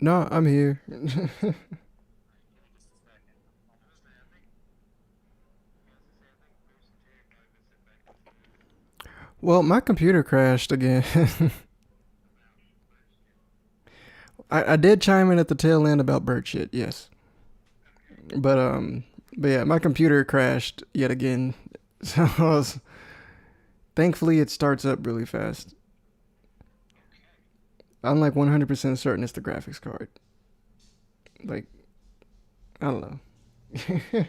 No, I'm here. Well, my computer crashed again. I did chime in at the tail end about bird shit, yes. But but yeah, my computer crashed yet again. So thankfully it starts up really fast. I'm like 100% certain it's the graphics card. Like I don't know.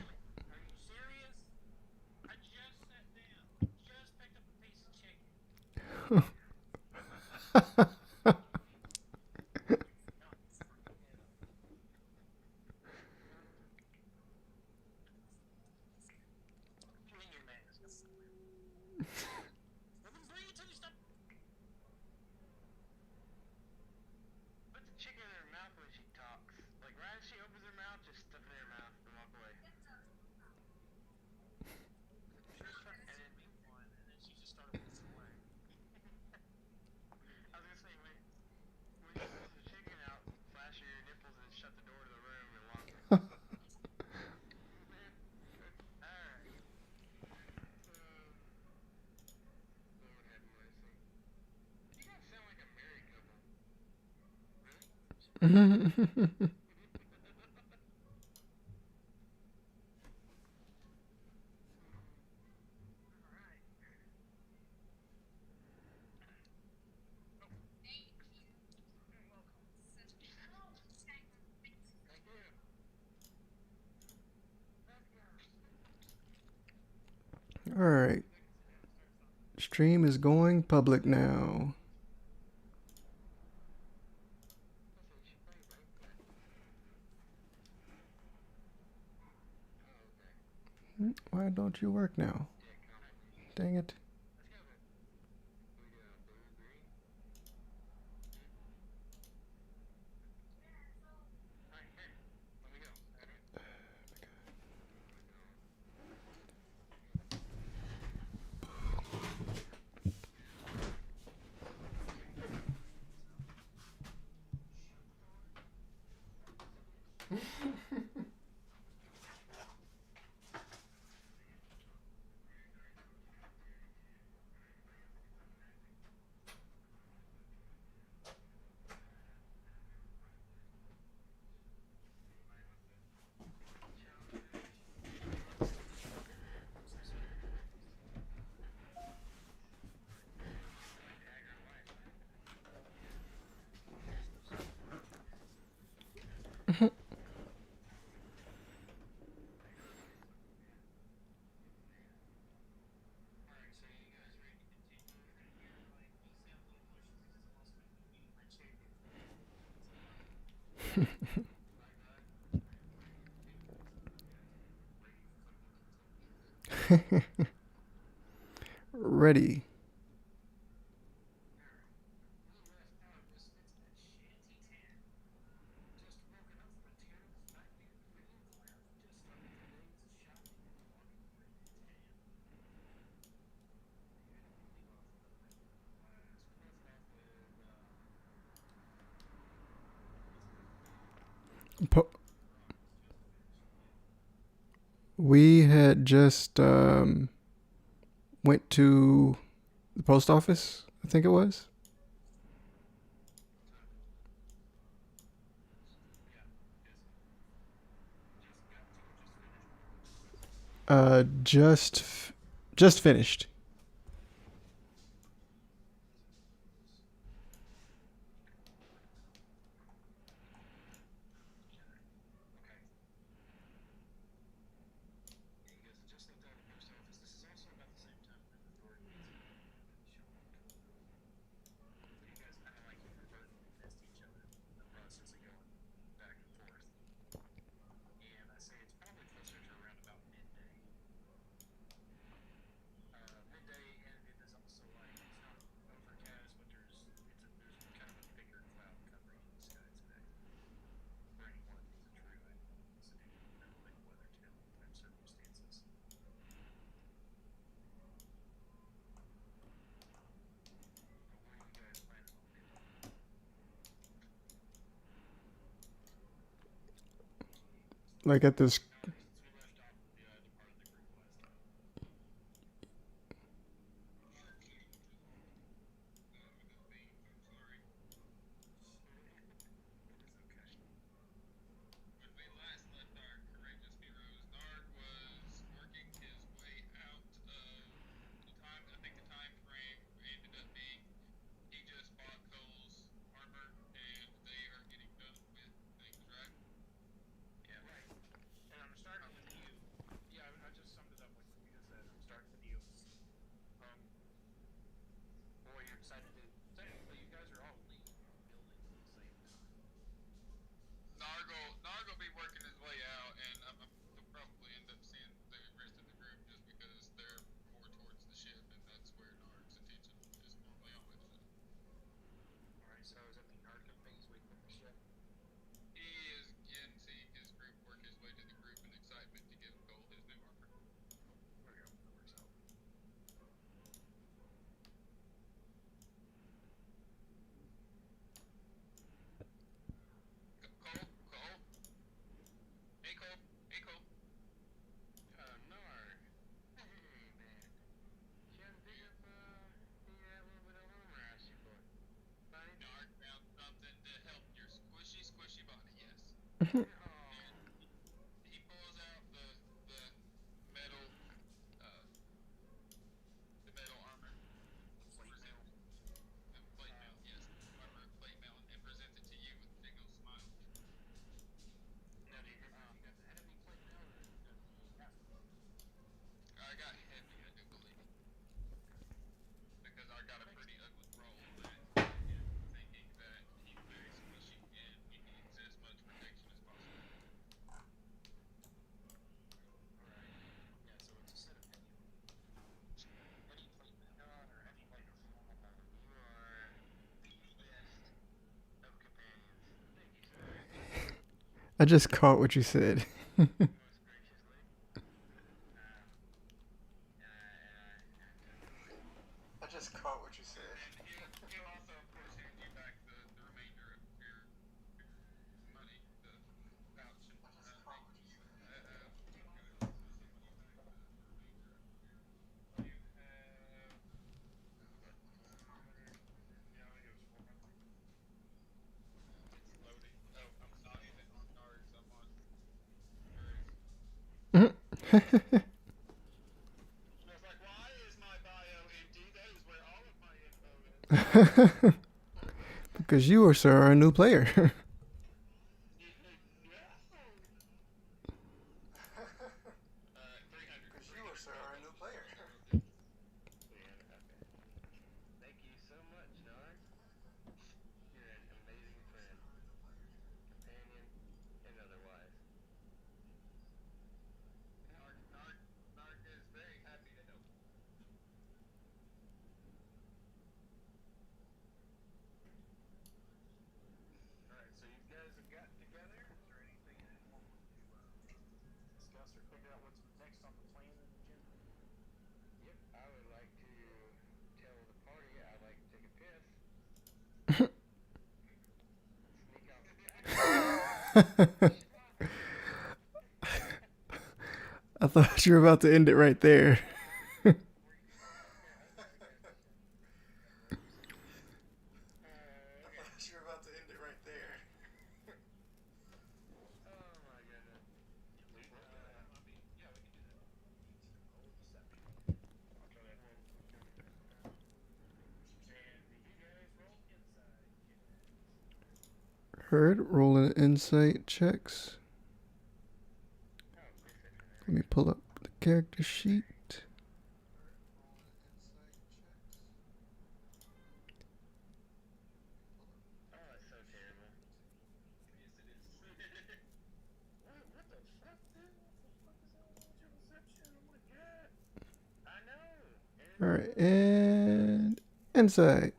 All right, stream is going public now. Why don't you work now? Dang it. Ready. Po- we had just went to the post office, I think it was. Just finished. Like at this. I just caught what you said. I just caught what you said. Because you, are, sir, are a new player. I thought you were about to end it right there. Heard. Rolling insight checks. Let me pull up the character sheet. All right, and insight.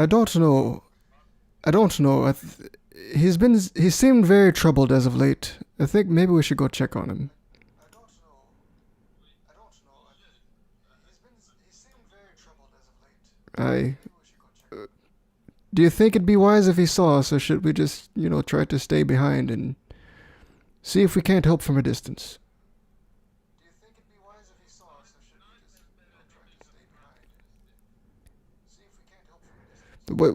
I don't know. I don't know. He seemed very troubled as of late. I think maybe we should go check on him. I Do you think it'd be wise if he saw us, or should we just, try to stay behind and see if we can't help from a distance? What?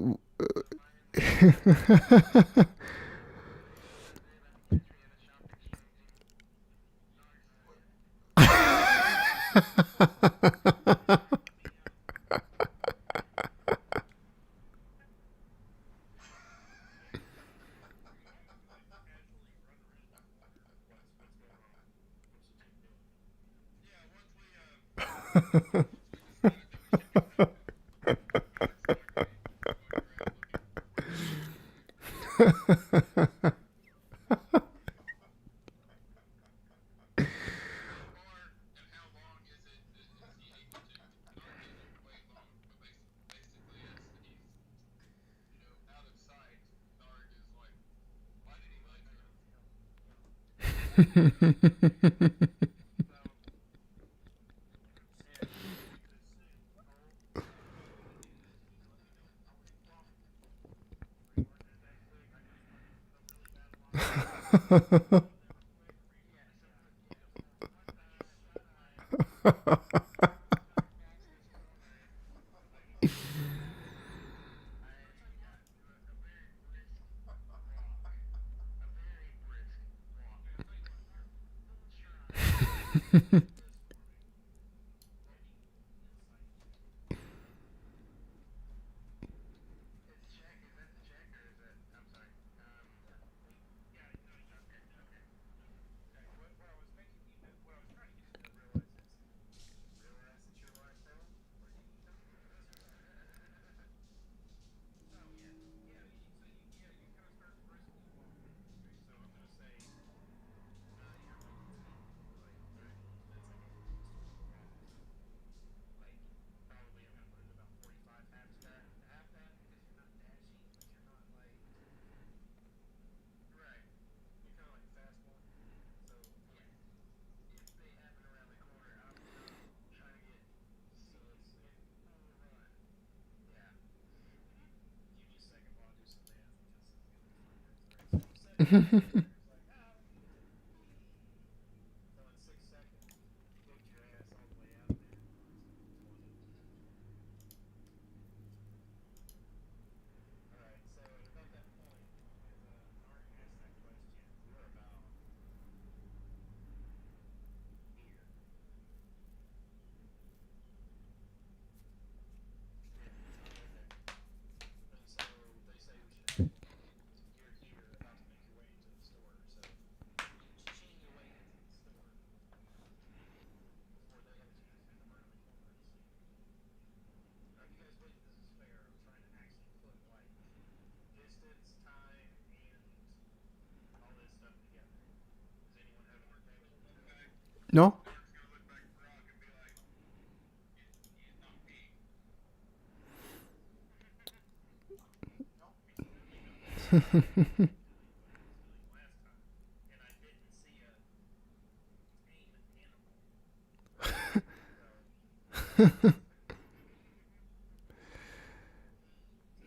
No?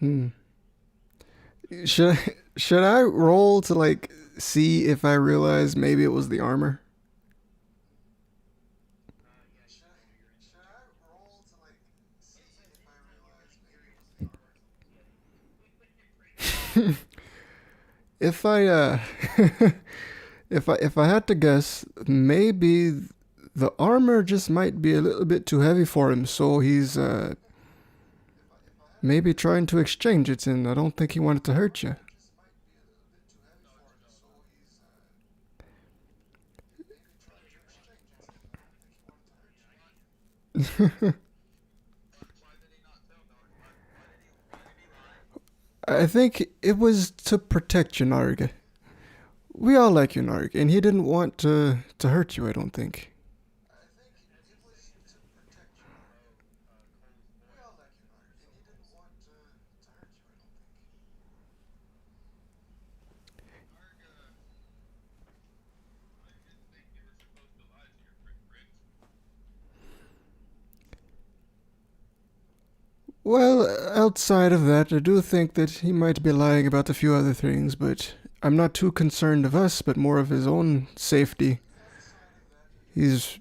Hmm. Should I roll to like see if I realize maybe it was the armor? If I if I had to guess, maybe the armor just might be a little bit too heavy for him, so he's maybe trying to exchange it, and I don't think he wanted to hurt you. I think it was to protect you, Narg. We all like you, Narg, and he didn't want to hurt you. I don't think. Well, outside of that, I do think that he might be lying about a few other things, but I'm not too concerned of us, but more of his own safety. He's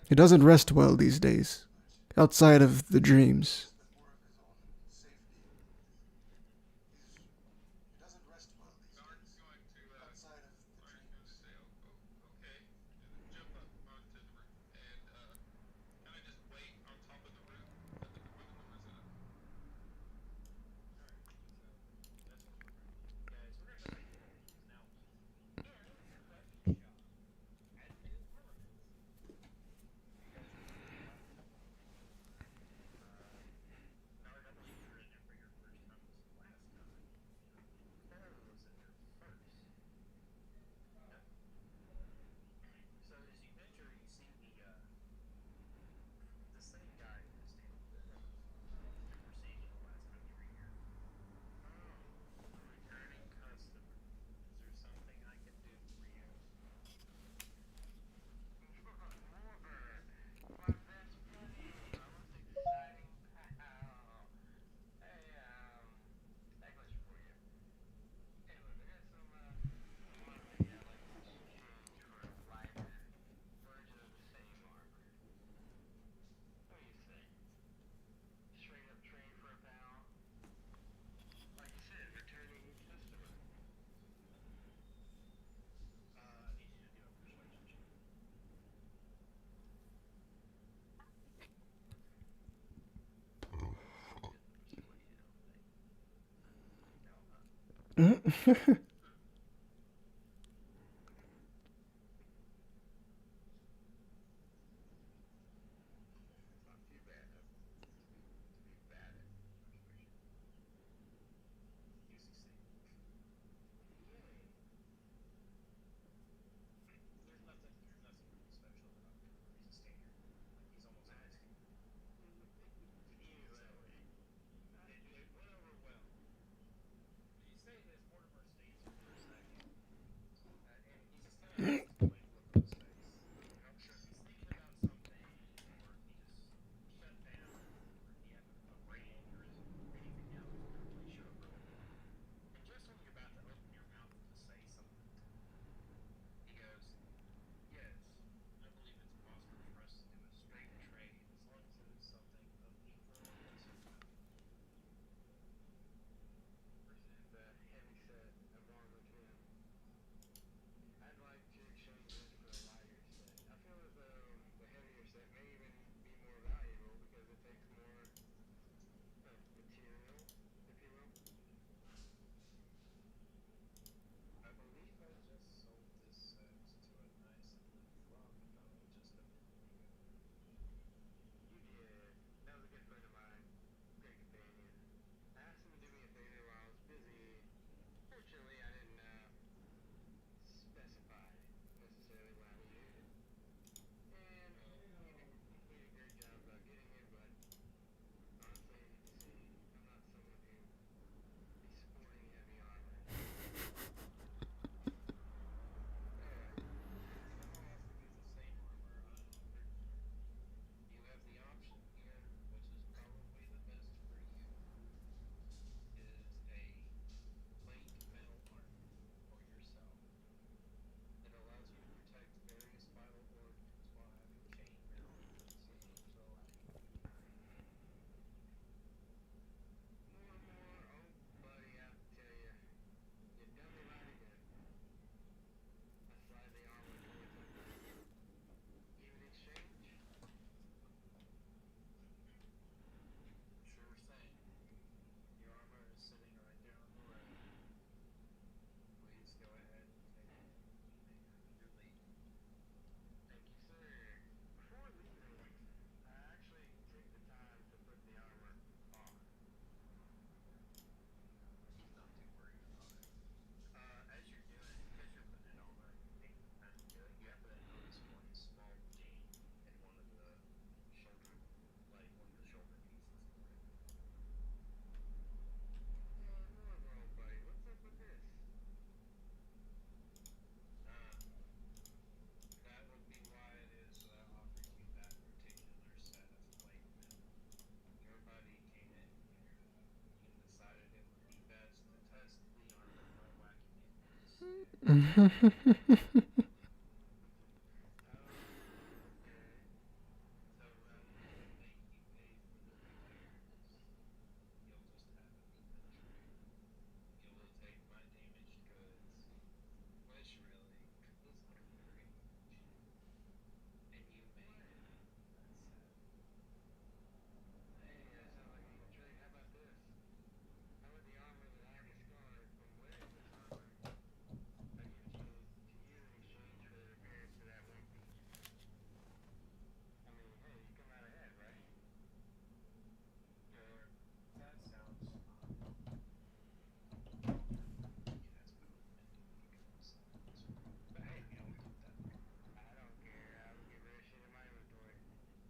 he doesn't rest well these days. Outside of the dreams.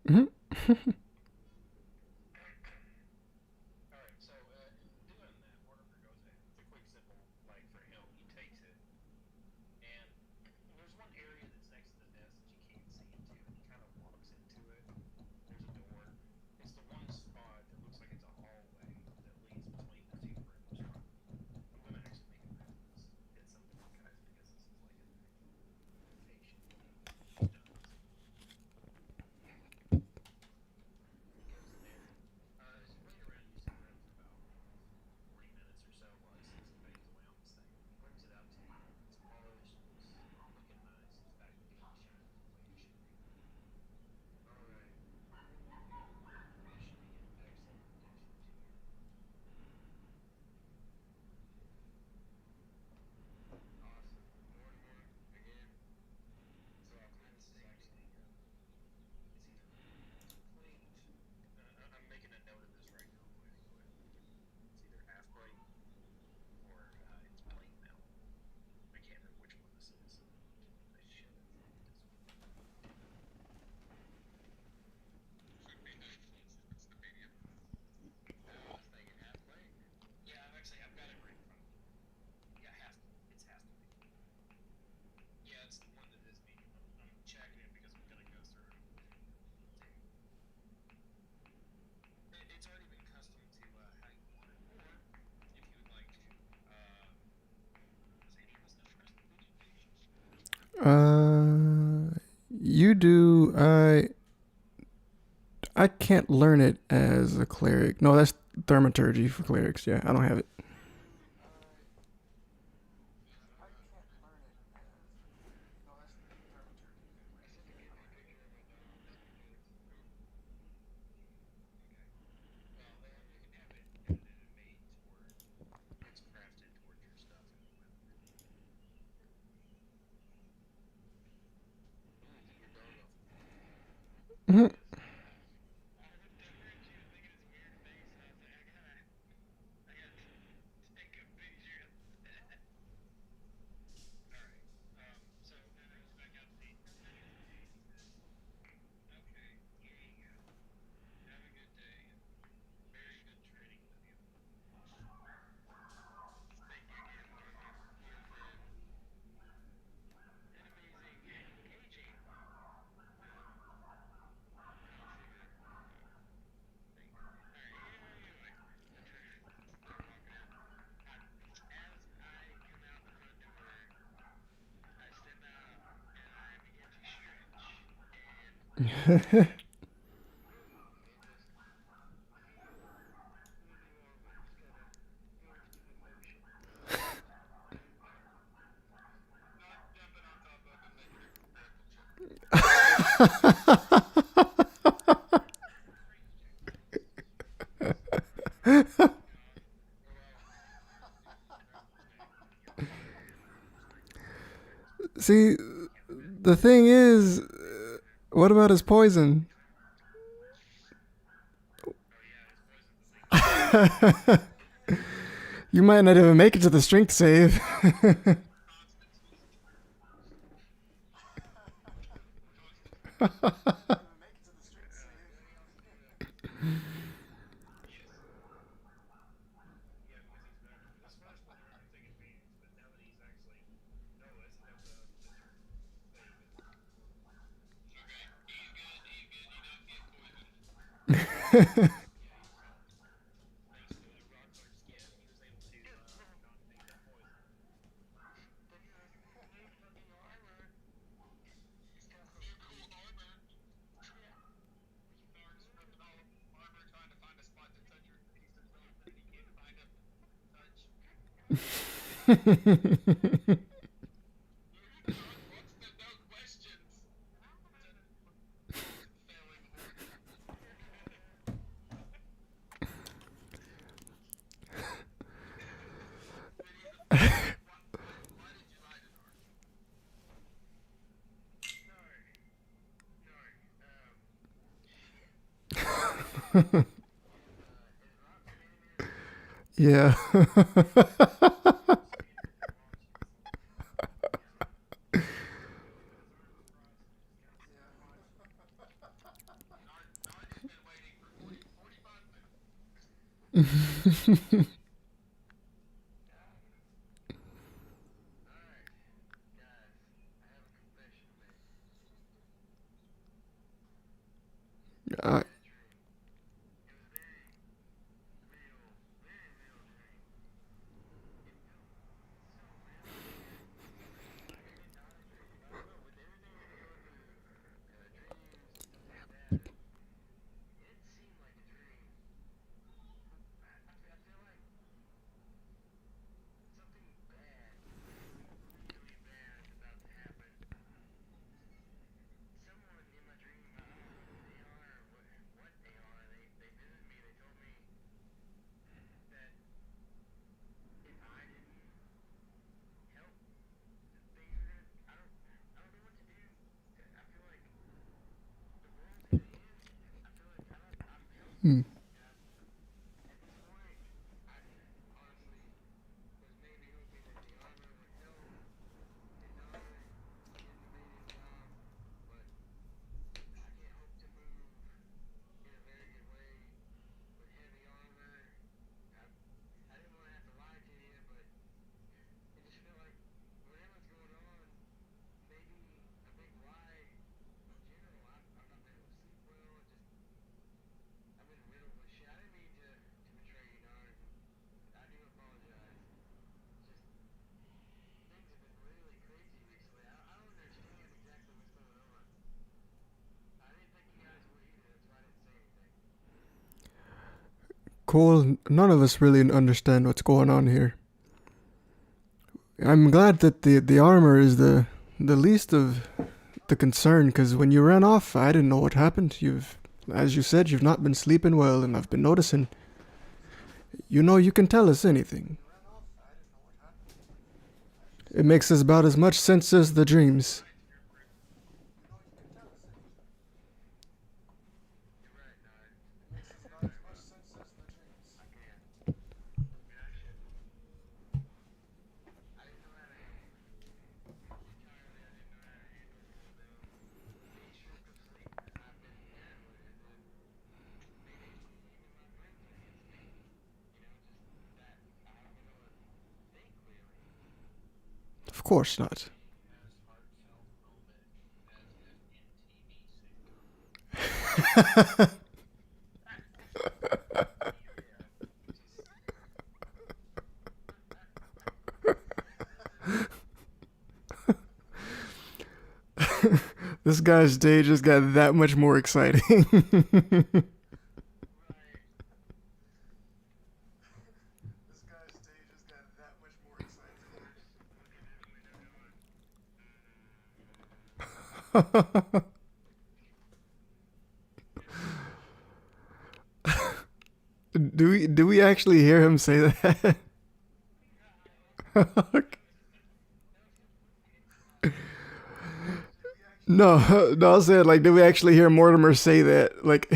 Mhm. Uh, you do. I can't learn it as a cleric. No, that's thaumaturgy for clerics. Yeah, I don't have it. Mhm. See, the thing is, what about his poison? You might not even make it to the strength save. Yeah. I, hmm. Cole, none of us really understand what's going on here. I'm glad that the armor is the least of the concern, because when you ran off, I didn't know what happened. As you said, you've not been sleeping well, and I've been noticing. You know, you can tell us anything. It makes about as much sense as the dreams. Of course not. This guy's day just got that much more exciting. Do we actually hear him say that? No, no, I said like, do we actually hear Mortimer say that? Like,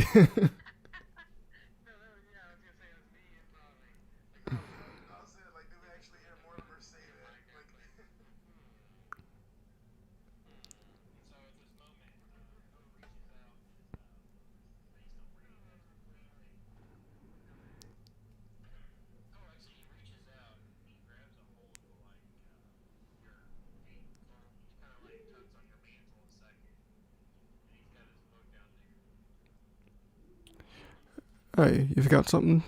hey, you've got something.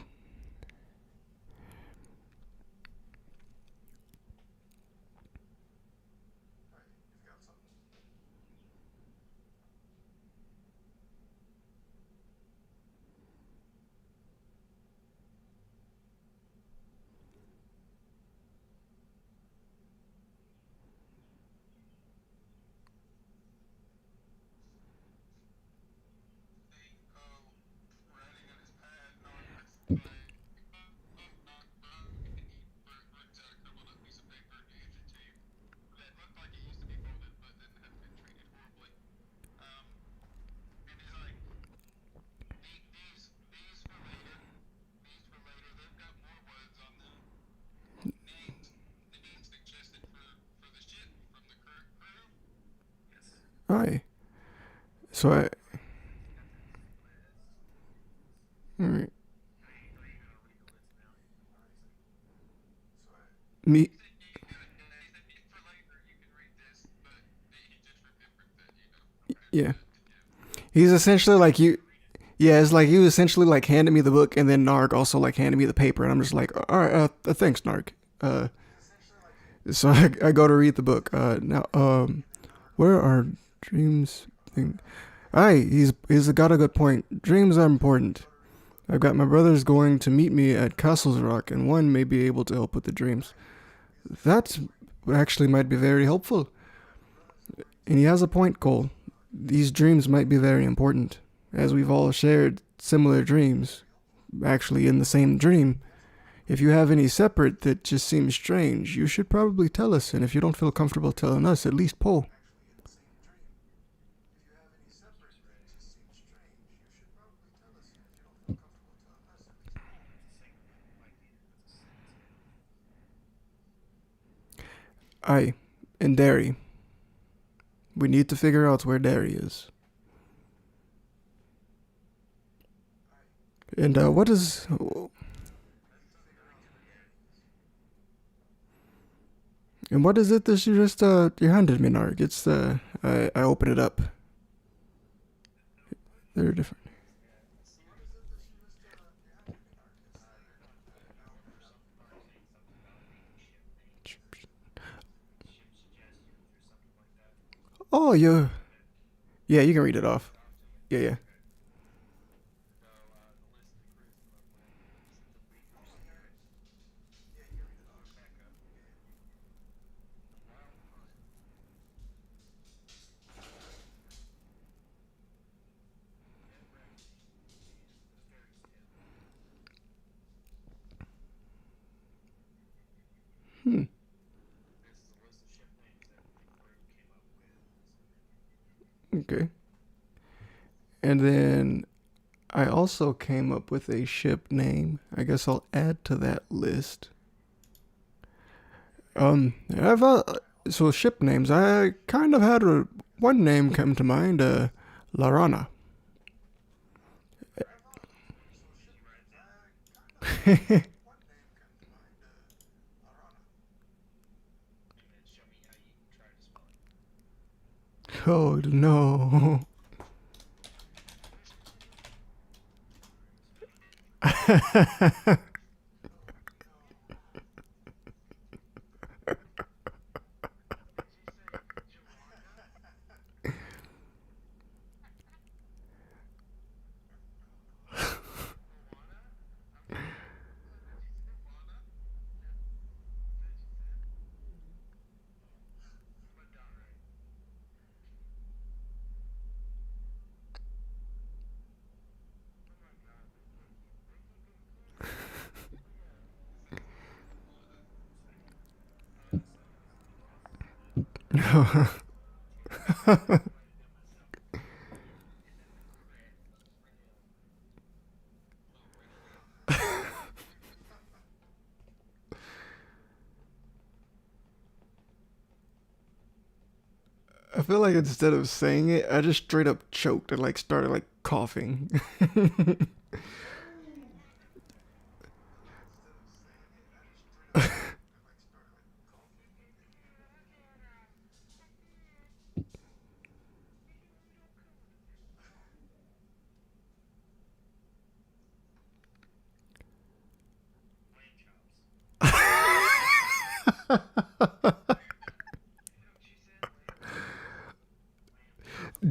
So I, alright. Me, yeah. He's essentially like you. Yeah, it's like you essentially like handed me the book, and then Narg also like handed me the paper, and I'm just like, all right, thanks, Narg. Uh, so I go to read the book. Now, where are dreams? Thing? Aye, he's got a good point. Dreams are important. I've got my brothers going to meet me at Castle's Rock, and one may be able to help with the dreams. That actually might be very helpful. And he has a point, Cole. These dreams might be very important, as we've all shared similar dreams, actually in the same dream. If you have any separate that just seems strange, you should probably tell us, and if you don't feel comfortable telling us, at least Poe. Aye, and Derry. We need to figure out where Derry is. And what is. And what is it that you just you handed me, Narg? It's I open it up. They're different. Oh, yeah, you can read it off. Yeah, yeah. Hmm. Okay. And then I also came up with a ship name. I guess I'll add to that list. I've so ship names. I kind of had one name come to mind. Larana. Oh no. I feel like instead of saying it, I just straight up choked and like started like coughing.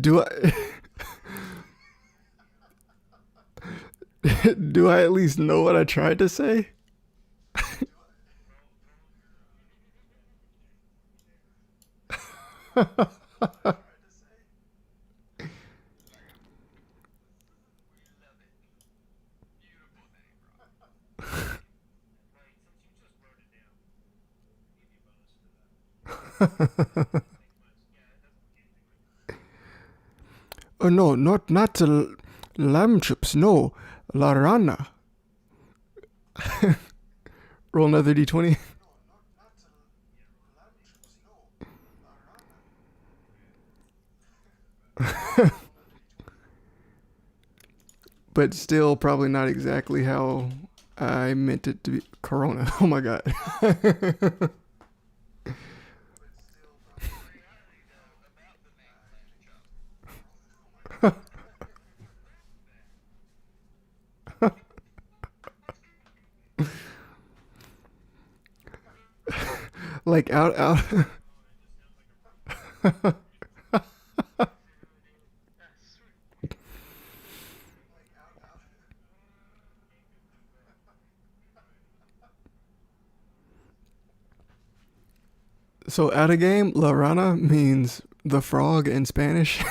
do I do I at least know what I tried to say? Oh no, not lamb chips. No, La Rana. Roll another d20. but still probably not exactly how I meant it to be. Corona. Oh my god. Like out. So out of game, La Rana means the frog in Spanish.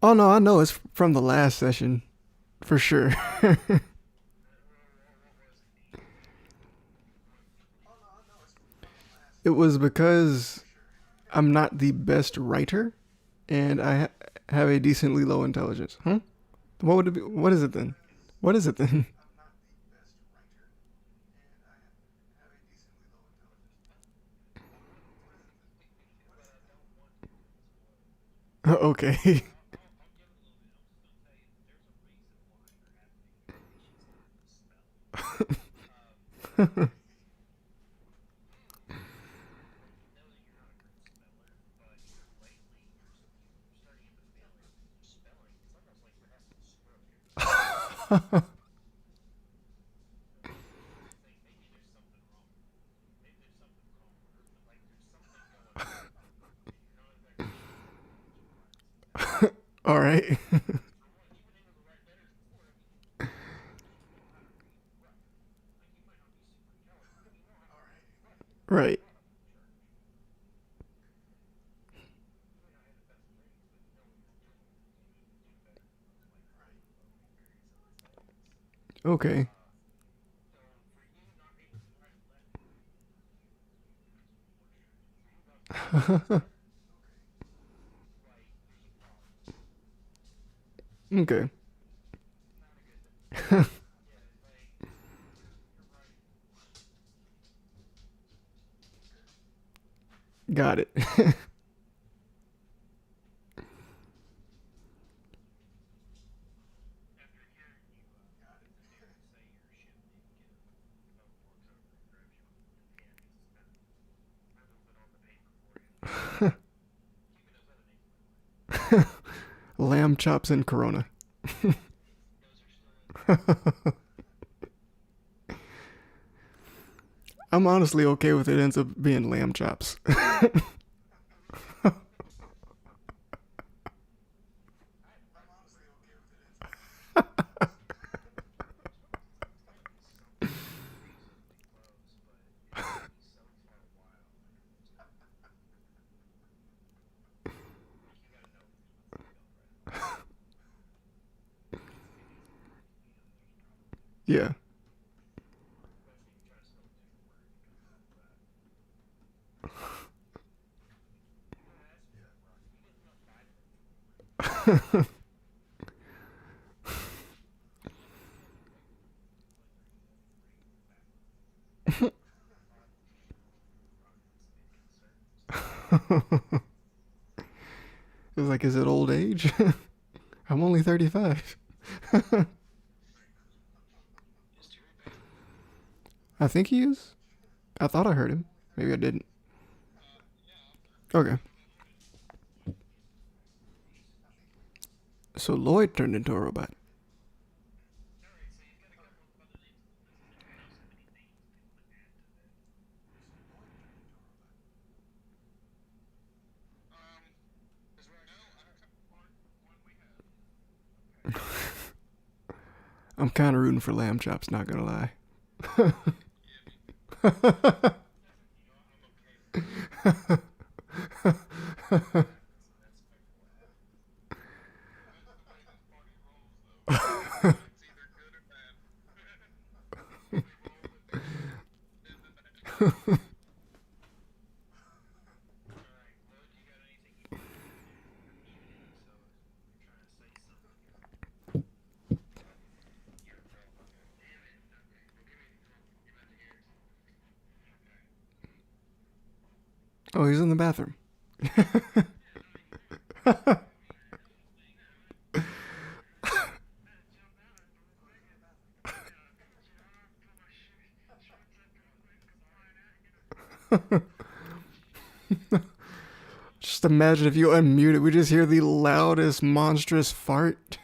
Oh no, I know it's from the last session for sure. It was because I'm not the best writer, and have a decently low intelligence. Huh? What would it be? What is it then? What is it then? Okay. All right. Right. Okay. Okay. Got it. Lamb chops and Corona. I'm honestly okay with it ends up being lamb chops. Yeah. It was like, is it old age? I'm only 35. I think he is. I thought I heard him. Maybe I didn't. Okay. So Lloyd turned into a robot. I'm kind of rooting for lamb chops, not gonna lie. Oh, he's in the bathroom. Just imagine if you unmute it, we just hear the loudest monstrous fart.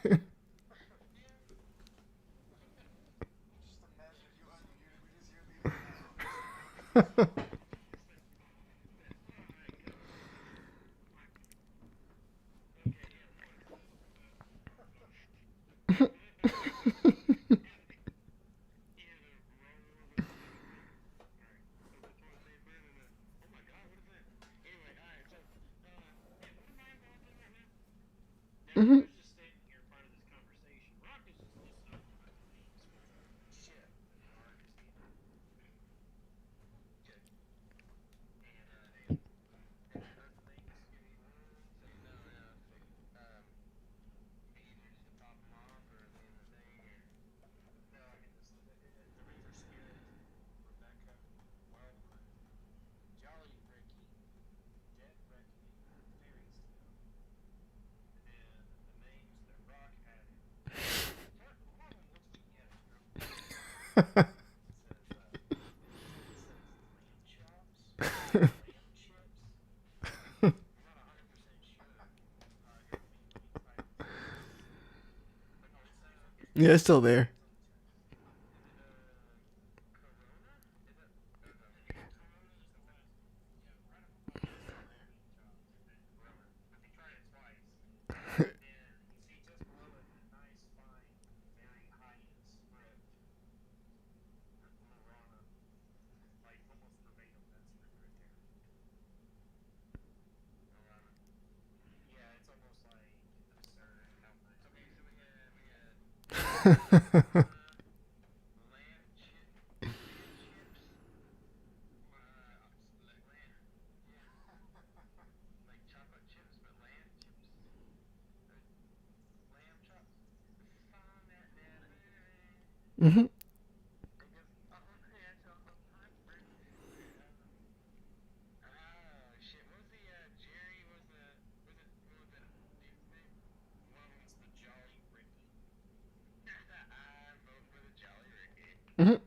Mhm. Yeah, it's still there. Mhm. Mhm.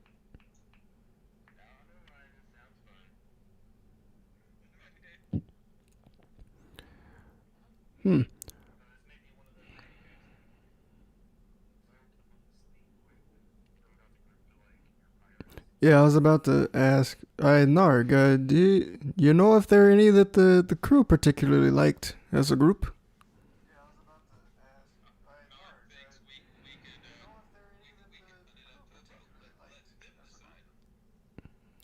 Hmm. Yeah, I was about to ask. Narg, do you know if there are any that the crew particularly liked as a group?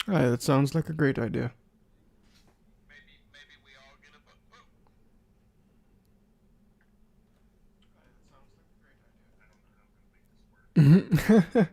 That sounds like a great idea. Mhm.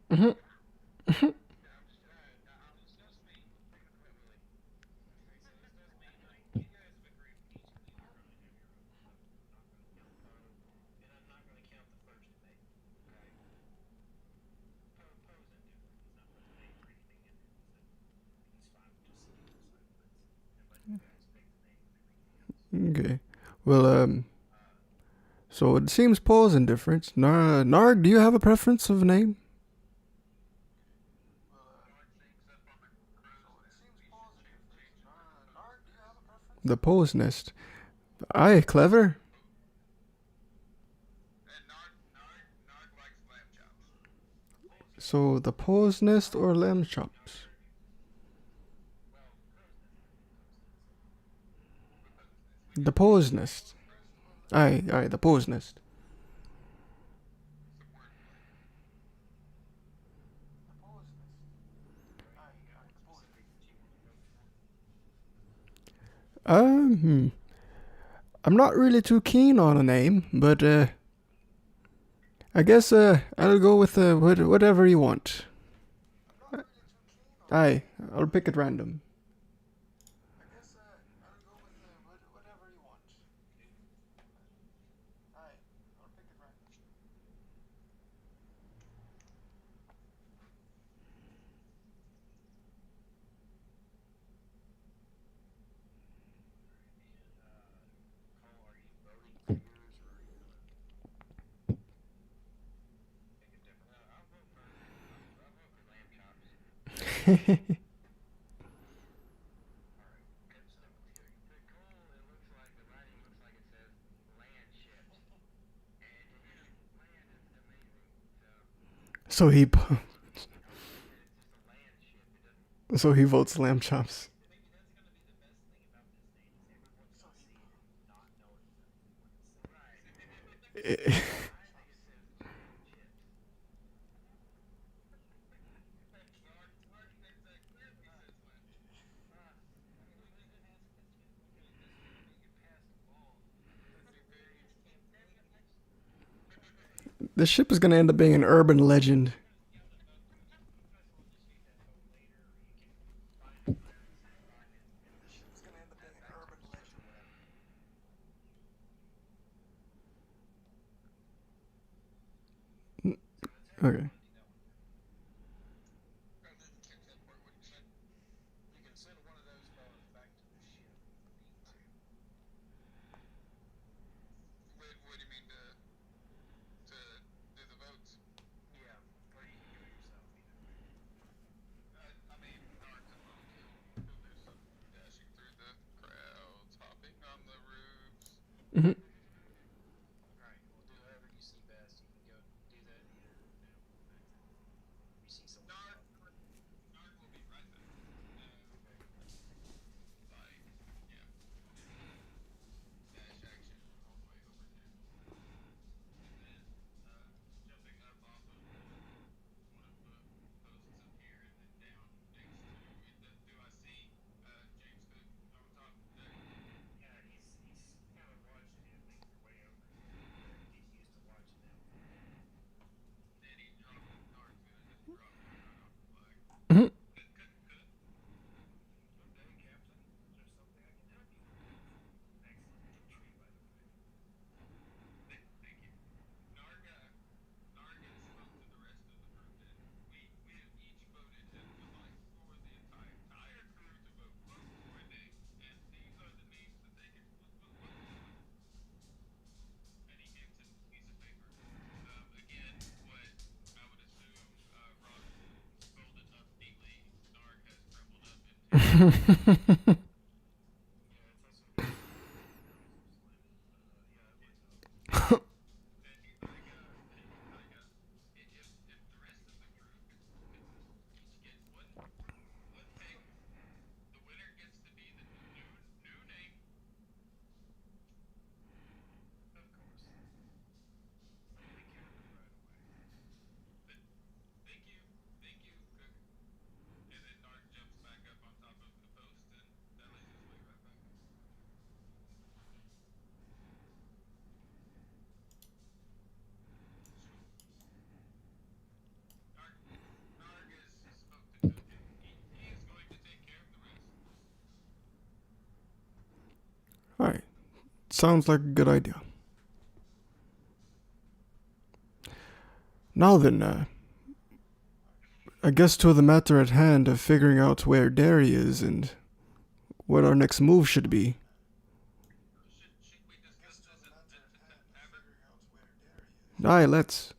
Mhm. Okay. Well, so it seems Paul's indifferent. Narg, do you have a preference of name? The Poe's Nest. Aye, clever. So the Poe's Nest or lamb chops? The Poe's Nest. Aye, the Poe's Nest. Hmm. I'm not really too keen on a name, but I guess I'll go with whatever you want. Aye, I'll pick at random. so he so he votes lamb chops. The ship is gonna end up being an urban legend. Okay. Mhm. Mhm. All right. Sounds like a good idea. Now then, I guess to the matter at hand of figuring out where Derry is and what our next move should be. Aye, let's.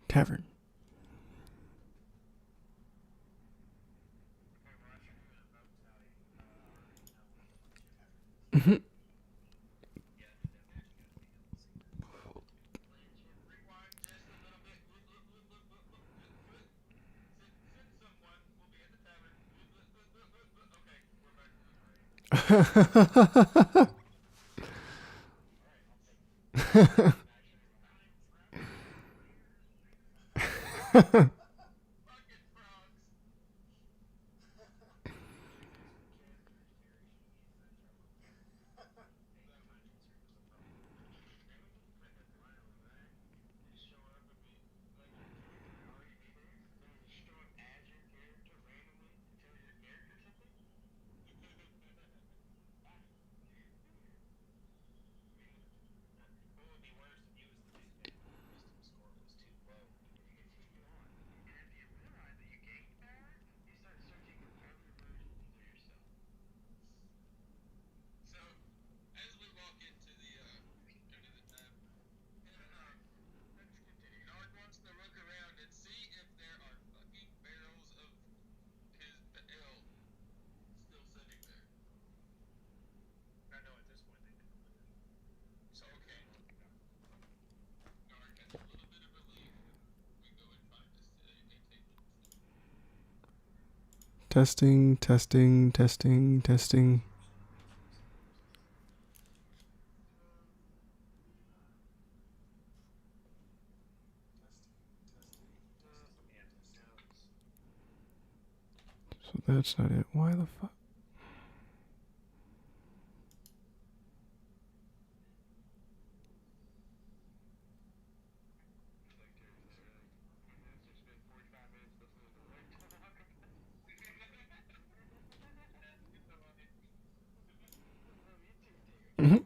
Tavern. Mhm. Testing, testing, testing, testing. So that's not it. Why the fuck? Mhm.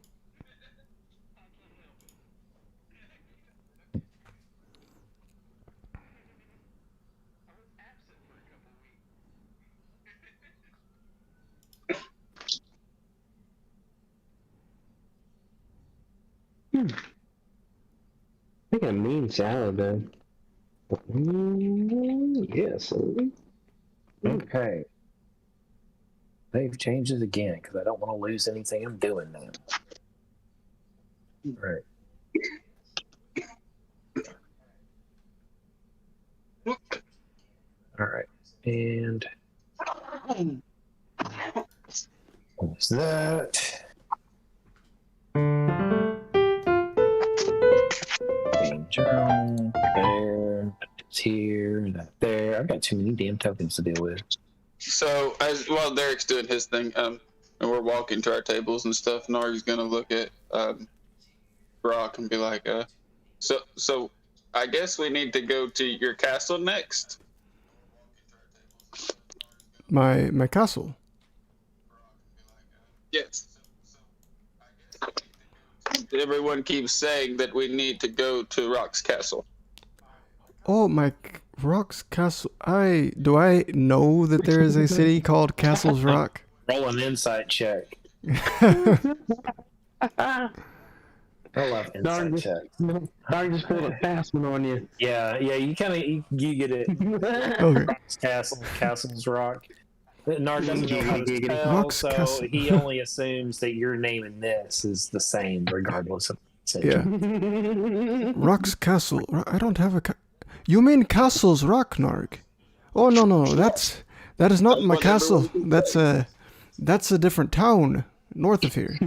Think a mean salad, man. Yes. Okay. They've changed it again because I don't want to lose anything I'm doing now. All right. All right. And what's that? Game journal. There. It's here. That there. I've got too many damn tokens to deal with. So as while Derek's doing his thing, and we're walking to our tables and stuff, Nari's gonna look at Brock and be like, so I guess we need to go to your castle next. My castle. Yes. Everyone keeps saying that we need to go to Rock's castle. Oh, my Rock's Castle. Do I know that there is a city called Castles Rock? Roll an insight check. I love insight check. Dog just pulled a fast one on you. Yeah, you kind of you get it. Okay. Castles Rock. Nard doesn't know how to spell, Rock's so Castle. he only assumes that your name and this is the same, regardless of. Yeah. Rock's Castle. I don't have a. You mean Castles Rock, Narg? Oh no, that is not my castle. That's a different town north of here.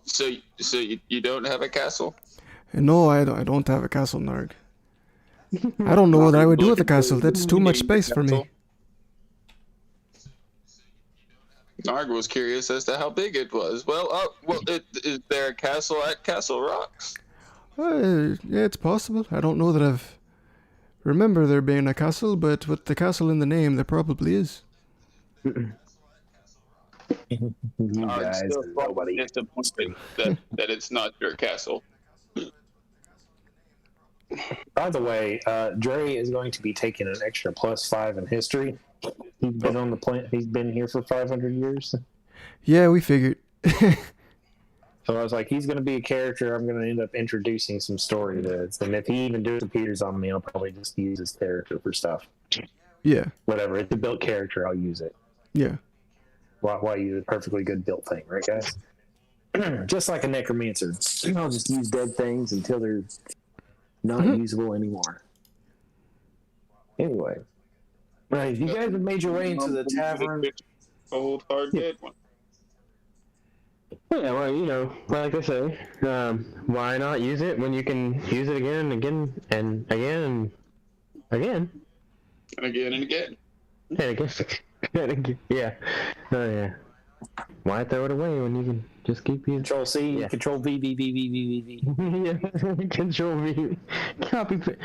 So you don't have a castle? No, I don't have a castle, Narg. I don't know what I would do with a castle. That's too much space for me. Narg was curious as to how big it was. Is there a castle at Castle Rocks? Yeah, it's possible. I don't know that I've remember there being a castle, but with the castle in the name, there probably is. You I'm guys, still and slightly nobody. disappointed that it's not your castle. By the way, Dre is going to be taking an extra +5 in history. He's been on the planet. He's been here for 500 years. Yeah, we figured. So I was like, he's going to be a character. I'm going to end up introducing some story to it. And if he even disappears on me, I'll probably just use his character for stuff. Yeah, Whatever. It's a built character. I'll use it. yeah. Why use a perfectly good built thing, right, guys? Just like a necromancer. I'll just use dead things until they're not usable anymore. Anyway. Right, you guys have made your way into the tavern. Old hard dead one. Yeah, well, you know, like I say, why not use it when you can use it again and again and again and again And again and again. and again and again. Yeah. Oh yeah. Why throw it away when you can just keep using? Control C, Yeah. Control V, V, V, V, V, V, V. Yeah. Control V. Copy paste,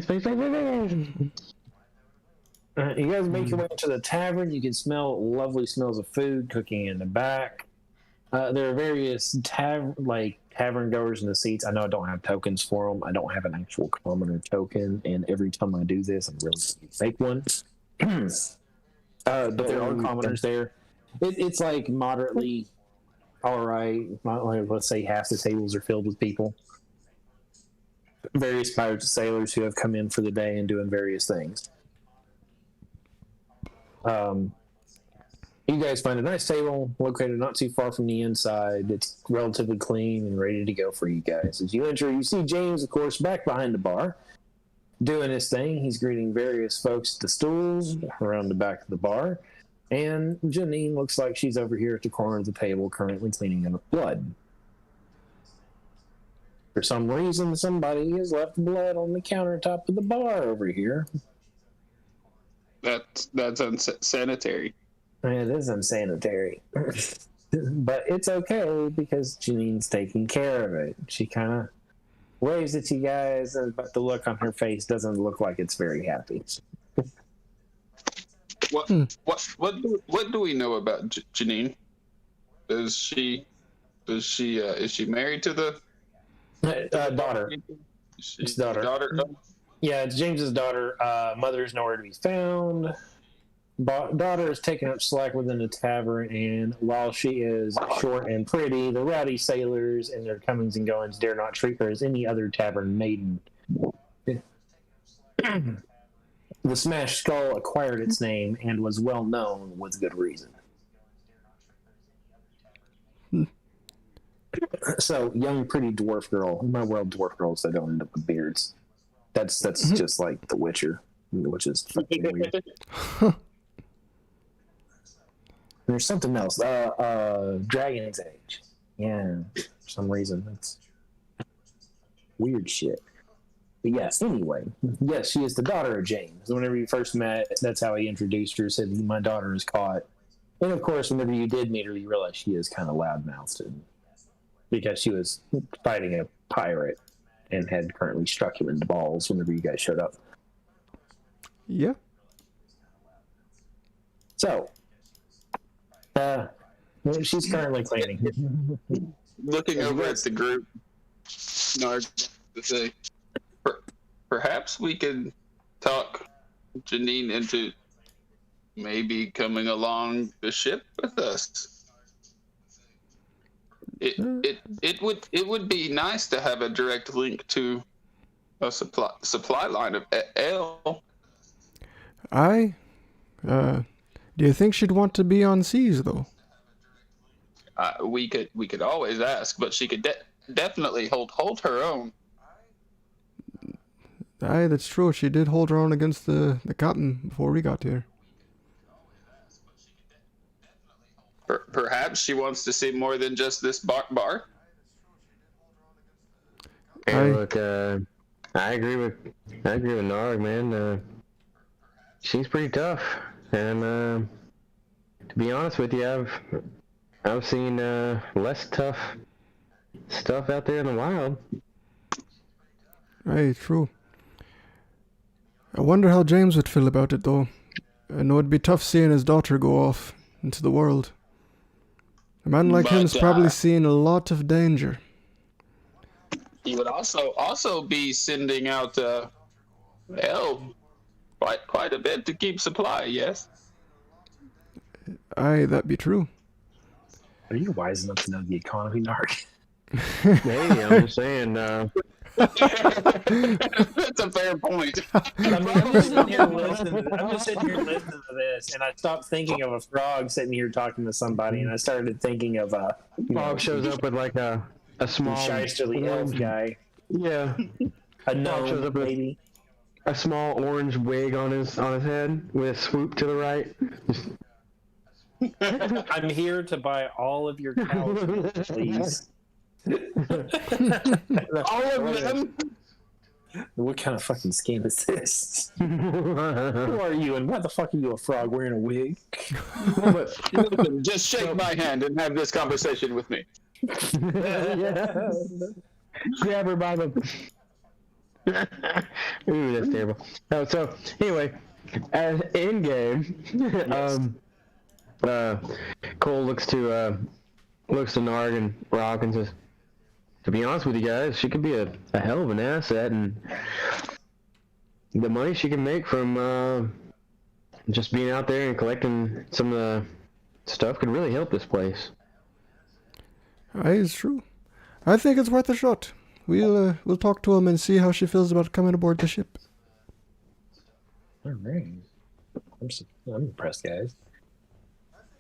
paste, paste, paste. You guys make your way into the tavern. You can smell lovely smells of food cooking in the back. There are various tavern goers in the seats. I know I don't have tokens for them. I don't have an actual commoner token, and every time I do this, I'm really going to make one. But there are commoners there. It's like moderately all right. Like, let's say half the tables are filled with people. Various pirates and sailors who have come in for the day and doing various things. You guys find a nice table located not too far from the inside. It's relatively clean and ready to go for you guys. As you enter, you see James, of course, back behind the bar, doing his thing. He's greeting various folks at the stools around the back of the bar. And Janine looks like she's over here at the corner of the table, currently cleaning up blood. For some reason, somebody has left blood on the countertop of the bar over here. That's unsanitary. It is unsanitary. But it's okay because Janine's taking care of it. She kind of waves at you guys, but the look on her face doesn't look like it's very happy. What do we know about Janine? Is she is she married to the Daughter. It's daughter. Yeah, it's James's daughter. Mother's nowhere to be found. Daughter is taking up slack within the tavern, and while she is short and pretty, the rowdy sailors and their comings and goings dare not treat her as any other tavern maiden. The Smashed Skull acquired its name and was well known with good reason. So, young, pretty dwarf girl. In my world, dwarf girls that don't end up with beards. That's just like The Witcher, which is fucking weird. There's something else. Dragon's Age. Yeah, for some reason. That's weird shit. But yes, anyway. Yes, she is the daughter of James. Whenever you first met, that's how he introduced her, said, my daughter is caught. And of course, whenever you did meet her, you realized she is kind of loudmouthed because she was fighting a pirate and had currently struck him in the balls whenever you guys showed up. Yeah. So, she's currently cleaning. Looking over at the group, Nard to say, perhaps we could talk Janine into maybe coming along the ship with us. It would be nice to have a direct link to a supply line of ale. Do you think she'd want to be on seas though? We could always ask, but she could definitely hold her own. Aye, that's true. She did hold her own against the captain before we got here. Perhaps she wants to see more than just this bar. Hey, look, I agree with Narg, man. She's pretty tough, and to be honest with you, I've seen less tough stuff out there in the wild. Aye, true. I wonder how James would feel about it though. I know it'd be tough seeing his daughter go off into the world. A man like him's But, probably seen a lot of danger. He would also be sending out quite a bit to keep supply. Yes. Aye, that be true. Are you wise enough to know the economy, Narc? Hey, I'm just saying. That's a fair point. I'm just sitting here listening. I'm just sitting here listening to this, and I stopped thinking of a frog sitting here talking to somebody, and I started thinking of Bob shows up with like a small Shysterly elf guy, Yeah, a Bob shows gnome, up with maybe. a small orange wig on his head with a swoop to the right. I'm here to buy all of your cows, please. All of them. What kind of fucking scheme is this? Who are you, and why the fuck are you a frog wearing a wig? Listen, just shake my hand and have this conversation with me. Grab her by the. Ooh, that's terrible. Oh, so anyway, in game, Cole looks to Narg and Rock and says, "To be honest with you guys, she could be a hell of an asset, and the money she can make from just being out there and collecting some of the stuff could really help this place." Aye, it's true. I think it's worth a shot. We'll talk to him and see how she feels about coming aboard the ship. All right. I'm impressed, guys.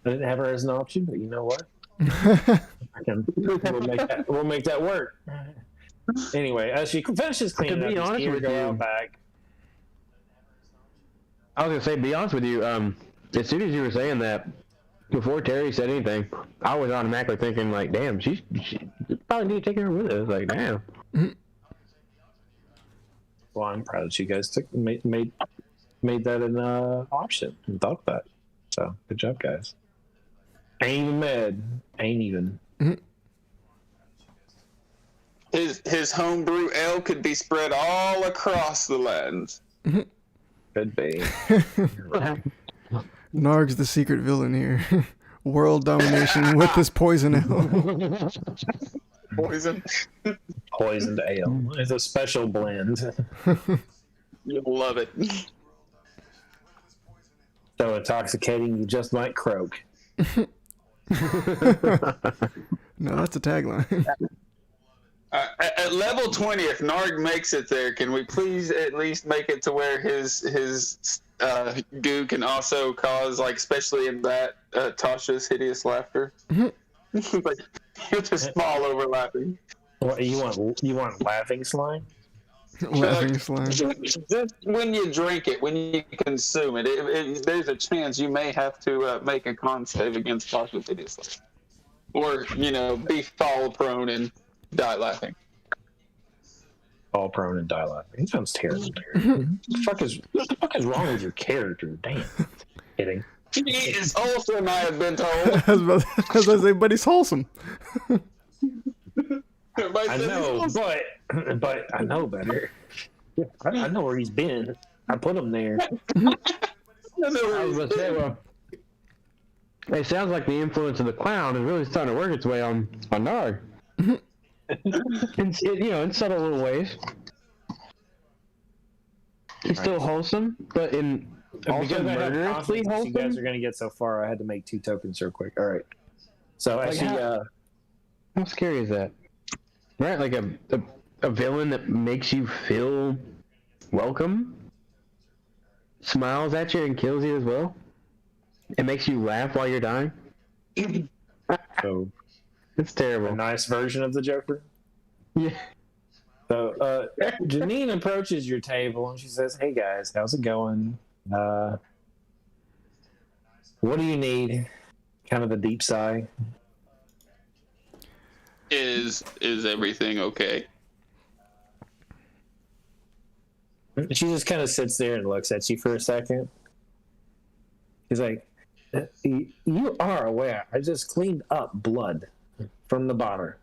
I didn't have her as an option, but you know what? We'll make that work. Anyway, as she finishes cleaning be up, honest with go you, out back. I was gonna say, be honest with you, as soon as you were saying that, before Terry said anything, I was automatically thinking like, damn, she probably need to take her with us. Like, damn. Well, I'm proud that you guys made that an option and thought of that. So good job, guys. Ain't even mad. Ain't even. His homebrew ale could be spread all across the lands. Could be. Narg's the secret villain here. World domination with this poison ale. Poison. Poisoned ale. It's a special blend. You'll love it. So intoxicating you just might croak. No, that's a tagline. At level 20, if Narg makes it there, can we please at least make it to where his goo can also cause, like, especially in that, Tasha's hideous laughter? Like, it's just small overlapping. What, you want laughing slime? Laughing slime. Just when you drink it, when you consume it, there's a chance you may have to make a con save against Tasha's hideous laughter. Or, be fall prone and die laughing. All prone and die laughing. It sounds terrible. What the fuck is wrong with your character? Damn. Kidding. He is wholesome, I have been told. I was about to say, but he's wholesome. I know, but I know better. I know where he's been. I put him there. I was gonna say, well, it sounds like the influence of the clown is really starting to work its way on Narg. In subtle little ways. He's still wholesome, but in also murderously wholesome. You guys are going to get so far, I had to make 2 tokens real quick. All right. So Like actually, how scary is that? Right, like a villain that makes you feel welcome, smiles at you and kills you as well. It makes you laugh while you're dying. so It's a terrible. nice version of the Joker. Yeah. So Janine approaches your table and she says, "Hey guys, how's it going? What do you need?" Kind of a deep sigh. Is everything okay? She just kind of sits there and looks at you for a second. She's like, "You are aware I just cleaned up blood from the bottom.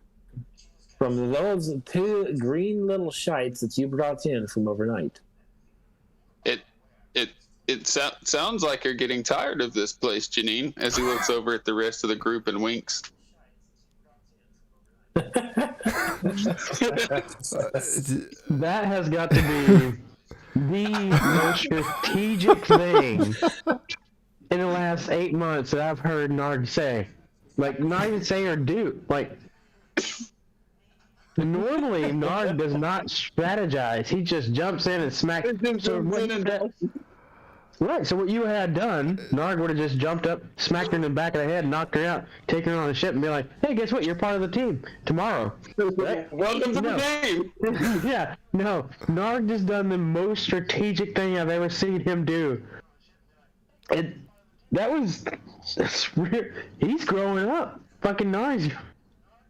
From those 2 green little shites that you brought in from overnight." sounds like you're getting tired of this place, Janine, as he looks over at the rest of the group and winks. That has got to be the most strategic thing in the last 8 months that I've heard Nard say. Like, not even say or do. Like, normally Nard does not strategize. He just jumps in and smacks. Right, so what you had done, Narg would have just jumped up, smacked her in the back of the head, knocked her out, taken her on the ship, and be like, hey, guess what? You're part of the team tomorrow. Right? Welcome to the game. Yeah, no. Narg just done the most strategic thing I've ever seen him do. That was... He's growing up. Fucking Narg.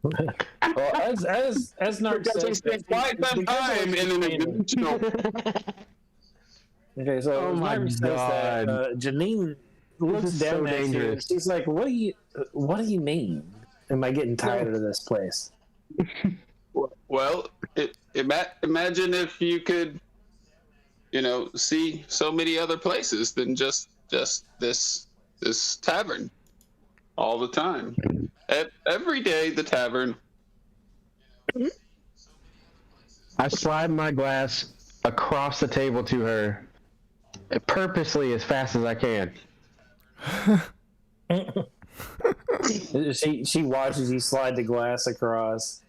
Well, as Narc Because he says, spent quite some time in an dimensional. Okay, so Oh my Narc says that God. Janine looks This is down so at you. dangerous. She's like, "What do you mean? Am I getting tired of this place?" Well, imagine if you could, see so many other places than just this tavern all the time. Every day, the tavern. I slide my glass across the table to her, purposely as fast as I can. She watches you slide the glass across,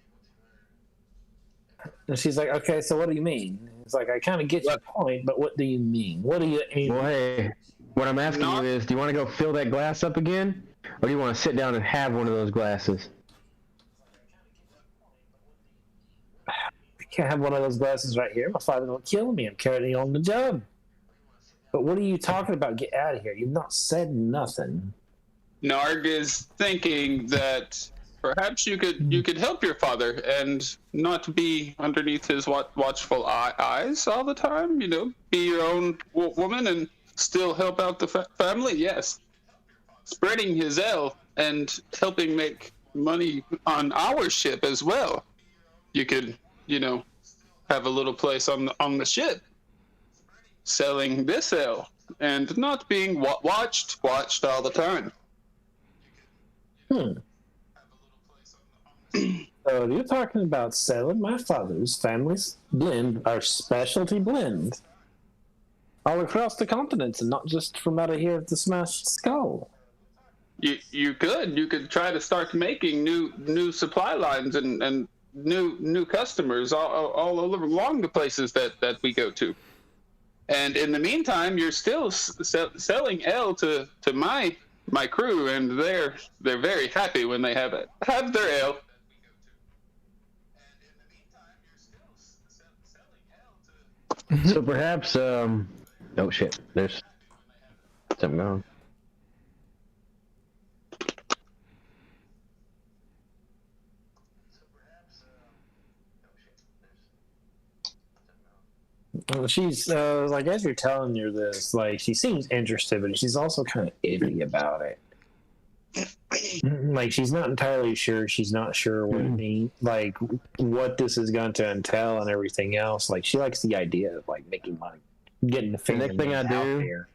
and she's like, "Okay, so what do you mean?" It's like, I kind of get your point, but what do you mean? What do you aim? Well, hey, what I'm asking you is, do you want to go fill that glass up again, or do you want to sit down and have one of those glasses? I can't have one of those glasses right here. My father will kill me. I'm carrying on the job. But what are you talking about? Get out of here. You've not said nothing. Narg is thinking that perhaps you could help your father and not be underneath his watchful eyes all the time. Be your own woman and still help out the family. Yes, spreading his L and helping make money on our ship as well. You could, have a little place on the ship, selling this L and not being watched all the time. So you're talking about selling my father's family's blend, our specialty blend, all across the continents and not just from out of here at the Smashed Skull. You could try to start making new supply lines and new customers all over along the places that we go to. And in the meantime, you're still selling L to my crew, and they're very happy when they have their L. So perhaps, oh shit, there's something going. Well, she's like, as you're telling her this, like, she seems interested, but she's also kind of iffy about it. Like, she's not entirely sure. She's not sure what it means, like, what this is going to entail and everything else. Like, she likes the idea of, like, making money, getting the next thing I do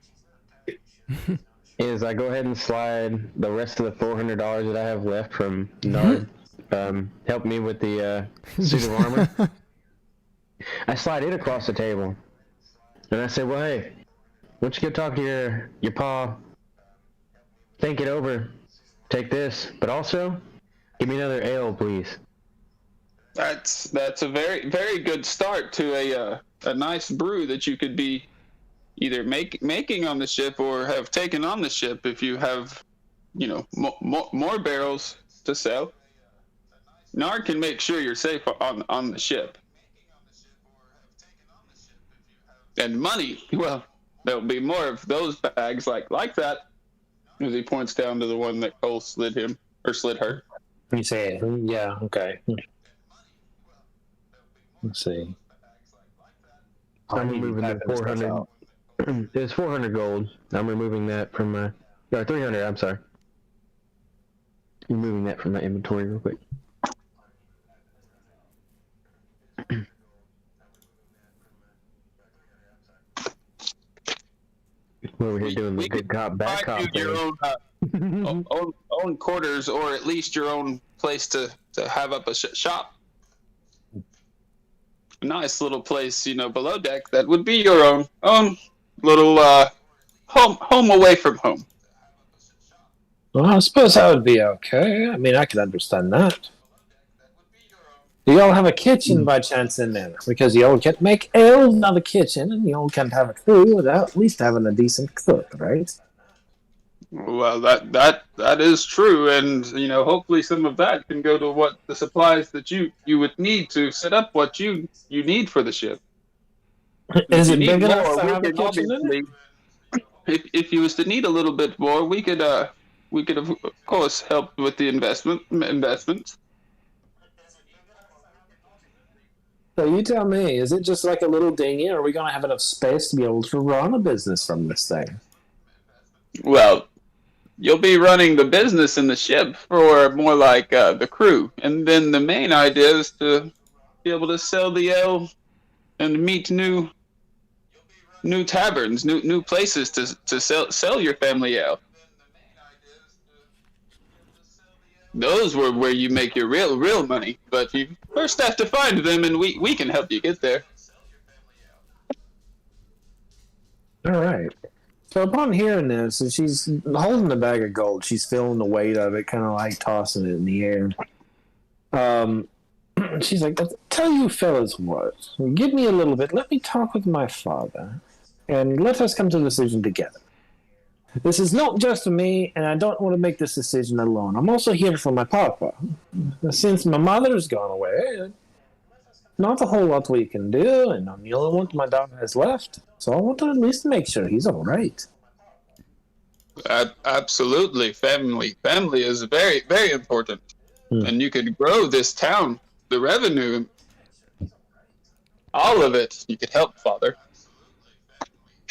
is I go ahead and slide the rest of the $400 that I have left from Nard. Help me with the suit of armor. I slide it across the table, and I say, "Well, hey, why don't you go talk to your pa? Think it over. Take this, but also give me another ale, please." That's a very very good start to a nice brew that you could be either making on the ship or have taken on the ship if you have, more barrels to sell. Nard can make sure you're safe on the ship. And money, well, there'll be more of those bags like that. As he points down to the one that Cole slid her. You say, yeah, okay. Let's see. I'm removing the 400. It's 400 gold. I'm removing that from my. Or 300. I'm sorry. Removing that from my inventory real quick. here doing the we could good cop, bad find you cop your thing. own quarters, or at least your own place to have up a shop. A nice little place, below deck. That would be your own little home away from home. Well, I suppose that would be okay. I mean, I can understand that. Do y'all have a kitchen by chance in there? Because y'all can't make ale without a kitchen, and y'all can't have a crew without at least having a decent cook, right? Well, that is true, and hopefully some of that can go to what the supplies that you would need to set up what you need for the ship. If Is you it need big enough more, to we have a can kitchen in it? obviously. If you was to need a little bit more, we could of course help with the investments. So you tell me, is it just like a little dinghy, or are we going to have enough space to be able to run a business from this thing? Well, you'll be running the business in the ship for more like the crew, and then the main idea is to be able to sell the ale and meet new taverns, new places to sell your family ale. Those were where you make your real money, but you first have to find them, and we can help you get there. All right. So upon hearing this, and she's holding the bag of gold. She's feeling the weight of it, kind of like tossing it in the air. She's like, "I'll tell you fellas what, give me a little bit. Let me talk with my father, and let us come to a decision together. This is not just me, and I don't want to make this decision alone. I'm also here for my papa. Since my mother's gone away, not a whole lot we can do, and I'm the only one my daughter has left. So I want to at least make sure he's all right." Absolutely, family is very very important, and you could grow this town, the revenue, all of it. You could help, Father.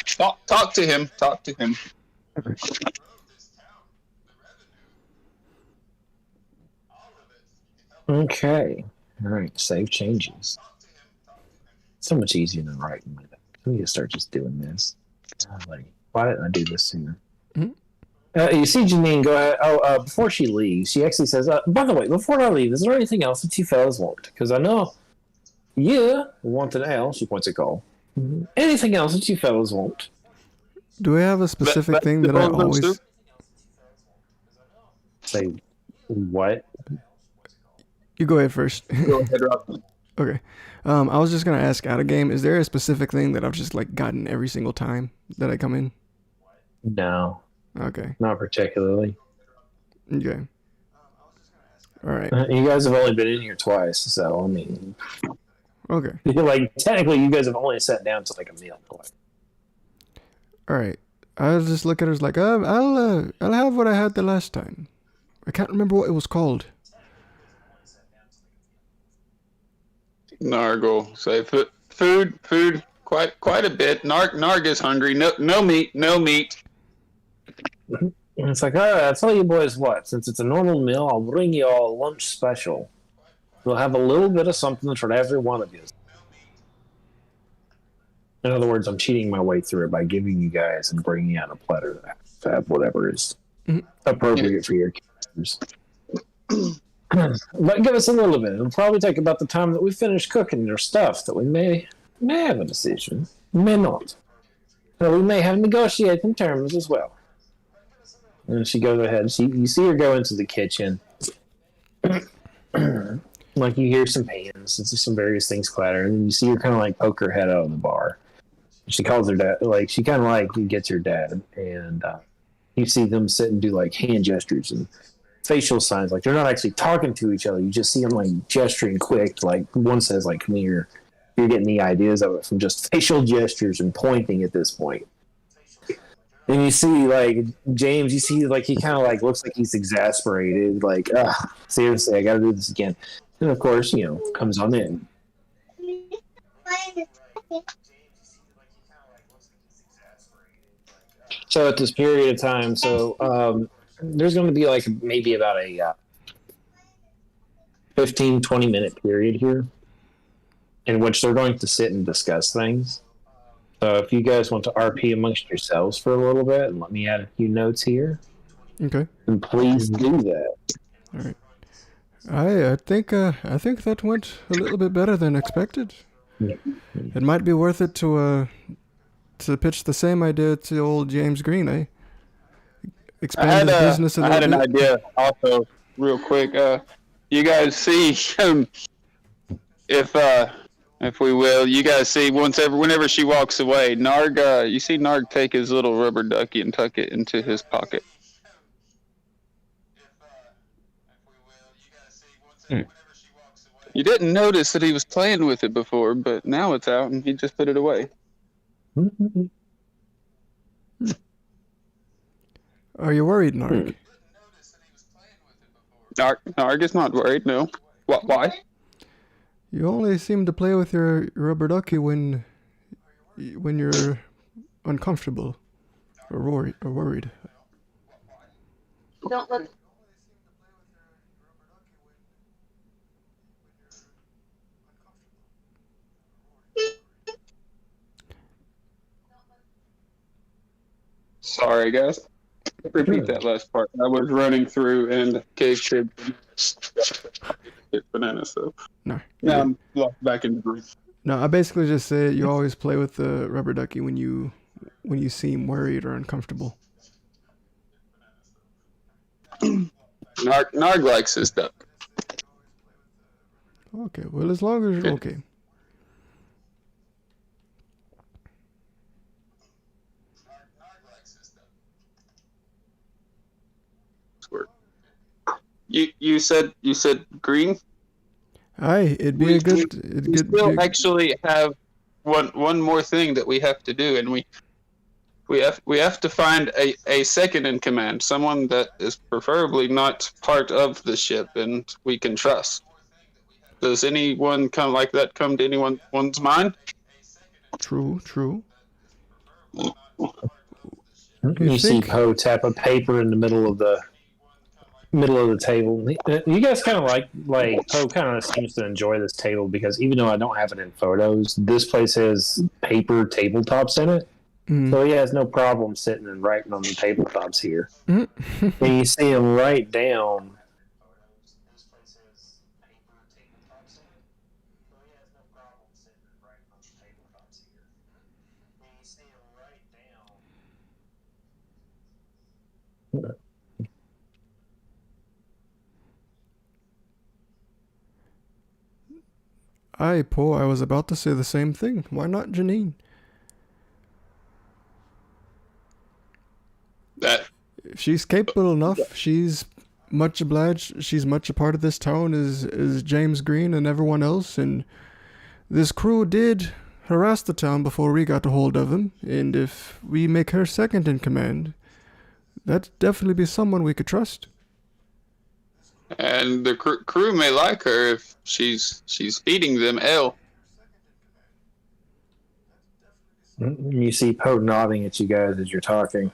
Talk to him. Talk to him. Okay. All right. Save changes. So much easier than writing. I need to start just doing this. Like, why didn't I do this sooner? You see Janine go ahead. Before she leaves, she actually says, by the way, before I leave, is there anything else that you fellas want? Because I know you want an ale. She points at Cole. Anything else that you fellas want? Do we have a specific thing that I always... Say, what? You go ahead first. Go ahead, Rob. Okay. I was just going to ask out of game, is there a specific thing that I've just like gotten every single time that I come in? No. Okay. Not particularly. Okay. All right. You guys have only been in here twice, so I mean... Okay. Like, technically, you guys have only sat down to like a meal. All right. I'll just look at her as like, I'll have what I had the last time. I can't remember what it was called. Nargle, say food, quite a bit. Narg is hungry. No meat. And it's like, all right, I'll tell you boys what. Since it's a normal meal, I'll bring you all a lunch special. We'll have a little bit of something for every one of you. In other words, I'm cheating my way through it by giving you guys and bringing out a platter to have whatever is appropriate for your characters. But give us a little bit. It'll probably take about the time that we finish cooking your stuff that we may have a decision, may not. So we may have negotiating terms as well. And she goes ahead. You see her go into the kitchen. Like you hear some pans and some various things clatter, and then you see her kind of like poke her head out of the bar. She calls her dad. Like she kind of like gets her dad, and you see them sit and do like hand gestures and facial signs. Like they're not actually talking to each other. You just see them like gesturing quick. Like one says, "Like come here." You're getting the ideas of it from just facial gestures and pointing at this point. And you see, like, James, you see, like, he kind of, like, looks like he's exasperated. Like, seriously, I got to do this again. And, of course, comes on in. So, at this period of time, there's going to be, like, maybe about a 15, 20-minute period here in which they're going to sit and discuss things. So if you guys want to RP amongst yourselves for a little bit and let me add a few notes here, Okay. then please do that. All right. I think that went a little bit better than expected. It might be worth it to pitch the same idea to old James Green, eh? Expand his business a I had little an bit. idea also, real quick. You guys see, if we will, you guys see whenever she walks away, Narg. You see Narg take his little rubber ducky and tuck it into his pocket. You didn't notice that he was playing with it before, but now it's out and he just put it away. Are you worried, Narg? Narg is not worried. No. What? Why? You only seem to play with your rubber ducky when you're uncomfortable or worried. Don't look. Sorry, guys. Repeat that last part. I was running through and cave kid banana, so No. now I'm locked back in the room. No, I basically just say you always play with the rubber ducky when you seem worried or uncomfortable. Narg likes his duck. Okay, well, as long as you're okay. You said green. Aye, it'd be a good. We still actually have one more thing that we have to do, and we have to find a second in command, someone that is preferably not part of the ship and we can trust. Does anyone come to anyone's mind? True. You see Poe tap a paper in the middle of the table. You guys kind of like Poe kind of seems to enjoy this table because even though I don't have it in photos, this place has paper tabletops in it. So he has no problem sitting and writing on the tabletops here. And you see him write down. Aye, Poe, I was about to say the same thing. Why not Janine? If she's capable enough, she's much obliged. She's much a part of this town as James Green and everyone else. And this crew did harass the town before we got a hold of them. And if we make her second in command, that'd definitely be someone we could trust. And the crew may like her if she's feeding them ale. You see Poe nodding at you guys as you're talking.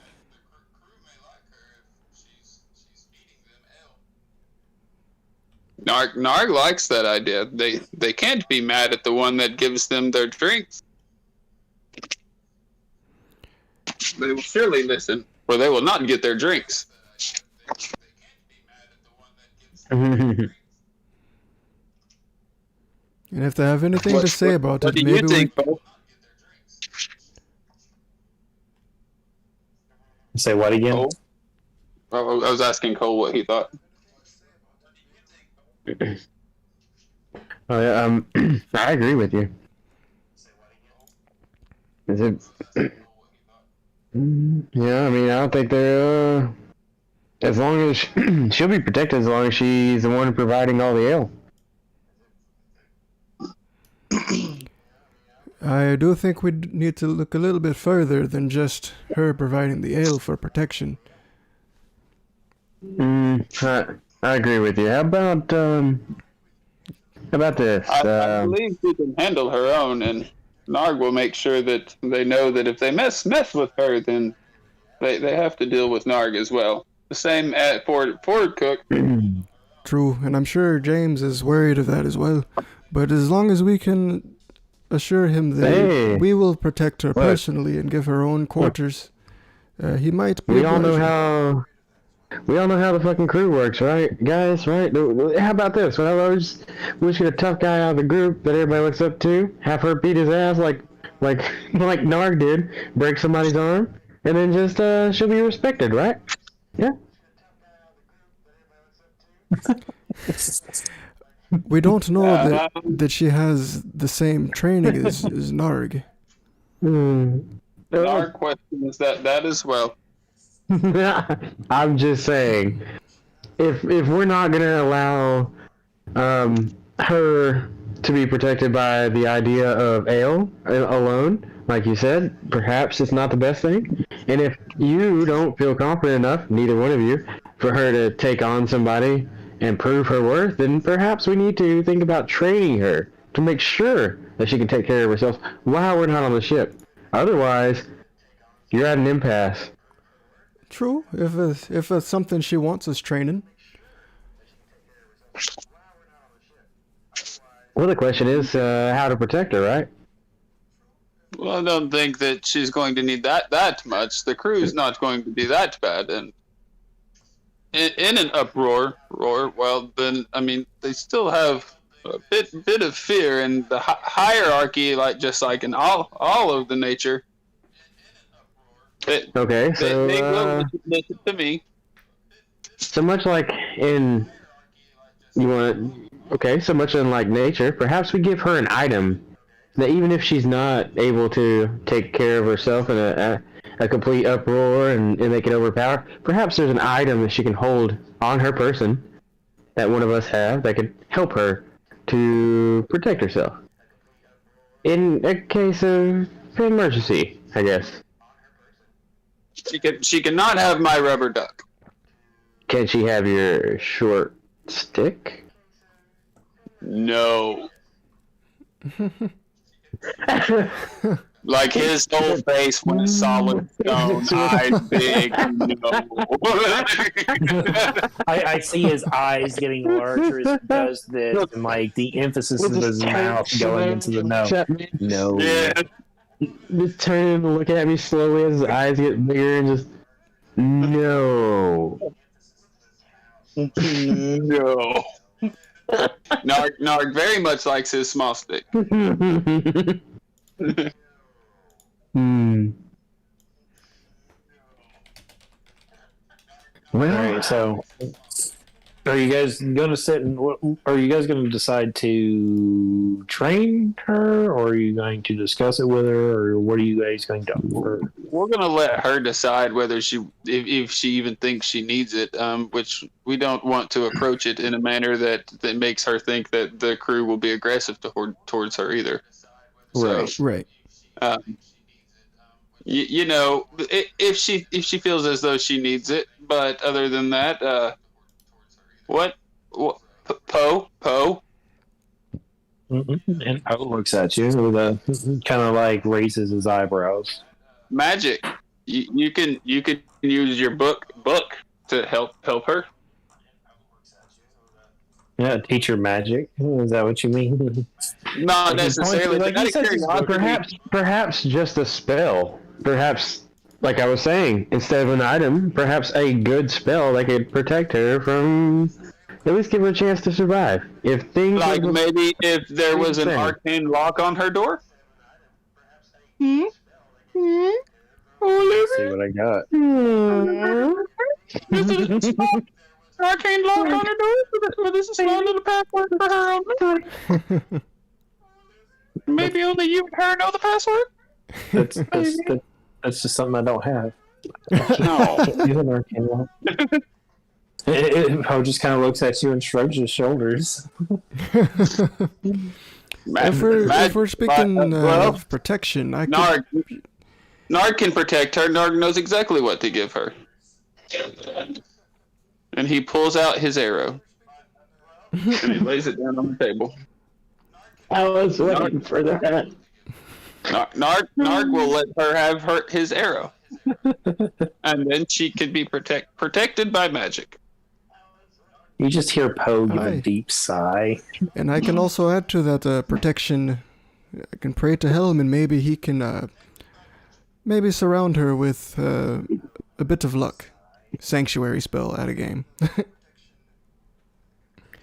Narg likes that idea. They can't be mad at the one that gives them their drinks. They will surely listen, or they will not get their drinks. And if they have anything to say about what it, do maybe you think, Poe? Say what again? Cole? I was asking Cole what he thought. Oh yeah, I agree with you. Is it? Yeah, I mean, I don't think they're. As long as she'll be protected, as long as she's the one providing all the ale. I do think we need to look a little bit further than just her providing the ale for protection. I agree with you. How about this? I believe she can handle her own, and Narg will make sure that they know that if they mess with her, then they have to deal with Narg as well. The same at Ford Cook. True, and I'm sure James is worried of that as well. But as long as we can assure him that Hey. we will protect her What? personally and give her own quarters. He might be We all know obliging. how the fucking crew works, right, guys? Right? How about this? Well, we just get a tough guy out of the group that everybody looks up to, have her beat his ass like like Narg did, break somebody's arm, and then just she'll be respected, right? Yeah. We don't know that she has the same training as Narg. Our question is that as well. I'm just saying, if we're not gonna allow her to be protected by the idea of ale alone, like you said, perhaps it's not the best thing. And if you don't feel confident enough, neither one of you, for her to take on somebody and prove her worth, then perhaps we need to think about training her to make sure that she can take care of herself while we're not on the ship. Otherwise, you're at an impasse. True, if it's something she wants us training. Well, the question is how to protect her, right? Well, I don't think that she's going to need that much. The crew's not going to be that bad, and in an uproar, well, then I mean they still have a bit of fear, and the hierarchy, just like in all of the nature. Okay, so They will listen to me. so much like in so much in like nature, perhaps we give her an item that even if she's not able to take care of herself in a complete uproar and they can overpower, perhaps there's an item that she can hold on her person that one of us have that could help her to protect herself in a case of emergency, I guess. She cannot have my rubber duck. Can she have your short stick? No. Like his whole face went solid stone, eyes big. No. I see his eyes getting larger as he does this, and like the emphasis of his mouth going into the no. No. Yeah. Just turning and looking at me slowly as his eyes get bigger and just no. No. Narg very much likes his small stick. Well, All right, so are you guys going to sit and are you guys going to decide to train her, or are you going to discuss it with her, or what are you guys going to do? We're gonna let her decide whether if she even thinks she needs it. Which we don't want to approach it in a manner that makes her think that the crew will be aggressive towards her either. Right. You know, if she feels as though she needs it, but other than that, what Poe? And Poe looks at you with a kind of like raises his eyebrows. Magic. You can use your book to help her. Yeah, teacher magic. Is that what you mean? Not necessarily. Like But he says his book- perhaps just a spell. Perhaps, like I was saying, instead of an item, perhaps a good spell that could protect her from, at least give her a chance to survive. If things like maybe if there was an arcane lock on her door. Let's see what I got. Arcane lock on her door with a small little password for her only. Maybe only you and her know the password. That's just something I don't have. No. He's an arcane lock. Poe just kind of looks at you and shrugs his shoulders. If we're speaking of protection, I could... Narg can protect her. Narg knows exactly what to give her. And he pulls out his arrow. And he lays it down on the table. I was waiting for that. Narg will let her have his arrow. And then she can be protected by magic. You just hear Poe give a deep sigh. And I can also add to that protection I can pray to Helm, and maybe he can maybe surround her with a bit of luck. Sanctuary spell at a game.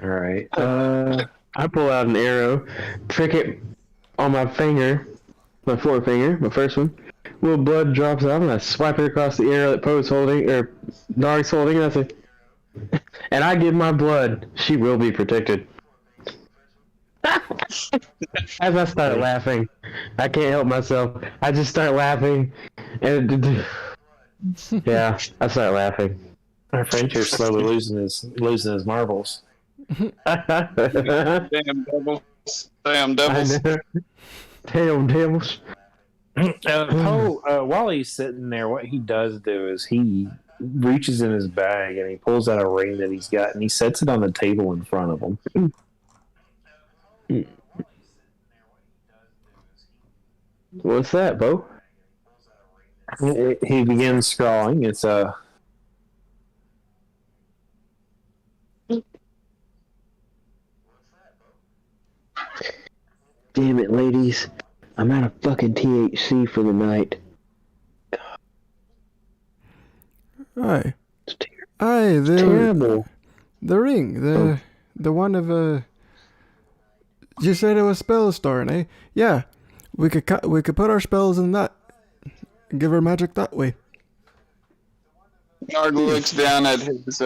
All right. I pull out an arrow, trick it on my finger, my forefinger, my first one. Little blood drops out, and I swipe it across the arrow that Poe's holding, or Narg's holding, and I say, and I give my blood. She will be protected. As I start laughing, I can't help myself. I just start laughing, and yeah, I start laughing. Our friend here's slowly losing his marbles. Damn devils. Damn devils. Damn devils. Poe, while he's sitting there, what he does do is he reaches in his bag and he pulls out a ring that he's got and he sets it on the table in front of him. What's that, Bo? He begins scrawling. It's a. Damn it, ladies. I'm out of fucking THC for the night. Aye. It's Aye, terrible. the ring, the one of you said it was spell storing, eh? Yeah, we could put our spells in that, give her magic that way. Narg looks down at his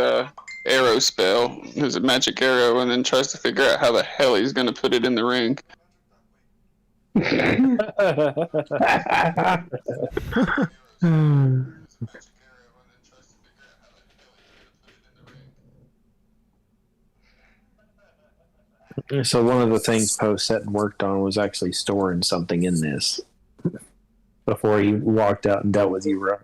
arrow spell, his magic arrow, and then tries to figure out how the hell he's going to put it in the ring. So one of the things Poe set and worked on was actually storing something in this before he walked out and dealt with you, Rob.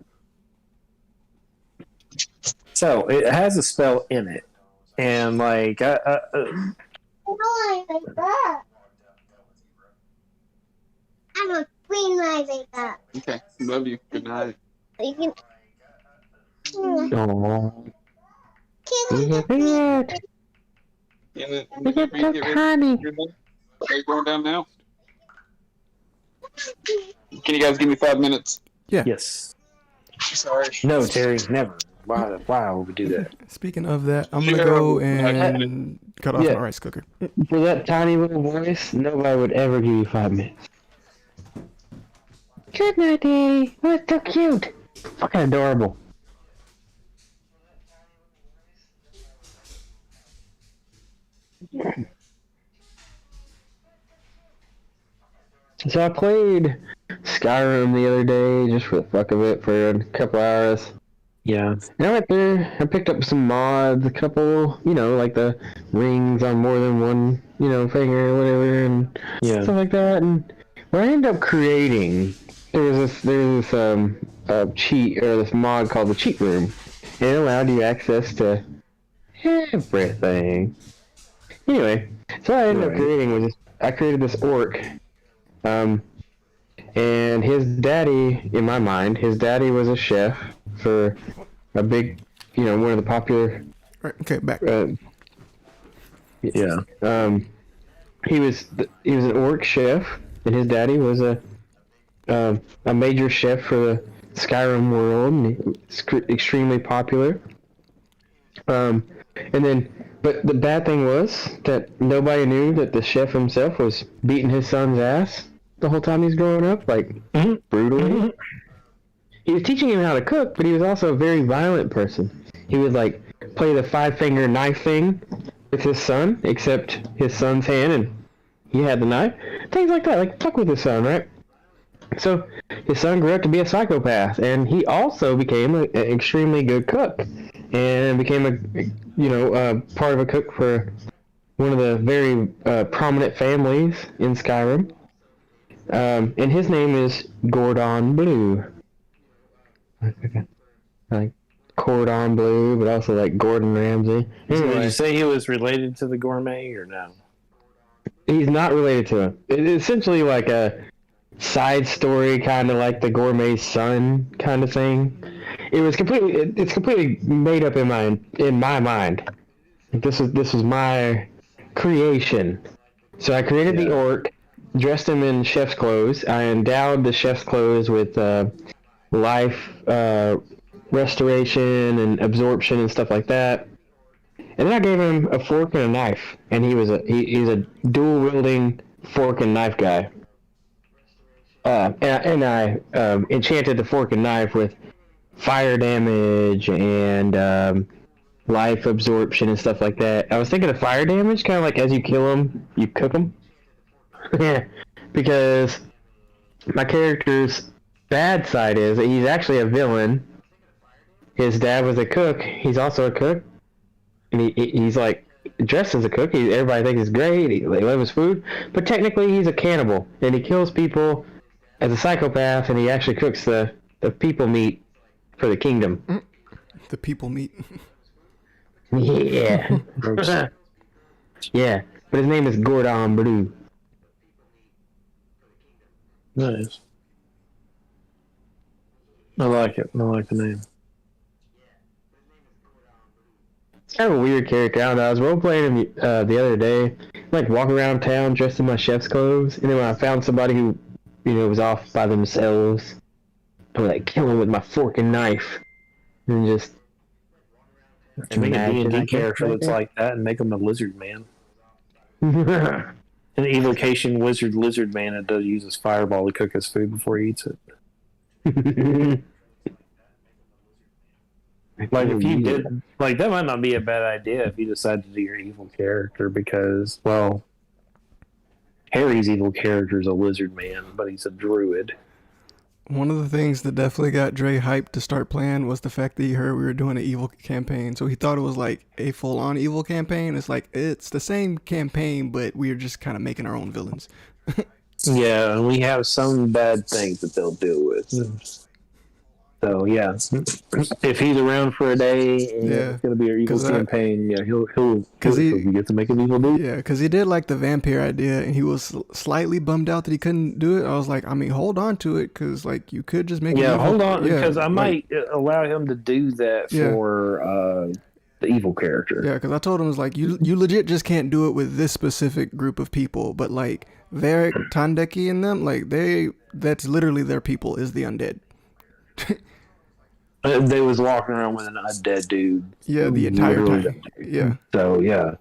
So it has a spell in it, and like I'm a queen like that. Okay, love you. Good night. You can. Aww. Can Look at that. Look at that honey. Are you going down now? Can you guys give me 5 minutes? yes, Sorry. no, Terry, never. Why would we do that? Speaking of that, I'm gonna go and cut off Yeah. my rice cooker. For that tiny little voice, nobody would ever give you 5 minutes. Good night, Daddy. Oh, it's so cute. Fucking adorable. So I played Skyrim the other day just for the fuck of it for a couple hours. Yeah, And I went there, I picked up some mods, a couple, like the rings on more than one, finger or whatever, and yeah. stuff like that. And what I ended up creating, there's this cheat, or this mod called the Cheat Room. And it allowed you access to everything. Anyway, so what I ended up creating was I created this orc. And his daddy, in my mind, his daddy was a chef for a big, one of the popular. Right, okay, back. Yeah. He was an orc chef, and his daddy was a major chef for the Skyrim world, and he's extremely popular. And then, but the bad thing was that nobody knew that the chef himself was beating his son's ass the whole time he's growing up, like brutally. He was teaching him how to cook, but he was also a very violent person. He would like play the 5-finger knife thing with his son, except his son's hand and he had the knife. Things like that, like fuck with his son, right? So his son grew up to be a psychopath, and he also became an extremely good cook, and became a part of a cook for one of the very prominent families in Skyrim. And his name is Gordon Blue. Like Cordon Bleu, but also like Gordon Ramsay. Did Anyway, you say he was related to the gourmet or no? he's not related to him. It's essentially like a side story, kind of like the gourmet's son kind of thing. It's completely made up in my mind. This was my creation. So I created the orc, dressed him in chef's clothes. I endowed the chef's clothes with life restoration and absorption and stuff like that. And then I gave him a fork and a knife, and he's a dual wielding fork and knife guy. And I enchanted the fork and knife with fire damage and life absorption and stuff like that. I was thinking of fire damage, kind of like as you kill them, you cook them. Yeah, because my character's bad side is that he's actually a villain. His dad was a cook. He's also a cook, and he's like dressed as a cook. Everybody thinks he's great. They love his food, but technically he's a cannibal, and he kills people as a psychopath, and he actually cooks the people meat for the kingdom. The people meet. Yeah. Yeah, but his name is Gordon Bleu. Nice. I like it. I like the name. It's kind of a weird character. I don't know. I was role playing him the other day, like walking around town dressed in my chef's clothes, and then when I found somebody who, was off by themselves, I would like kill him with my fork and knife, and just Make a D&D imagine character that's like that and make him a lizard man. that. An evocation lizard man that does use his fireball to cook his food before he eats it. Like if you did, like that might not be a bad idea if you decide to do your evil character because, well, Harry's evil character is a lizard man, but he's a druid. One of the things that definitely got Dre hyped to start playing was the fact that he heard we were doing an evil campaign. So he thought it was like a full-on evil campaign. It's like, it's the same campaign, but we're just kind of making our own villains. Yeah, and we have some bad things that they'll deal with. So yeah, if he's around for a day and it's gonna be our evil campaign, he'll get to make an evil dude. Yeah, because he did like the vampire idea, and he was slightly bummed out that he couldn't do it. I was like, I mean, hold on to it, because like you could just make it. Yeah, hold on, because I might allow him to do that for the evil character. Yeah, because I told him, it's like, you legit just can't do it with this specific group of people, but like Varric, Tandeki, and them, like that's literally their people is the undead. They was walking around with an undead dude. Yeah, the entire time. Yeah. So yeah.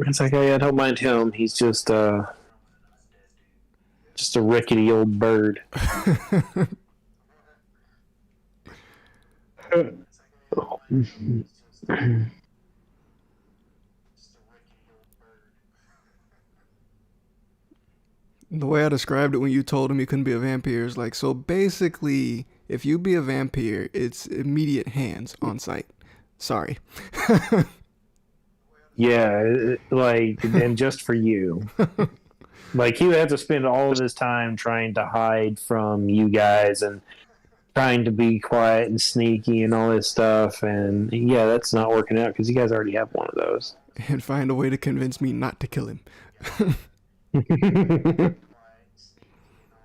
It's like, I don't mind him. He's just a rickety old bird. The way I described it when you told him he couldn't be a vampire is like, so basically, if you be a vampire, it's immediate hands on sight. Sorry. Yeah, like, and just for you. Like, he would have to spend all of his time trying to hide from you guys and trying to be quiet and sneaky and all this stuff. And yeah, that's not working out because you guys already have one of those. And find a way to convince me not to kill him.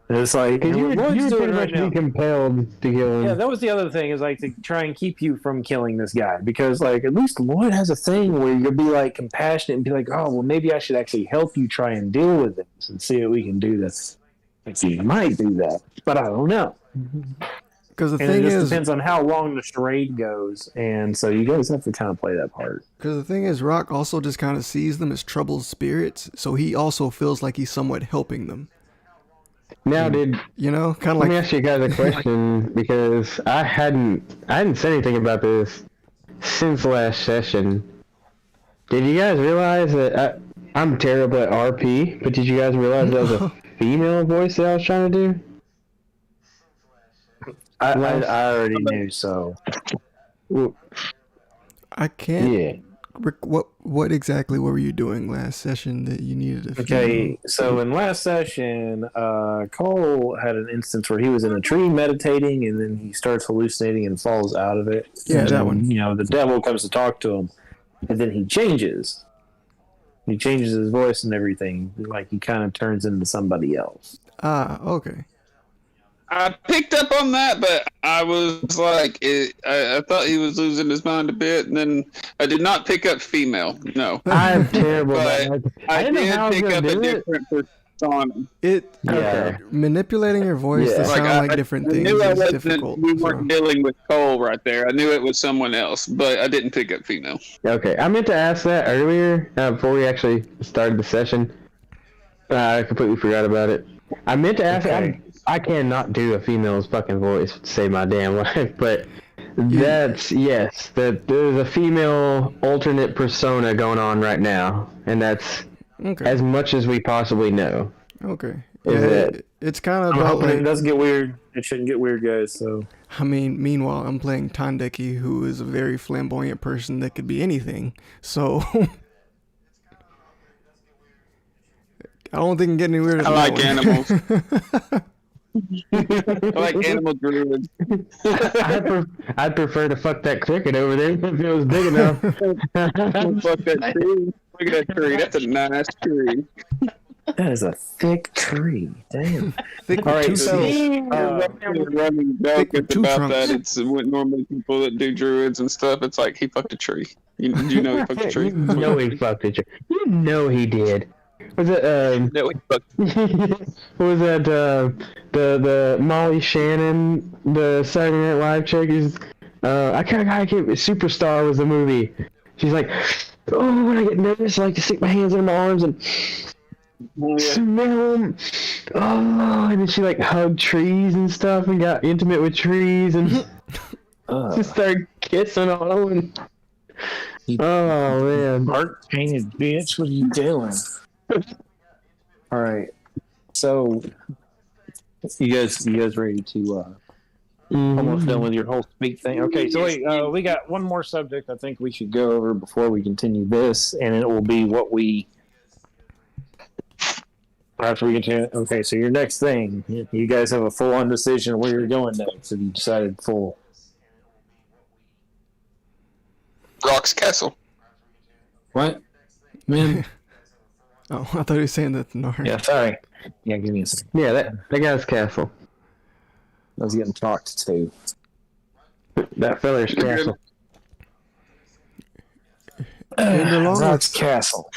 It's like you would pretty much be compelled to kill him. Yeah, that was the other thing, is like to try and keep you from killing this guy, because like at least Lloyd has a thing where you'll be like compassionate and be like, oh well, maybe I should actually help you try and deal with this and see if we can do this. Like, you might do that, but I don't know. Because the thing is, depends on how long the charade goes, and so you guys have to kind of play that part. Because the thing is, Rock also just kind of sees them as troubled spirits, so he also feels like he's somewhat helping them. Now, kind of like. Let me ask you guys a question, because I hadn't said anything about this since last session. Did you guys realize that I'm terrible at RP? But did you guys realize that was a female voice that I was trying to do? I already knew, so I can't. Yeah. Rick, what exactly were you doing last session that you needed to? Okay, so in last session, Cole had an instance where he was in a tree meditating, and then he starts hallucinating and falls out of it. Yeah, and, that one. The devil comes to talk to him, and then he changes. He changes his voice and everything. Like, he kind of turns into somebody else. Ah, okay. I picked up on that, but I was like, I thought he was losing his mind a bit, and then I did not pick up female. No, I'm terrible but about that. I didn't know did how I was pick gonna up a do it. different persona. It Okay. manipulating your voice to Yeah. Like sound like different I things knew I is wasn't. difficult. We So. weren't dealing with Cole right there. I knew it was someone else, but I didn't pick up female. Okay. I meant to ask that earlier before we actually started the session. I completely forgot about it. I meant to ask. Okay. I cannot do a female's fucking voice to save my damn life, but Yeah. yes. There's a female alternate persona going on right now, and that's Okay. as much as we possibly know. Okay. Is Yeah, it- it's kind of I'm about hoping it like. doesn't get weird. It shouldn't get weird, guys. So I mean, meanwhile, I'm playing Tandeki, who is a very flamboyant person that could be anything. So I don't think it can get any weirder. I than like that animals. one. I like animal druids. I'd prefer to fuck that cricket over there if it was big enough. Fuck that tree. Look at that tree. That's a nice tree. that is a thick tree. Damn. Thick All with right, two so- C's. Running joke Thick with is two about trunks. that. It's what normally people that do druids and stuff. It's like he fucked a tree. You know he fucked a tree. You know he fucked it. You know he did. Was it No, he fucked. what was that the Molly Shannon, the Saturday Night Live chick is I can't Superstar was the movie. She's like, oh, when I get nervous I like to stick my hands in my arms and smell them. Oh, and then she like hugged trees and stuff and got intimate with trees and just started kissing on them. Oh man. Art painted bitch, what are you doing? All right. So you guys ready to almost done with your whole speak thing? Okay, so wait, we got one more subject I think we should go over before we continue this, and it will be what we after we continue. Okay, so your next thing, you guys have a full on decision where you're going next. Have you decided full? Rock's Castle. What? Man. Oh, I thought you were saying that. No. Yeah, sorry. Yeah, give me a second. Yeah, that guy's castle. I was getting talked to. That feller's castle. And along That's with Castle.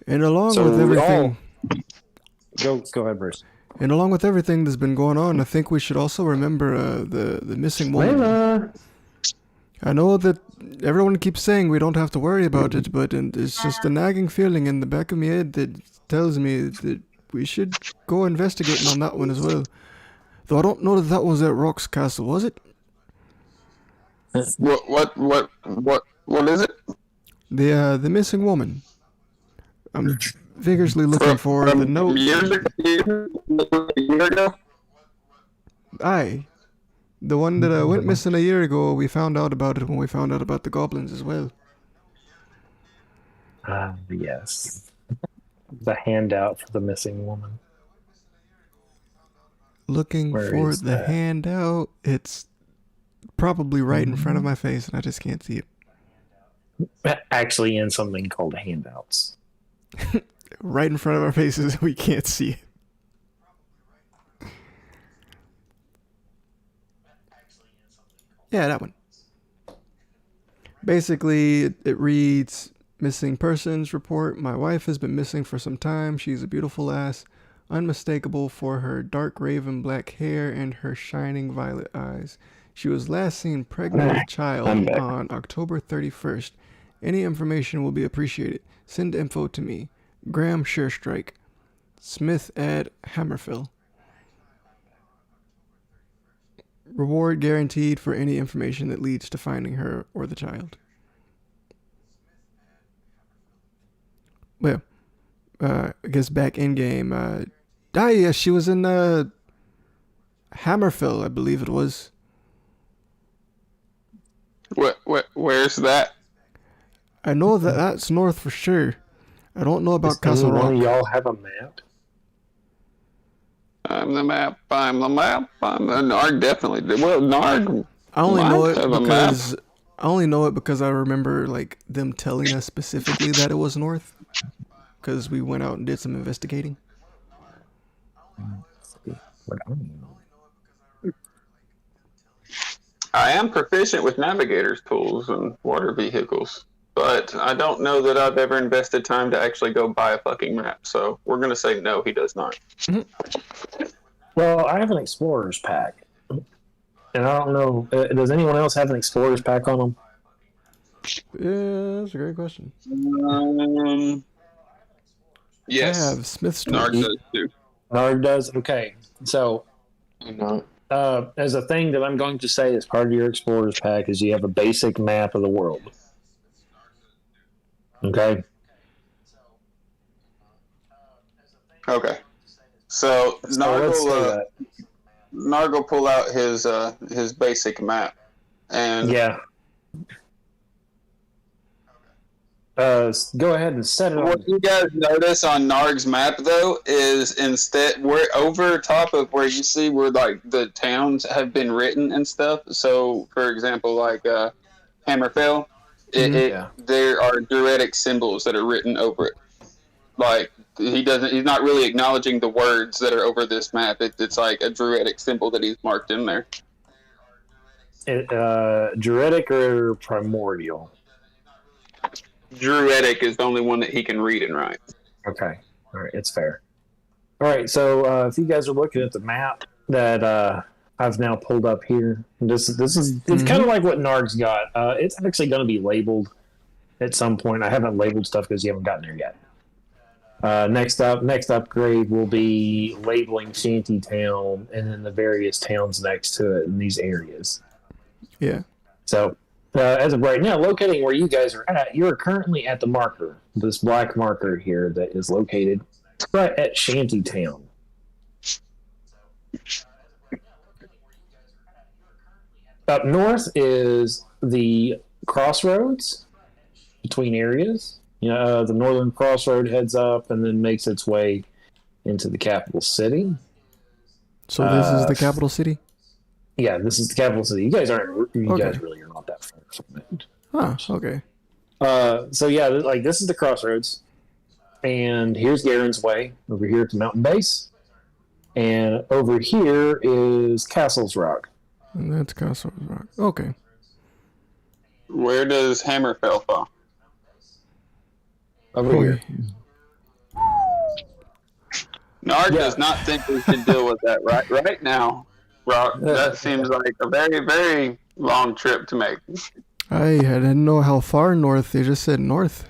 and along So with we everything. Go ahead, Bruce. And along with everything that's been going on, I think we should also remember the missing woman. Layla. I know that everyone keeps saying we don't have to worry about it, but it's just a nagging feeling in the back of my head that tells me that we should go investigating on that one as well. Though I don't know that was at Rock's Castle, was it? What is it? The missing woman. I'm vigorously looking for the note. A year ago? Aye. The one that went missing a year ago, we found out about it when we found out about the goblins as well. Yes. The handout for the missing woman. Looking Where for is the that? handout. It's probably right in front of my face, and I just can't see it. Actually, in something called handouts. Right in front of our faces, we can't see it. Yeah, that one. Basically, it reads, missing persons report. My wife has been missing for some time. She's a beautiful lass, unmistakable for her dark raven black hair and her shining violet eyes. She was last seen pregnant with a child on October 31st. Any information will be appreciated. Send info to me. Graham Surestrike. Smith at Hammerfell. Reward guaranteed for any information that leads to finding her or the child. Well, I guess back in game. Yeah, she was in Hammerfell, I believe it was. Where's that? I know that that's north for sure. I don't know about Does Castle anyone Rock. of y'all have a map? I'm the map. I'm the map. Narg definitely did. Well, Narg. I only might know it have a map. because I remember like them telling us specifically that it was north. Because we went out and did some investigating. What I don't know. I am proficient with navigator's tools and water vehicles, but I don't know that I've ever invested time to actually go buy a fucking map. So we're gonna say no, he does not. Well, I have an explorer's pack, and I don't know. Does anyone else have an explorer's pack on them? Yeah, that's a great question. Yes, I have Smith's Narg tools. does too. Narg does. Okay, so as a thing that I'm going to say as part of your explorer's pack is you have a basic map of the world. Okay. Okay, so So let's say that. Narg will pull out his basic map, and Yeah. Go ahead and set it what on. you guys notice on Narg's map though is instead we're over top of where you see where like the towns have been written and stuff. So for example, like Hammerfell, Yeah. there are druidic symbols that are written over it. Like he's not really acknowledging the words that are over this map. It's like a druidic symbol that he's marked in there. Druidic or primordial? Druidic is the only one that he can read and write. Okay. All right. It's fair. All right. So if you guys are looking at the map that I've now pulled up here, this is it's kind of like what Narg's got. It's actually going to be labeled at some point. I haven't labeled stuff because you haven't gotten there yet. Next upgrade will be labeling Shantytown and then the various towns next to it in these areas. Yeah. So, as of right now, locating where you guys are at, you are currently at the marker, this black marker here that is located right at Shantytown. Up north is the crossroads between areas. You know, the northern crossroad heads up and then makes its way into the capital city. So this is the capital city? Yeah, this is the capital city. You guys aren't. You Okay. guys really are not that far from it. Huh, okay. So yeah, like this is the crossroads, and here's Garen's Way over here at the mountain base, and over here is Castle's Rock. And that's Castle Rock. Okay. Where does Hammerfell fall? Over here. Narg Yeah. does not think we should deal with that right now. Rock, that seems like a very, very long trip to make. I didn't know how far north. They just said north.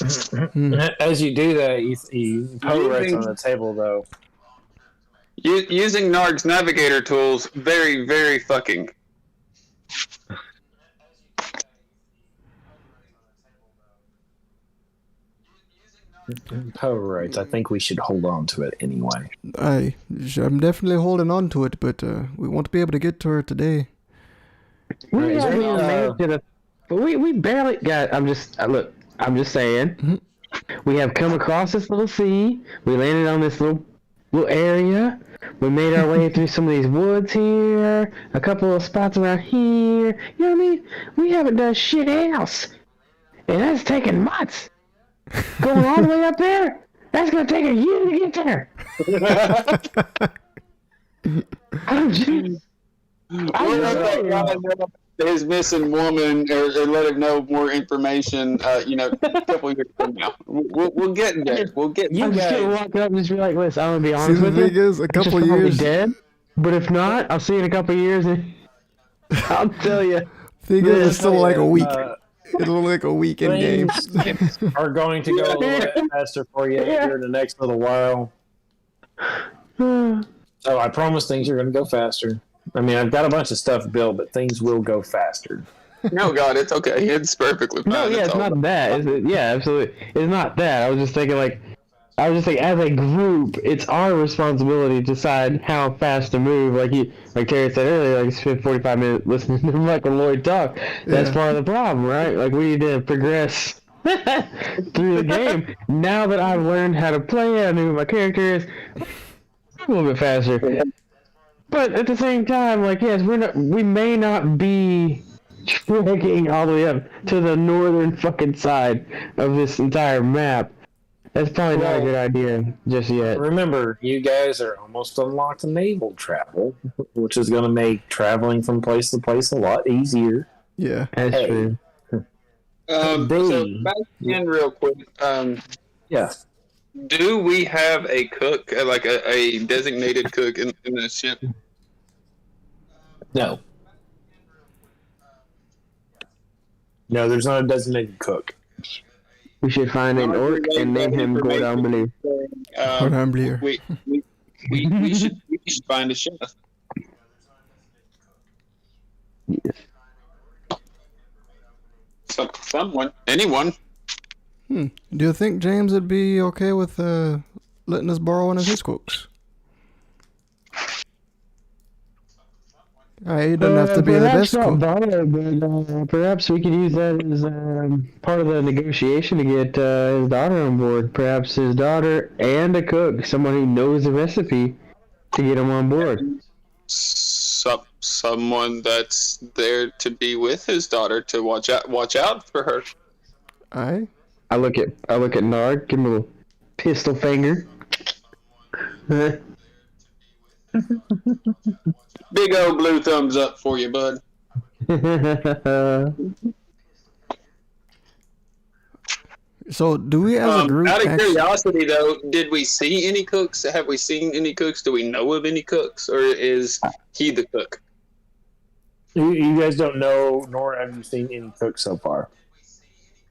As you do that, you put right on the table though. Using Narg's navigator tools, very, very fucking. Power rights. I think we should hold on to it anyway. I'm definitely holding on to it, but we won't be able to get to her today. We Right, is haven't there even any, made it to the. But we barely got. I'm just saying. We have come across this little sea. We landed on this little area. We made our way through some of these woods here. A couple of spots around here. You know what I mean? We haven't done shit else, and that's taken months. Going all the way up there. That's gonna take a year to get there. I'm just. We'll let that guy know his missing woman, or let him know more information. A couple years from now, we'll get there. We'll get. You I'm just gonna guys, walk up and just be like, listen, I'm gonna be See, honest the with you. thing is, a She's couple probably years. dead. But if not, I'll see you in a couple years and I'll tell you. Thing is, it's still like a week. uh, It's only like a week in game. things are going to go a little bit faster for you here in the next little while. So I promise things are going to go faster. I mean, I've got a bunch of stuff built, but things will go faster. No, God, it's okay. It's perfectly fine. No, yeah, it's all not that. Yeah, absolutely. It's not that. I was just thinking, as a group, it's our responsibility to decide how fast to move. Like Terry said earlier, like spend 45 minutes listening to Michael Lloyd talk. That's Yeah. part of the problem, right? Like we need to progress through the game. Now that I've learned how to play, I knew who my character is. A little bit faster. But at the same time, like, yes, we may not be trekking all the way up to the northern fucking side of this entire map. That's probably not a Well, good idea just yet. remember, you guys are almost unlocked naval travel, which is going to make traveling from place to place a lot easier. Yeah. That's Hey, true. So B, back in real quick. yeah, Do we have a cook, like a designated cook in the ship? no, no, there's not a designated cook. We should find an Nard orc relayed and name that him Gordon information. Blue. saying, Hold on, Bleer. we should find a chef. Yes. Anyone. Do you think James would be okay with letting us borrow one of his cooks? He doesn't have to be the Perhaps best not cook. borrow, but perhaps we could use that as part of the negotiation to get his daughter on board. Perhaps his daughter and a cook, someone who knows the recipe, to get him on board. Someone that's there to be with his daughter to watch out for her. Aye. I look at Nard, give him a little pistol finger. Big old blue thumbs up for you, bud. So, do we as a group Out of actually... curiosity, though, did we see any cooks? Have we seen any cooks? Do we know of any cooks, or is he the cook? You guys don't know, nor have you seen any cooks so far.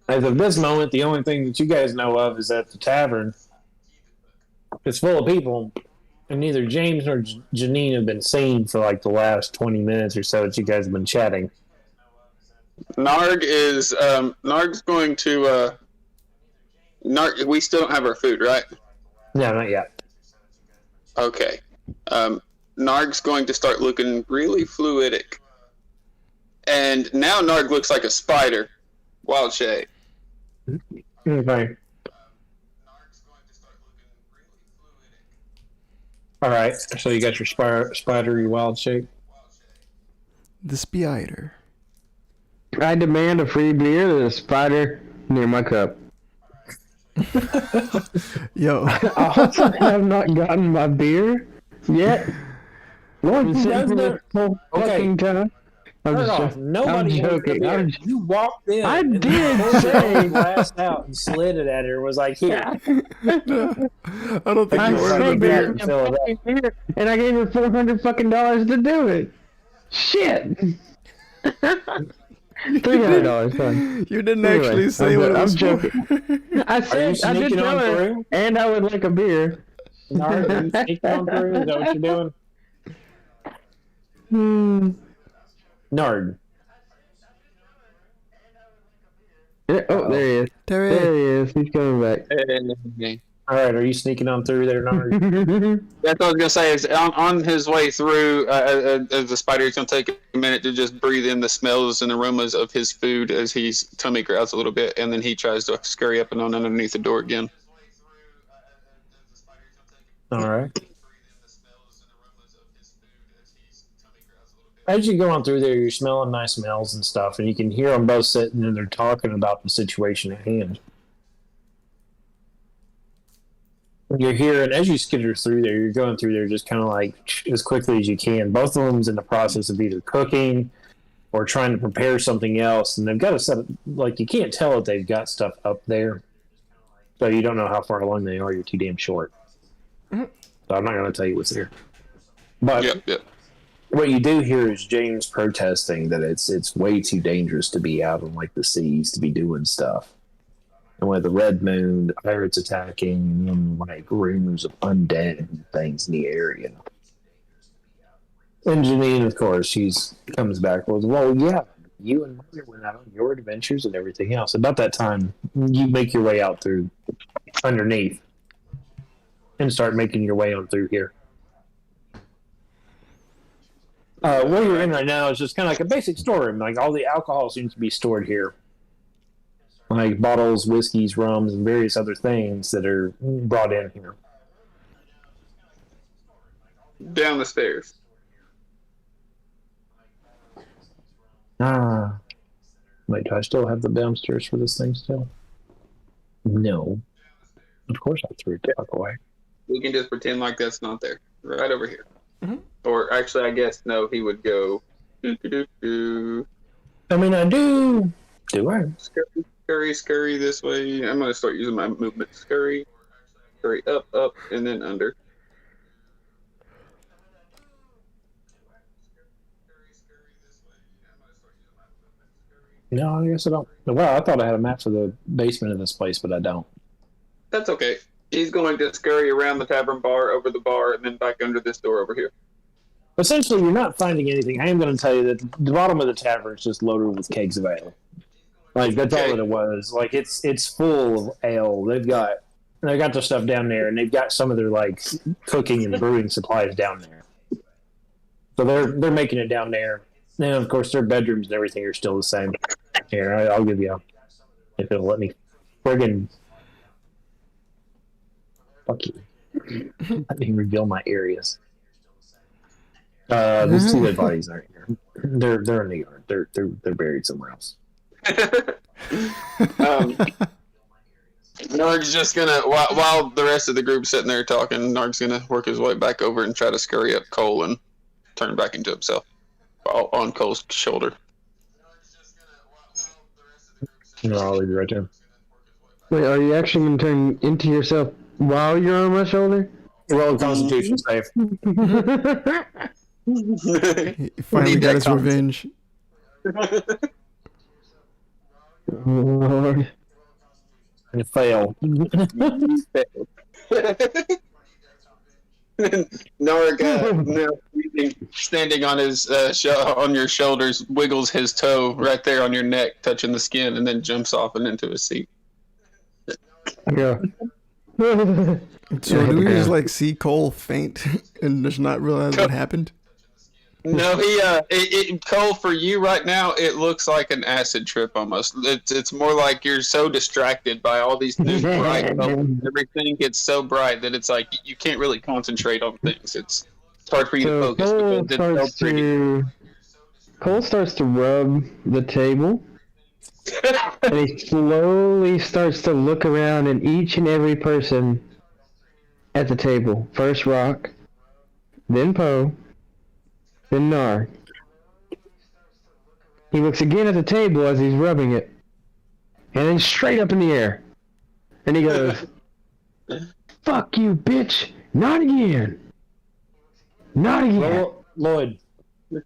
As of this moment, the only thing that you guys know of is that the tavern is full of people, and neither James nor Janine have been seen for like the last 20 minutes or so that you guys have been chatting. Narg's going to Narg. We still don't have our food, right? No, not yet. Okay. Narg's going to start looking really fluidic, and now Narg looks like a spider. Wild shade. Okay. All right. So you got your spidery wild shape. The spider. I demand a free beer and a spider near my cup. Yo. I also have not gotten my beer yet. Lord, Who does that? whole Okay. fucking time. I'm First just off, joking. nobody I'm ordered joking. beer. I'm You walked in. I and did pulled your say- own glass out and slid it at her. And was like, "Here." I don't think I you Like, ordered a said beer. that. Fill it up. and I gave her $400 fucking to do it. Shit. $300, fine. You didn't Anyway, actually say what it I'm was joking. for. I Are you said I did sneaking tell on her, through? and I would like a beer. Nard, are you sneaking on through? Is that what you're doing? Nard. Yeah, oh, there he is. Terry. There he is. He's coming back. All right, are you sneaking on through there, Nard? That's what I was gonna say. Is on his way through, as the spider, he's gonna take a minute to just breathe in the smells and aromas of his food as his tummy growls a little bit, and then he tries to scurry up and on underneath the door again. All right. As you go on through there, you're smelling nice smells and stuff, and you can hear them both sitting and they're talking about the situation at hand. You're hearing, as you skitter through there, you're going through there just kind of like as quickly as you can. Both of them's in the process of either cooking or trying to prepare something else, and they've got to set up, like, you can't tell that they've got stuff up there, so you don't know how far along they are. You're too damn short. So I'm not going to tell you what's there. But Yep. what you do hear is James protesting that it's way too dangerous to be out on like the seas to be doing stuff. And with the red moon, the pirates attacking, and like rumors of undead and things in the area. And Janine, of course, comes back with, well, yeah, you and Mother went out on your adventures and everything else. About that time, you make your way out through underneath and start making your way on through here. Where you're in right now is just kind of like a basic storeroom. Like all the alcohol seems to be stored here, like bottles, whiskeys, rums, and various other things that are brought in here. Down the stairs. Wait, do I still have the downstairs for this thing still? No. Of course, I threw it the fuck away. We can just pretend like that's not there. Right over here. Mhm. Or actually, I guess no. He would go. Doo-doo-doo-doo. I mean, I do. Do I? Scurry this way. I'm gonna start using my movement. Scurry up, and then under. No, I guess I don't. Well, I thought I had a map for the basement of this place, but I don't. That's okay. He's going to scurry around the tavern bar, over the bar, and then back under this door over here. Essentially, you're not finding anything. I am going to tell you that the bottom of the tavern is just loaded with kegs of ale. Like that's all that it was. Like it's full of ale. They got their stuff down there, and they've got some of their like cooking and brewing supplies down there. So they're making it down there. And of course, their bedrooms and everything are still the same. Here, I'll give you if it'll let me. Friggin' fuck you. Let me reveal my areas. These two dead bodies aren't here. They're in the yard. They're buried somewhere else. Narg's just gonna while the rest of the group's sitting there talking, Narg's gonna work his way back over and try to scurry up Cole and turn back into himself on Cole's shoulder. No, I'll leave you right there. Wait, are you actually going to turn into yourself while you're on my shoulder? Roll a Constitution save. He finally Need got that his revenge. Lord. And fail. Narg, now standing on his on your shoulders, wiggles his toe right there on your neck, touching the skin, and then jumps off and into his seat. Yeah. So do we just like see Cole faint and just not realize what happened? No, Cole, for you right now, it looks like an acid trip almost. It's more like you're so distracted by all these new bright colors. Everything gets so bright that it's like you can't really concentrate on things. It's hard for you to focus because it's so pretty. Cole starts to rub the table, and he slowly starts to look around at each and every person at the table. First Rock, then Poe, then Nar. He looks again at the table as he's rubbing it, and then straight up in the air. And he goes, "Fuck you, bitch! Not again! Not again!" Lloyd,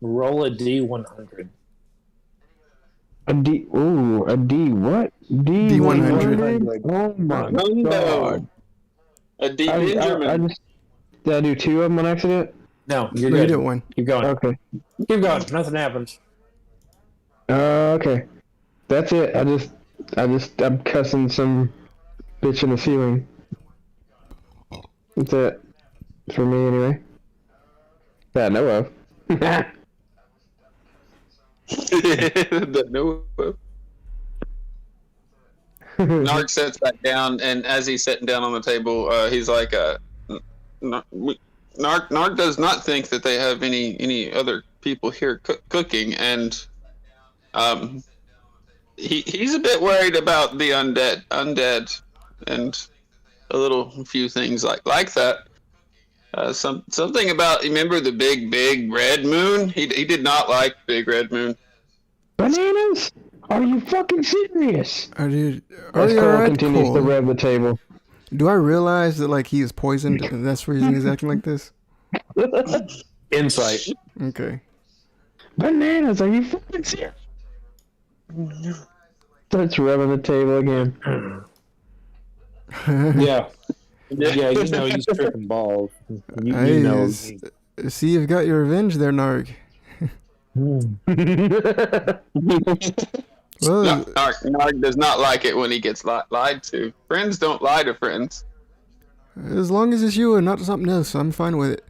roll a D100. A D what? D100. Oh my Mundo. god. A D I Benjamin. just, did I do two of them on accident? No, you're No, you good. did one. Keep going. Okay. Keep going. Nothing happens. Okay. That's it. I'm cussing some bitch in the ceiling. That's it. For me, anyway. That I know of. Narc sits back down, and as he's sitting down on the table, he's like, Narc does not think that they have any other people here cooking, and he's a bit worried about the undead, and a few things like that. Something about, remember the big red moon? He did not like big red moon. Bananas? Are you fucking serious? Are you As Cole alright, continues to Cole? rub the table. Do I realize that like he is poisoned and that's the reason he's acting like this? Insight. Okay. Bananas, are you fucking serious? Starts rubbing the table again. Yeah. Yeah, you know he's tripping balls. You Hey, know. see, you've got your revenge there, Narg. Well, Narg does not like it when he gets lied to. Friends don't lie to friends. as long as it's you and not something else, I'm fine with it.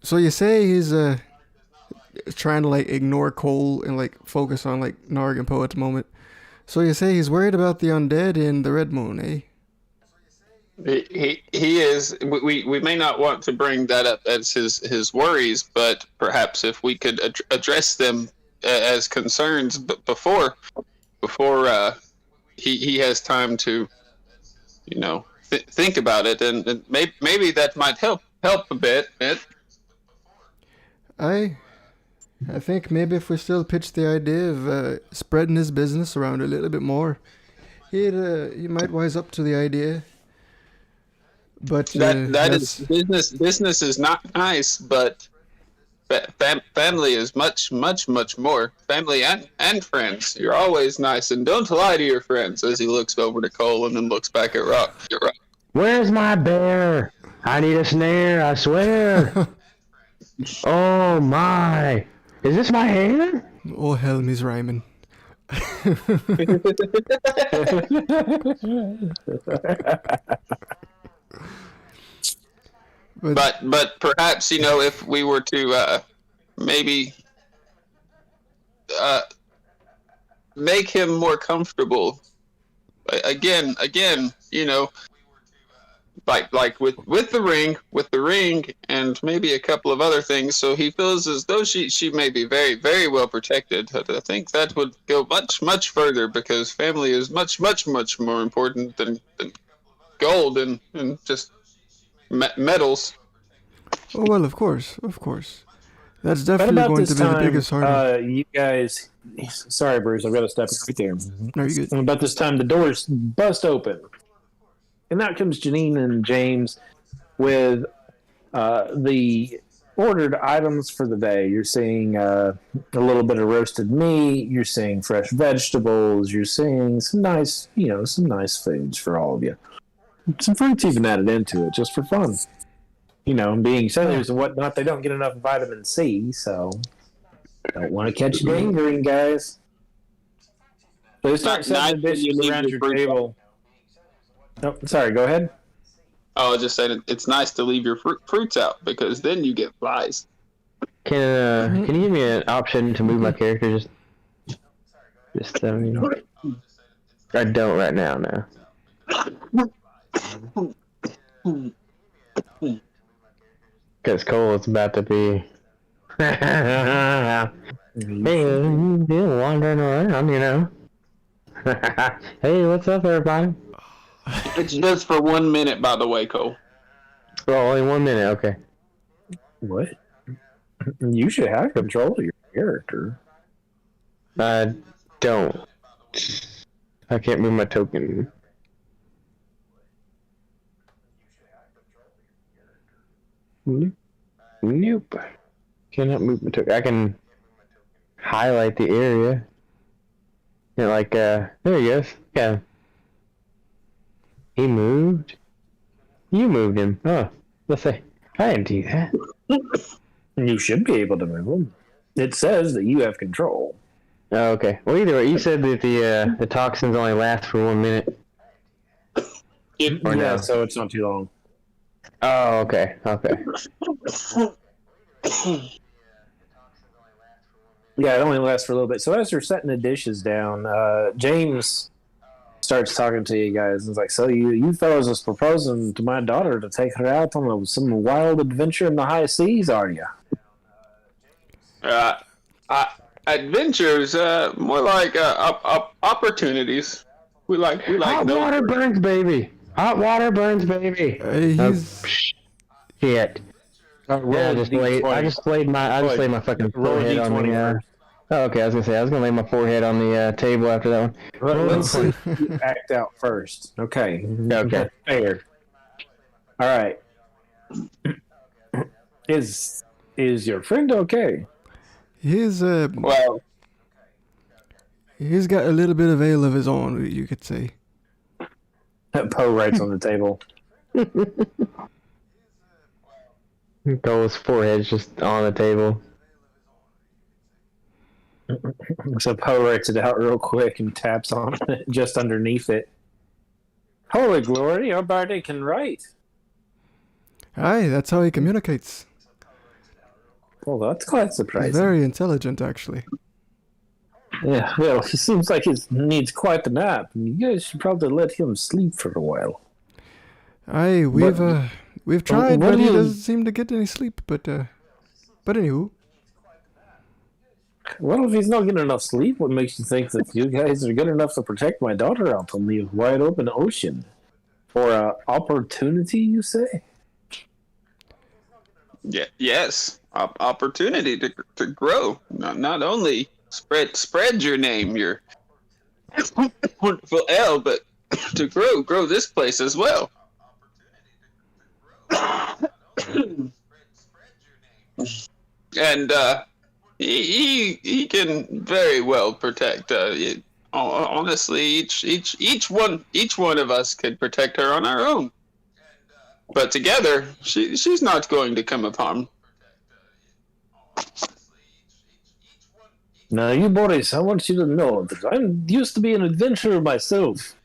So you say he's trying to like ignore Cole and like focus on like Narg and Poe at the moment. So you say he's worried about the undead in the Red Moon, eh? He is. We may not want to bring that up as his worries, but perhaps if we could address them as concerns before he has time to think about it, and maybe that might help a bit. I I think maybe if we still pitch the idea of spreading his business around a little bit more, he might wise up to the idea. But That is that's business. Business is not nice, but family is much more. Family and friends. You're always nice, and don't lie to your friends. As he looks over to Cole and then looks back at Rock. Where's my bear? I need a snare, I swear. Oh my. Is this my hand? oh hell, he's rhyming. But perhaps if we were to maybe make him more comfortable again, like with the ring, and maybe a couple of other things, so he feels as though she may be very, very well protected. I think that would go much further, because family is much more important than gold and just metals. Oh well, of course. That's Right definitely about going this to be the time, biggest hurdle. you guys. Sorry, Bruce. I've got to step right there. No, you're good. And about this time, the doors bust open, and out comes Janine and James with the ordered items for the day. You're seeing a little bit of roasted meat. You're seeing fresh vegetables. You're seeing some nice foods for all of you. Some fruits even added into it, just for fun. Being sailors and whatnot, they don't get enough vitamin C, so don't want to catch gangrene, guys. So they start setting the dishes around your table. Oh, sorry, go ahead. I was just saying, it's nice to leave your fruits out, because then you get flies. Can you give me an option to move my character? I don't right now. No. Because Cole is about to be hey, you're wandering around, Hey, what's up, everybody? It's just for 1 minute, by the way, Cole. Oh, only 1 minute, okay. What? You should have control of your character. I don't. I can't move my token. Nope. Cannot move my token. I can highlight the area. There he goes. Yeah. He moved. You moved him. Oh, let's say I didn't do that. You should be able to move them. It says that you have control. Oh, okay. Well, either way, you said that the toxins only last for 1 minute. Yeah, so it's not too long. Oh, okay. Yeah, it only lasts for a little bit. So as you're setting the dishes down, James starts talking to you guys. It's like, so you fellows is proposing to my daughter to take her out on some wild adventure in the high seas, are you? Adventures, more like opportunities. We like Hot water burns, baby. Hot water burns, baby. Shit. Yeah, I just laid my fucking forehead on the. Oh, okay. I was gonna lay my forehead on the table after that one. Let's see you act out first. Okay. Okay. Fair. All right. Is your friend okay? He's Well, he's got a little bit of ale of his own, you could say. Poe writes on the table. Cole's forehead's just on the table. So Poe writes it out real quick and taps on it just underneath it. Holy glory, our Bardi can write. Aye, that's how he communicates. Well, that's quite surprising. He's very intelligent, actually. Yeah, well, he seems like he needs quite the nap. You guys should probably let him sleep for a while. Aye, we've tried, but he doesn't seem to get any sleep. But anywho. Well, if he's not getting enough sleep, what makes you think that you guys are good enough to protect my daughter out on the wide open ocean? Or a opportunity, you say? Yeah, yes, opportunity to grow. Not only spread your name, your wonderful L, but to grow this place as well. And he can very well protect. Honestly, each one of us could protect her on our own, but together, she's not going to come upon. Now, you boys, I want you to know that I used to be an adventurer myself.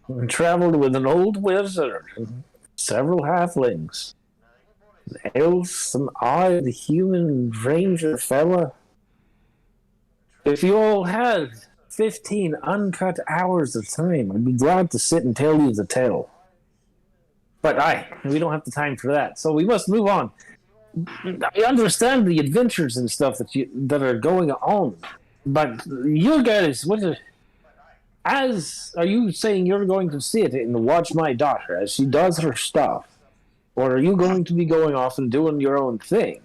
I traveled with an old wizard and several halflings. An elf, and I, the human ranger fella. If you all had 15 uncut hours of time, I'd be glad to sit and tell you the tale. But we don't have the time for that, so we must move on. I understand the adventures and stuff that are going on, but you guys, are you saying you're going to sit and watch my daughter as she does her stuff, or are you going to be going off and doing your own thing?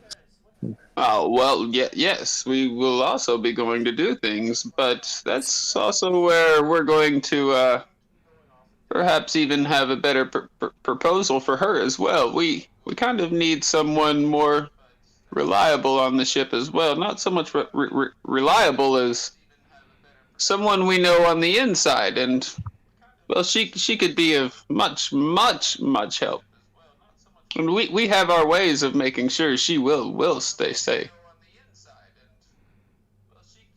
Oh, well, yes, we will also be going to do things, but that's also where we're going to perhaps even have a better proposal for her as well. We kind of need someone more reliable on the ship as well. Not so much reliable as someone we know on the inside, and well, she could be of much help. And we have our ways of making sure she will stay safe.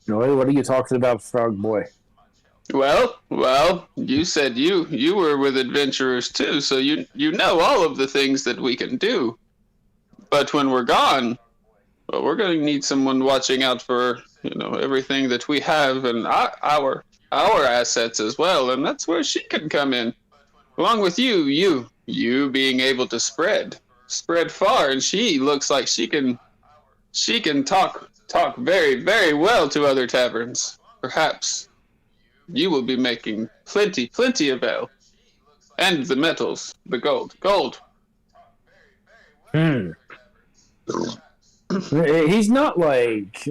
No, what are you talking about, Frog Boy? Well, you said you were with adventurers too, so you know all of the things that we can do. But when we're gone, well, we're going to need someone watching out for everything that we have and our assets as well, and that's where she can come in, along with you being able to spread far, and she looks like she can talk very well to other taverns. Perhaps you will be making plenty of ale, and the metals, the gold. He's not like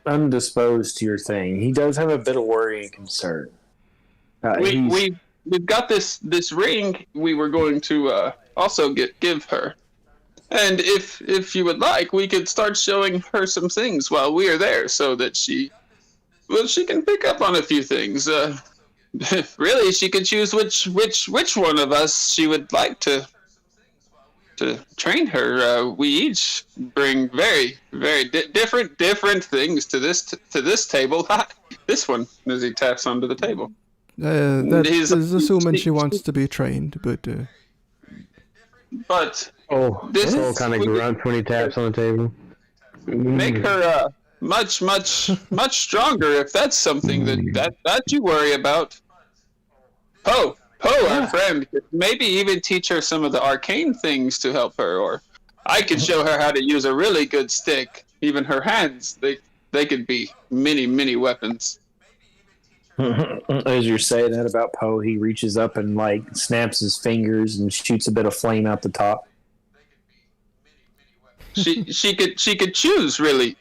undisposed to your thing. He does have a bit of worry and concern. We've got this ring we were going to also give her, and if you would like, we could start showing her some things while we are there, so that she can pick up on a few things. Really, she could choose which one of us she would like to train her. We each bring very different things to this table. This one, as he taps onto the table. That is assuming she wants to be trained, but this Cole kind of grunts when he taps on the table. Make her much stronger if that's something that you worry about. Poe, our friend, could maybe even teach her some of the arcane things to help her, or I could show her how to use a really good stick. Even her hands, they could be many weapons. As you're saying that about Poe, he reaches up and snaps his fingers and shoots a bit of flame out the top. She could choose really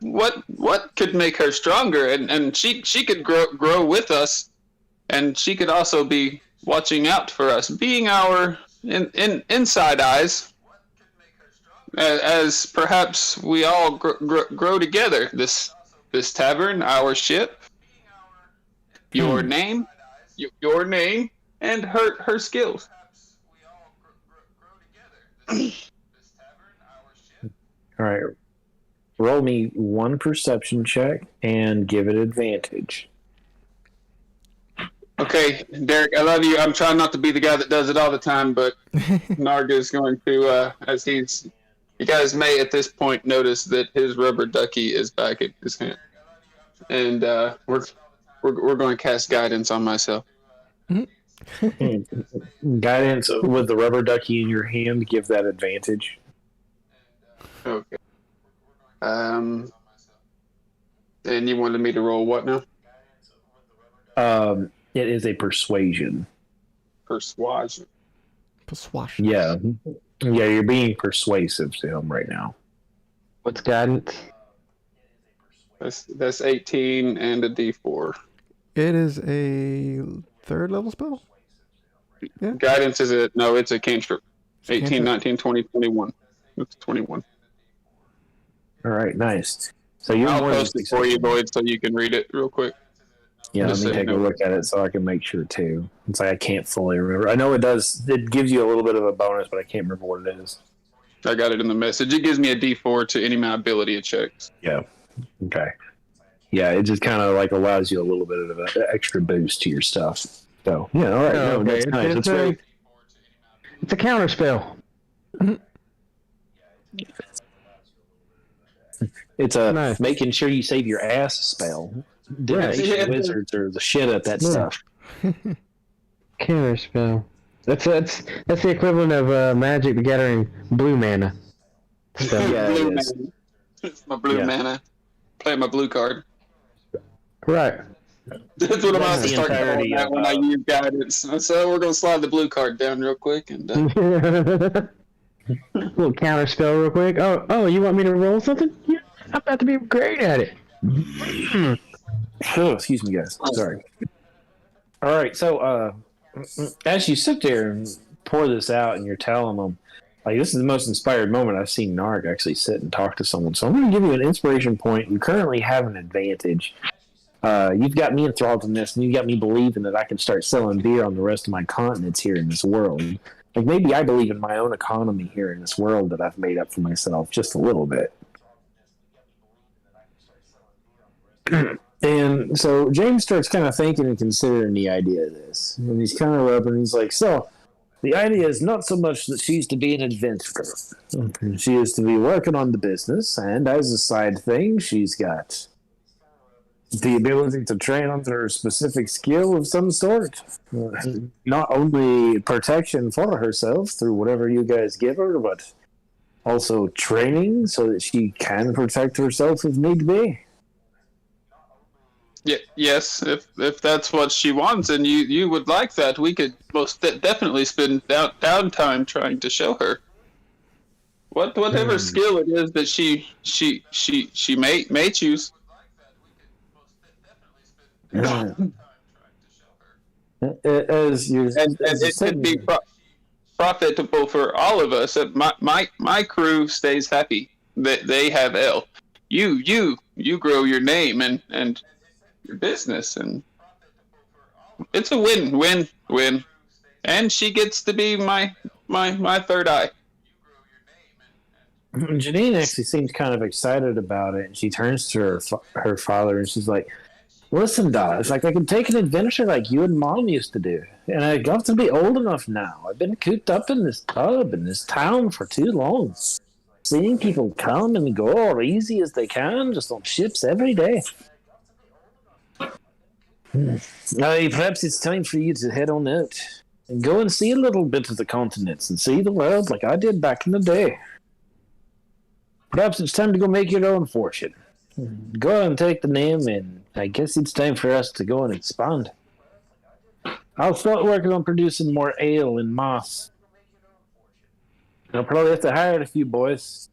what could make her stronger, and she could grow with us, and she could also be watching out for us, being our inside eyes, as perhaps we all grow together. This tavern, our ship, your name, and her skills. All right. Roll me one perception check and give it advantage. Okay, Derek, I love you. I'm trying not to be the guy that does it all the time, but Narga is going to, you guys may at this point notice that his rubber ducky is back in his hand, and we're going to cast guidance on myself. Guidance with the rubber ducky in your hand, give that advantage. Okay. And you wanted me to roll what now? It is a persuasion. Persuasion. Persuasion. Yeah. Yeah, you're being persuasive to him right now. What's guidance? That's 18 and a D4. It is a 3rd level spell? Yeah. Guidance is it's a cantrip. It's a 18, cantrip. 19, 20, 21. It's 21. All right, nice. So you're I'll more than post it for you, successful. Boyd, so you can read it real quick. Yeah, let Just me so you take a know. look at it so I can make sure too. It's like I can't fully remember. I know it does. It gives you a little bit of a bonus, but I can't remember what it is. I got it in the message. It gives me a D4 to any of my ability checks. Yeah. Okay. Yeah, it just kind of like allows you a little bit of an extra boost to your stuff. So yeah, all right. Oh, No, okay. that's nice. That's a, very. it's a counter spell. It's a Nice. making sure you save your ass spell. Divination Yeah. wizards are the shit at that Yeah. stuff. Counter spell. That's the equivalent of Magic the Gathering blue mana. So, Yeah, Blue it is. mana. It's my blue Yeah. mana. Play my blue card. right. That's what I'm That's about to the start entirety calling that of, when I use guidance. So we're going to slide the blue card down real quick. And Little counter spell real quick. Oh, you want me to roll something? Yeah, I'm about to be great at it. Oh, excuse me, guys. Sorry. All right, so as you sit there and pour this out, and you're telling them, like, this is the most inspired moment I've seen Narg actually sit and talk to someone. So I'm going to give you an inspiration point. You currently have an advantage. You've got me enthralled in this, and you've got me believing that I can start selling beer on the rest of my continents here in this world. Like, maybe I believe in my own economy here in this world that I've made up for myself just a little bit. And so James starts kind of thinking and considering the idea of this. And he's kind of rubbing, he's like, so the idea is not so much that she's to be an adventurer. She is to be working on the business, and as a side thing, she's got the ability to train under a specific skill of some sort. Not only protection for herself through whatever you guys give her, but also training so that she can protect herself if need be. yeah, yes, if that's what she wants and you would like that, we could most definitely spend downtime trying to show her. Whatever skill it is that she may choose. As you, And it could be profitable for all of us. My crew stays happy. They have L. You grow your name and your business, and it's a win. And she gets to be my third eye. Janine actually seems kind of excited about it, and she turns to her father and she's like, "Listen, Dad, it's like I can take an adventure like you and Mom used to do, and I got to be old enough now. I've been cooped up in this pub in this town for too long, seeing people come and go as easy as they can, just on ships every day. Perhaps it's time for you to head on out and go and see a little bit of the continents and see the world like I did back in the day. Perhaps it's time to go make your own fortune. Go and take the name, and I guess it's time for us to go and expand. I'll start working on producing more ale and moss. I'll probably have to hire a few boys.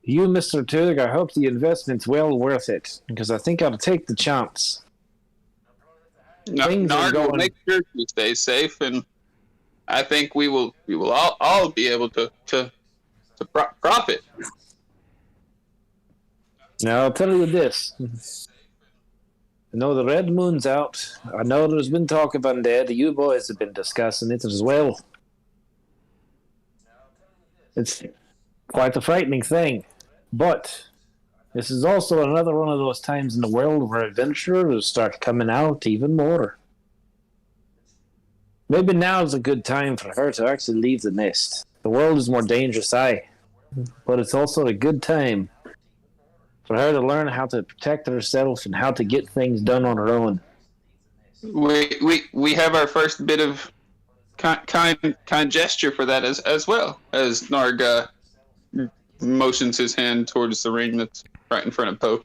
You, Mr. Turg, I hope the investment's well worth it, because I think I'll take the chance. Things are Nard will going- make sure she stays safe, and I think we will all be able to profit. Now, I'll tell you this. I know the Red Moon's out. I know there's been talk of undead. You boys have been discussing it as well. It's quite a frightening thing. But this is also another one of those times in the world where adventurers start coming out even more. Maybe now's a good time for her to actually leave the nest. The world is more dangerous, but it's also a good time for her to learn how to protect herself and how to get things done on her own. We have our first bit of kind gesture for that as well, as Narg motions his hand towards the ring that's right in front of Poe.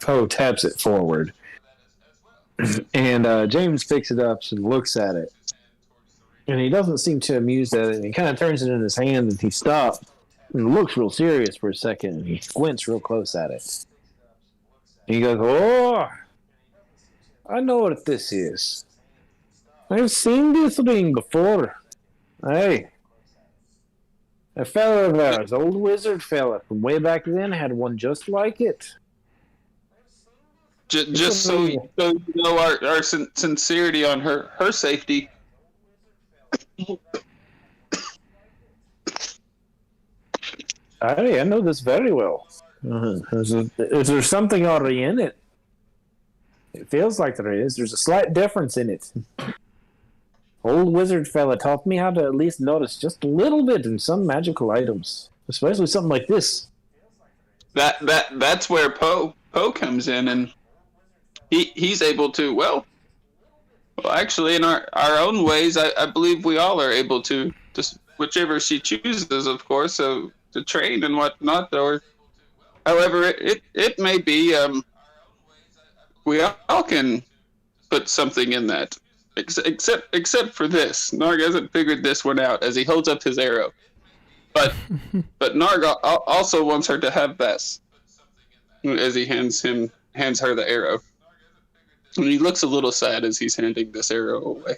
Poe taps it forward. And James picks it up and looks at it. And he doesn't seem too amused at it. And he kind of turns it in his hand and he stops and looks real serious for a second. And he squints real close at it. And he goes, "Oh, I know what this is. I've seen this ring before. Hey, a fella of ours, old wizard fella from way back then, had one just like it." Just so you know our sincerity on her safety. I know this very well. Is there something already in it? It feels like there is. There's a slight difference in it. Old wizard fella taught me how to at least notice just a little bit in some magical items, especially something like this. That's where Poe comes in, and he's able to well actually in our own ways. I believe we all are able to just whichever she chooses, of course, so to train and whatnot, or however it may be. We all can put something in that. Except for this, Narg hasn't figured this one out as he holds up his arrow. But Narg also wants her to have this as he hands her the arrow. And he looks a little sad as he's handing this arrow away.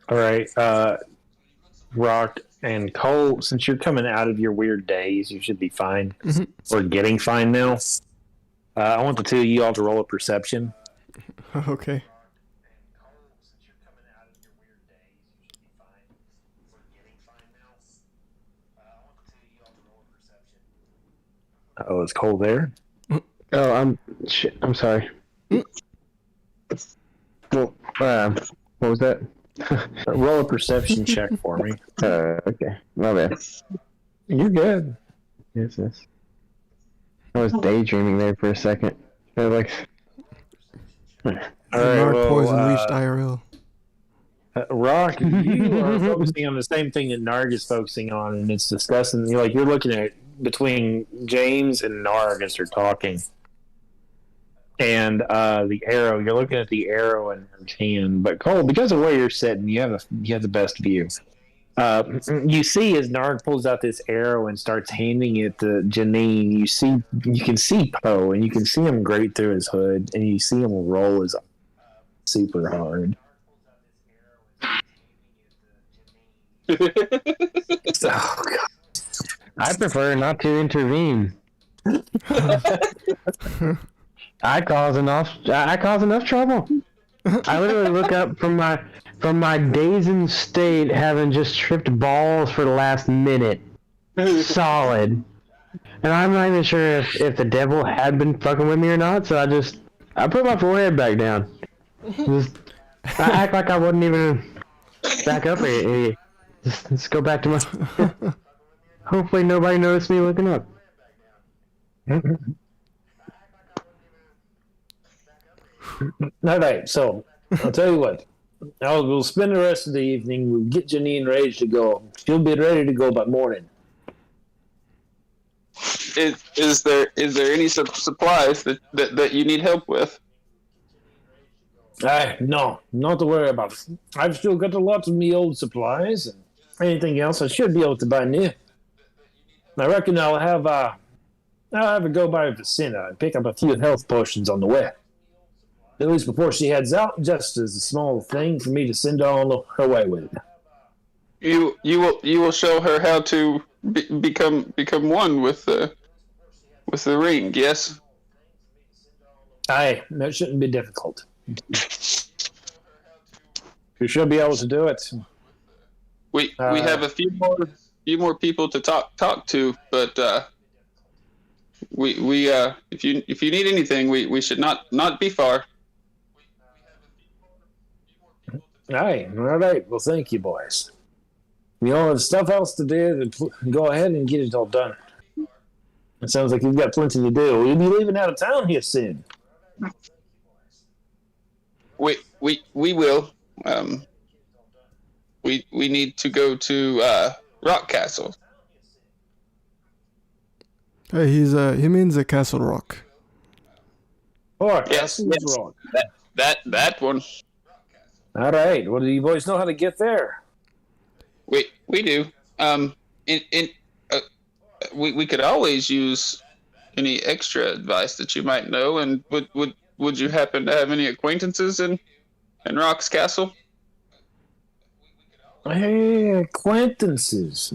All right, Rock and Cole, since you're coming out of your weird days, you should be fine. Or getting fine now. I want the two of you all to roll a perception. Okay. Oh, is Cole there? Oh, I'm sorry. Well, what was that? Roll a perception check for me. Okay. My bad. You're good. Yes. I was daydreaming there for a second. I was like, All right, Narg poison reached IRL. Rock, you are focusing on the same thing that Narg is focusing on, and it's discussing. You're looking at between James and Narg as they're talking, and the arrow. You're looking at the arrow in her hand, but Cole, because of where you're sitting, you have the best view. You see as Narg pulls out this arrow and starts handing it to Janine. You can see Poe, and you can see him grate through his hood, and you see him roll his super hard. Oh God. I prefer not to intervene. I cause enough trouble. I literally look up from my dazed state, having just tripped balls for the last minute, solid, and I'm not even sure if the devil had been fucking with me or not. So I put my forehead back down. I act like I wasn't even back up here. Let's go back to my. Hopefully nobody noticed me looking up. All right, so I'll tell you what. We'll spend the rest of the evening. We'll get Janine ready to go. She'll be ready to go by morning. Is there any supplies that you need help with? No, not to worry about. I've still got a lot of me old supplies, and anything else I should be able to buy new. I reckon I'll have a go by Vicina and pick up a few health potions on the way. At least before she heads out, just as a small thing for me to send on her way with. You will show her how to become one with the ring. Yes. Aye, that shouldn't be difficult. You should be able to do it. We have a few more people to talk to, but we if you need anything, we should not be far. Aye, all right. Well, thank you, boys. You all have stuff else to do. Go ahead and get it all done. It sounds like you've got plenty to do. We'll be leaving out of town here soon. We will. We need to go to Rock Castle. He means a Castle Rock. Oh, Yes, Castle's yes. Rock. That one. All right. Well, do you boys know how to get there? We do. Uh, we could always use any extra advice that you might know. And would you happen to have any acquaintances in Rock's Castle? Hey, acquaintances.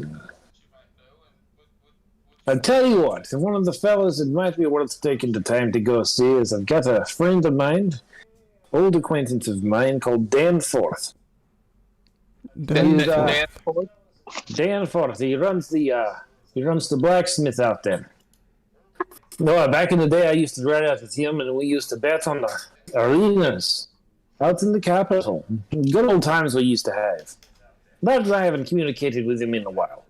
I'll tell you what, one of the fellows it might be worth taking the time to go see is I've got a friend of mine, old acquaintance of mine called Dan Danforth? Danforth. He runs the blacksmith out there. No, back in the day I used to ride out with him and we used to bet on the arenas out in the capital. Good old times we used to have. But I haven't communicated with him in a while.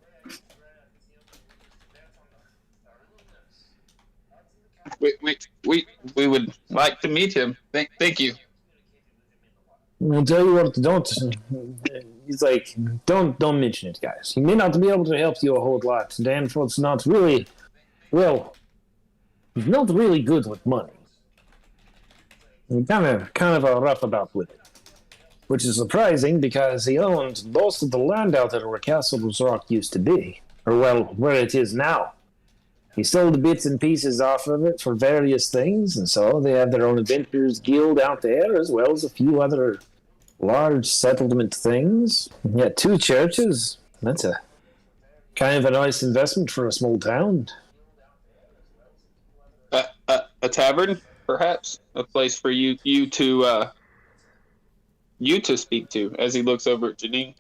We would like to meet him. Thank you. I'll tell you what, don't. He's like, don't mention it, guys. He may not be able to help you a whole lot. Danforth's not really, well, he's not really good with money. He's kind of a rough about with it, which is surprising because he owned most of the land out there where Castle's Rock used to be, or well, where it is now. He sold bits and pieces off of it for various things, and so they have their own adventurers guild out there, as well as a few other large settlement things. Yeah, 2 churches. That's a kind of a nice investment for a small town. A tavern, perhaps a place for you to speak to. As he looks over at Janine.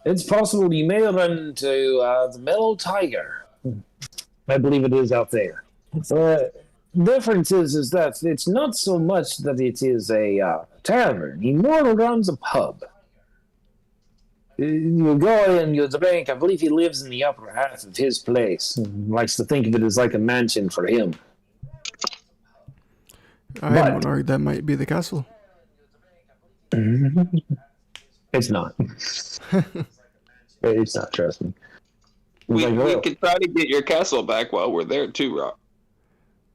It's possible you may run into the Mellow Tiger. I believe it is out there. The difference is that it's not so much that it is a tavern. He more runs a pub. You go in, you drink. I believe he lives in the upper half of his place. Likes to think of it as like a mansion for him. I would argue that might be the castle. It's not. It's not, trust me. We Like, could try to get your castle back while we're there too, Rock.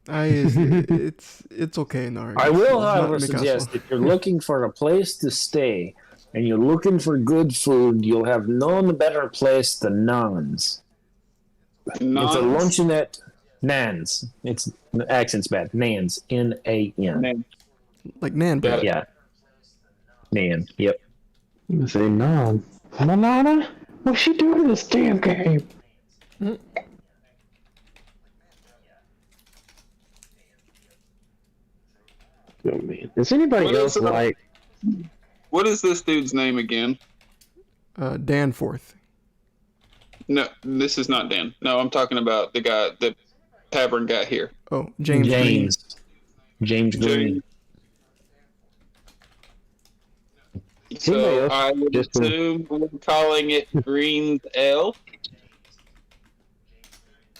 It's okay, Narg. I will, It's not however, in the suggest castle. if you're looking for a place to stay and you're looking for good food, you'll have none better place than Nan's. It's a luncheonette. Nan's. It's accent's bad. Nan's. N-A-N. Like Nan bread. Yeah. Nan. Yep. I'm gonna say no. Manana? What's she doing in this damn game? Oh man. Does anybody What else is it? like What is this dude's name again? Danforth. No, this is not Dan. No, I'm talking about the tavern guy here. Oh, James. James Green. So I would assume we're calling it Green's Ale.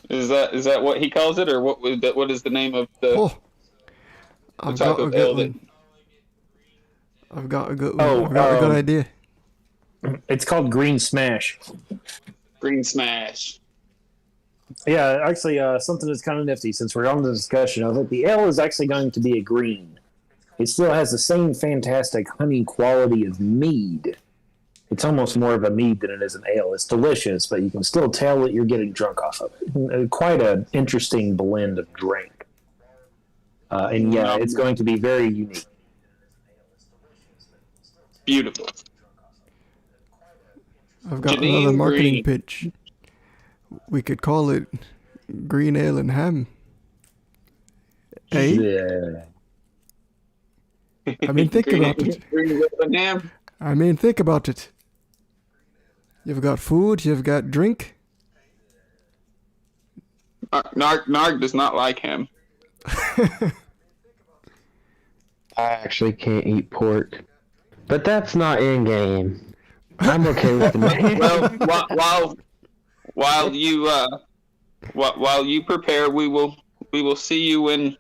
Is that what he calls it, or what is the name of the? Oh, I've type got a of good ale one. I've got a good Oh, one. I've got a good idea. It's called Green Smash. Green Smash. Yeah, actually, something that's kind of nifty since we're on the discussion of it. The ale is actually going to be a green. It still has the same fantastic honey quality of mead. It's almost more of a mead than it is an ale. It's delicious, but you can still tell that you're getting drunk off of it. Quite an interesting blend of drink. And yeah, it's going to be very unique. Beautiful. I've got Janine another marketing Green. pitch. We could call it Green Ale and Ham. Hey, Yeah. I mean, think about it. Green Ale and Ham. I mean, think about it. You've got food, you've got drink. Narg does not like him. I actually can't eat pork. But that's not in game. I'm okay with the man. Well, while you prepare, we will see you when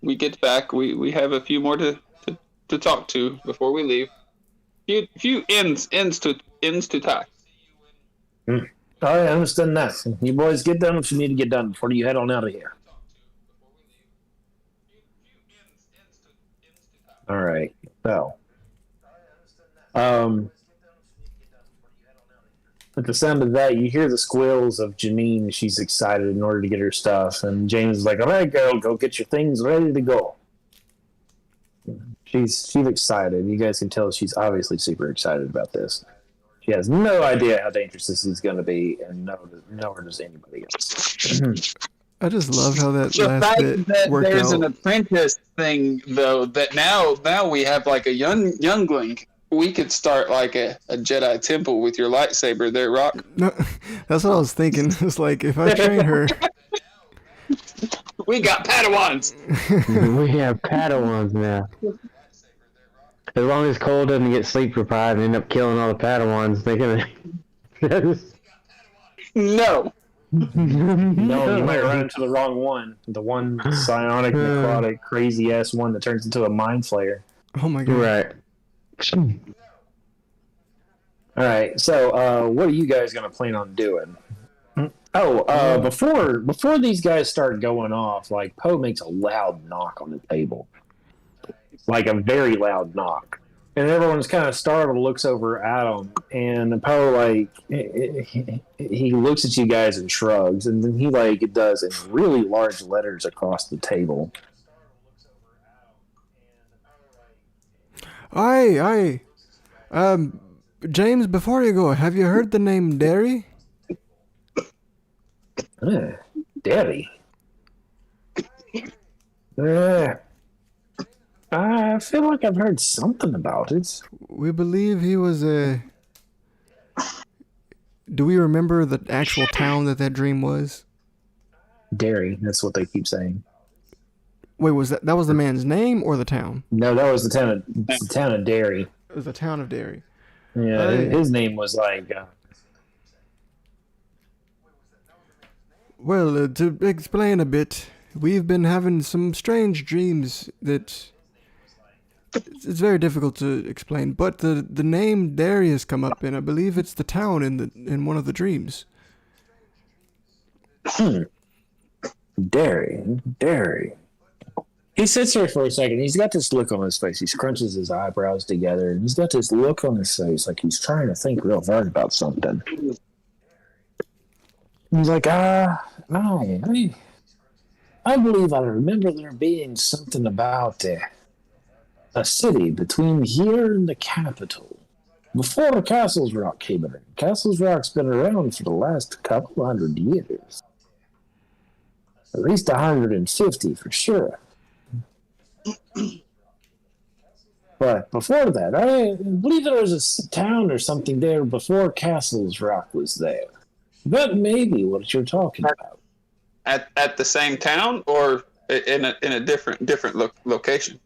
we get back. We have a few more to talk to before we leave. few ends to tie. I understand that. You boys get done what you need to get done before you head on out of here. All right. So, at the sound of that, you hear the squeals of Janine. She's excited in order to get her stuff, and James is like, "All right, girl, go get your things ready to go." She's excited. You guys can tell she's obviously super excited about this. She has no idea how dangerous this is going to be, and nor does anybody else. I just love how that The last fact bit that worked there's out. an apprentice thing, though, that now we have like a youngling. We could start like a Jedi temple with your lightsaber there, Rock. No, that's what I was thinking. It's like if I train her, We got Padawans. We have Padawans now. As long as Cole doesn't get sleep deprived and end up killing all the Padawans, they're gonna. No. No, you might run into the wrong one. The one psionic, necrotic, crazy ass one that turns into a mind flayer. oh my god! Right. All right. So, what are you guys going to plan on doing? Oh, before these guys start going off, like Poe makes a loud knock on the table, like a very loud knock, and everyone's kind of startled, looks over at him, and Poe he looks at you guys and shrugs, and then he does in really large letters across the table. Aye. James, before you go, have you heard the name Derry? Daddy. I feel like I've heard something about it. We believe he was a. Do we remember the actual town that dream was? Derry, that's what they keep saying. Wait, was that was the man's name or the town? No, that was the town of Derry. It was the town of Derry. Yeah, his name was like. Well, to explain a bit, we've been having some strange dreams that it's very difficult to explain. But the name Derry has come up, and I believe it's the town in one of the dreams. Derry. He sits here for a second. He's got this look on his face. He scrunches his eyebrows together, and he's got this look on his face like he's trying to think real hard about something. He's like, I believe I remember there being something about a city between here and the capital. Before Castles Rock came in. Castles Rock's been around for the last couple 100 years. At least 150 for sure. But before that, I believe there was a town or something there before Castles Rock was there. That may be what you're talking about. At the same town or in a different location?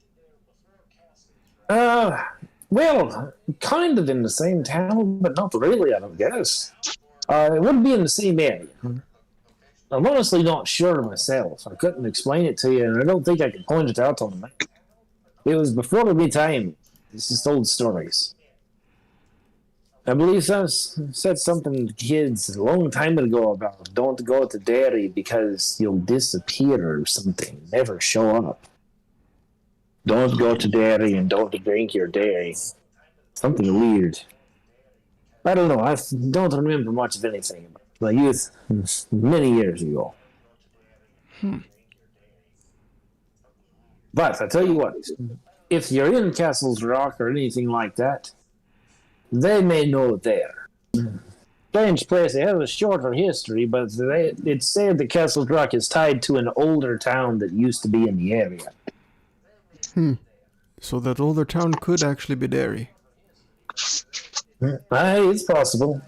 Well, kind of in the same town, but not really, I don't guess. It wouldn't be in the same area. I'm honestly not sure myself. I couldn't explain it to you, and I don't think I can point it out on the map. It was before my time. This is old stories. I believe I said something to kids a long time ago about don't go to Derry because you'll disappear or something. Never show up. Don't go to Derry and don't drink your dairy. Something weird. I don't know. I don't remember much of anything about my youth many years ago. But I tell you what, if you're in Castles Rock or anything like that, they may know there. Strange place. It has a shorter history, but it's said that Castles Rock is tied to an older town that used to be in the area. So that older town could actually be Derry. It's possible.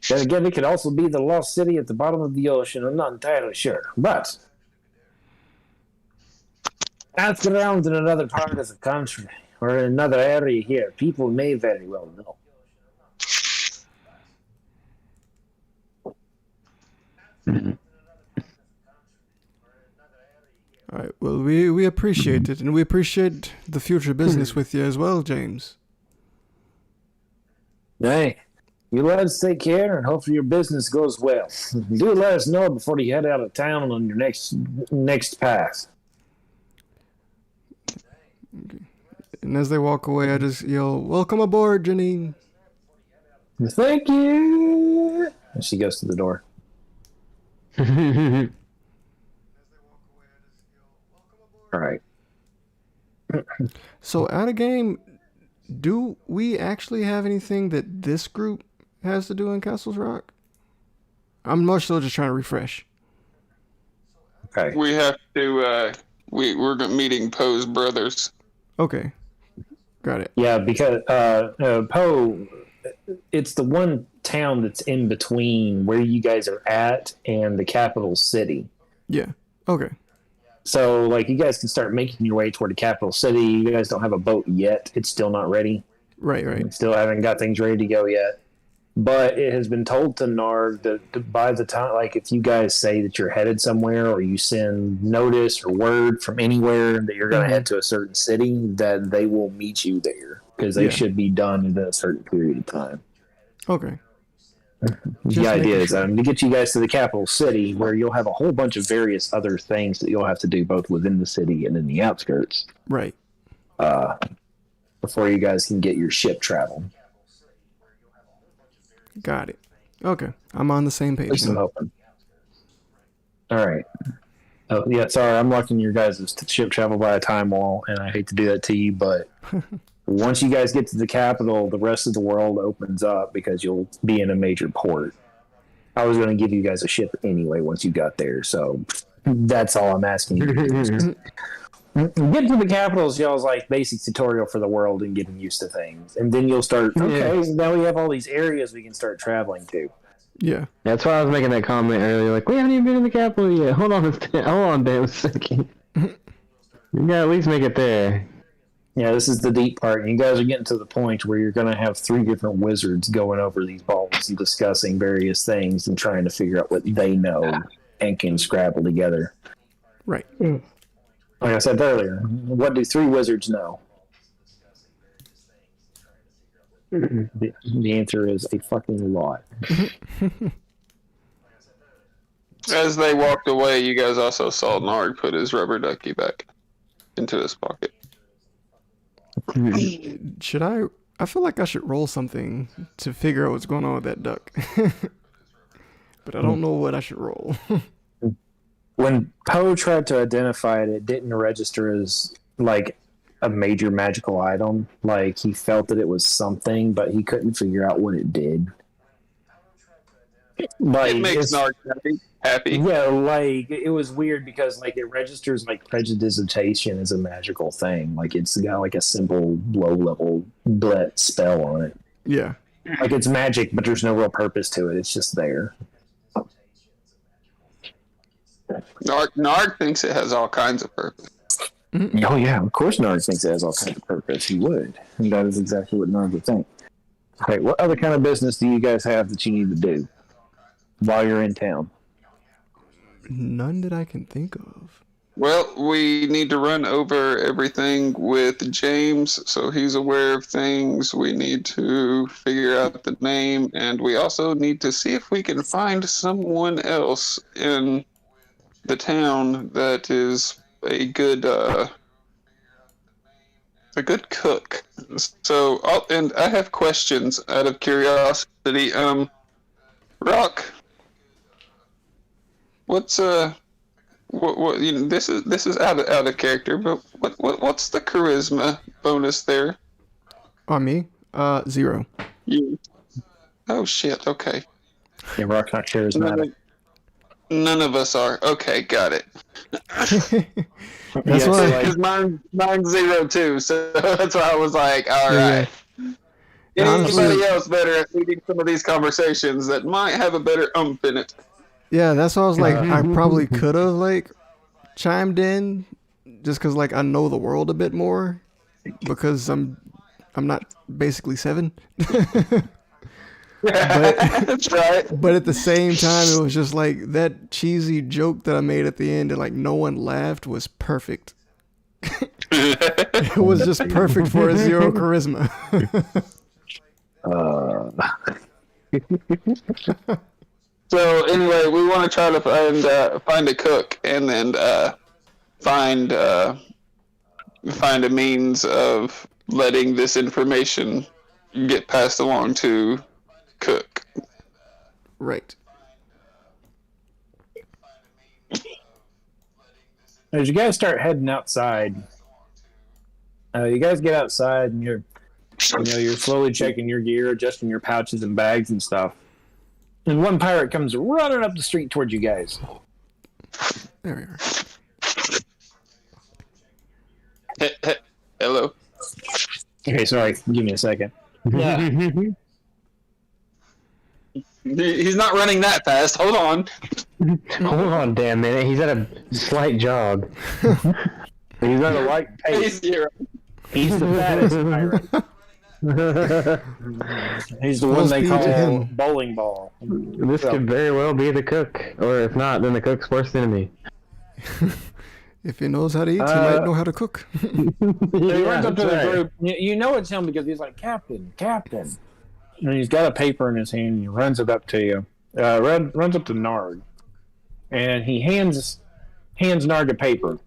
Then again, it could also be the lost city at the bottom of the ocean. I'm not entirely sure. But ask around in another part of the country or in another area here. People may very well know. All right. Well, we appreciate it, and we appreciate the future business with you as well, James. Hey, you lads take care, and hopefully your business goes well. Do let us know before you head out of town on your next pass. And as they walk away, I just yell, "Welcome aboard, Janine." Thank you. And she goes to the door. All right. So, out of game, do we actually have anything that this group has to do in Castles Rock? I'm more so just trying to refresh. Okay. We have to. We're meeting Poe's brothers. Okay. Got it. Yeah, because Poe, it's the one town that's in between where you guys are at and the capital city. Yeah. Okay. So, like, you guys can start making your way toward the capital city. You guys don't have a boat yet. It's still not ready. Right. Still haven't got things ready to go yet. But it has been told to Narg that by the time, like, if you guys say that you're headed somewhere or you send notice or word from anywhere that you're going to head to a certain city, that they will meet you there because they should be done in a certain period of time. Okay. The idea is to get you guys to the capital city where you'll have a whole bunch of various other things that you'll have to do both within the city and in the outskirts. Right. Before you guys can get your ship travel. Got it. Okay. I'm on the same At page least I'm now. hoping. All right. Oh, yeah, sorry, I'm locking your guys' ship travel by a time wall, and I hate to do that to you, but once you guys get to the capital, the rest of the world opens up because you'll be in a major port. I was going to give you guys a ship anyway once you got there, so that's all I'm asking you to do. Getting to the capital is y'all's like basic tutorial for the world and getting used to things, and then you'll start. Okay, so now we have all these areas we can start traveling to. Yeah. That's why I was making that comment earlier. Like, we haven't even been in the capital yet. Hold on, damn second. You gotta at least make it there. Yeah, this is the deep part. You guys are getting to the point where you're going to have 3 different wizards going over these balls and discussing various things and trying to figure out what they know and can scrabble together. Right. Like I said earlier, what do 3 wizards know? The answer is a fucking lot. As they walked away, you guys also saw Nard put his rubber ducky back into his pocket. Should I feel like I should roll something to figure out what's going on with that duck. But I don't know what I should roll. When Poe tried to identify it, it didn't register as like a major magical item. Like he felt that it was something, but he couldn't figure out what it did. Like, It makes Nard happy. Yeah, like it was weird because like it registers like prestidigitation as a magical thing. Like it's got like a simple low level spell on it. Yeah. Like it's magic, but there's no real purpose to it. It's just there. Nard thinks it has all kinds of purpose. Oh yeah, of course Nard thinks it has all kinds of purpose. He would. And that is exactly what Nard would think. Okay, what other kind of business do you guys have that you need to do while you're in town? None that I can think of. Well, we need to run over everything with James so he's aware of things. We need to figure out the name, and we also need to see if we can find someone else in the town that is a good cook. So, and I have questions out of curiosity. Rock, what's what you know, this is out of character, but what's the charisma bonus there? On me? 0. You. Oh shit. Okay. Yeah, Rock's not charismatic. None of us are. Okay, got it. That's why. Because mine's 0 too, so that's why I was like, all right. Yeah. Anybody Honestly, else better at leading some of these conversations that might have a better in it? yeah, that's why I was like, I probably could have like chimed in, just because like I know the world a bit more, because I'm not basically 7. That's right. But at the same time, it was just like that cheesy joke that I made at the end and like no one laughed was perfect. It was just perfect for a 0 charisma. Uh, So anyway, we want to try to find a cook and then find find a means of letting this information get passed along to cook. Right. as you guys start heading outside, you guys get outside and you're slowly checking your gear, adjusting your pouches and bags and stuff. And one pirate comes running up the street towards you guys. There we are. Hello. Okay, sorry. Give me a second. Yeah. He's not running that fast. Hold on. Hold on, damn minute. He's at a slight jog. He's at a light pace. He's the fattest pirate. He's the one they call bowling ball. This could very well be the cook, or if not, then the cook's worst enemy. If he knows how to eat, he might know how to cook. He runs up to the group. You know it's him because he's like, Captain. And he's got a paper in his hand and he runs it up to you. Runs up to Narg. And he hands Narg a paper.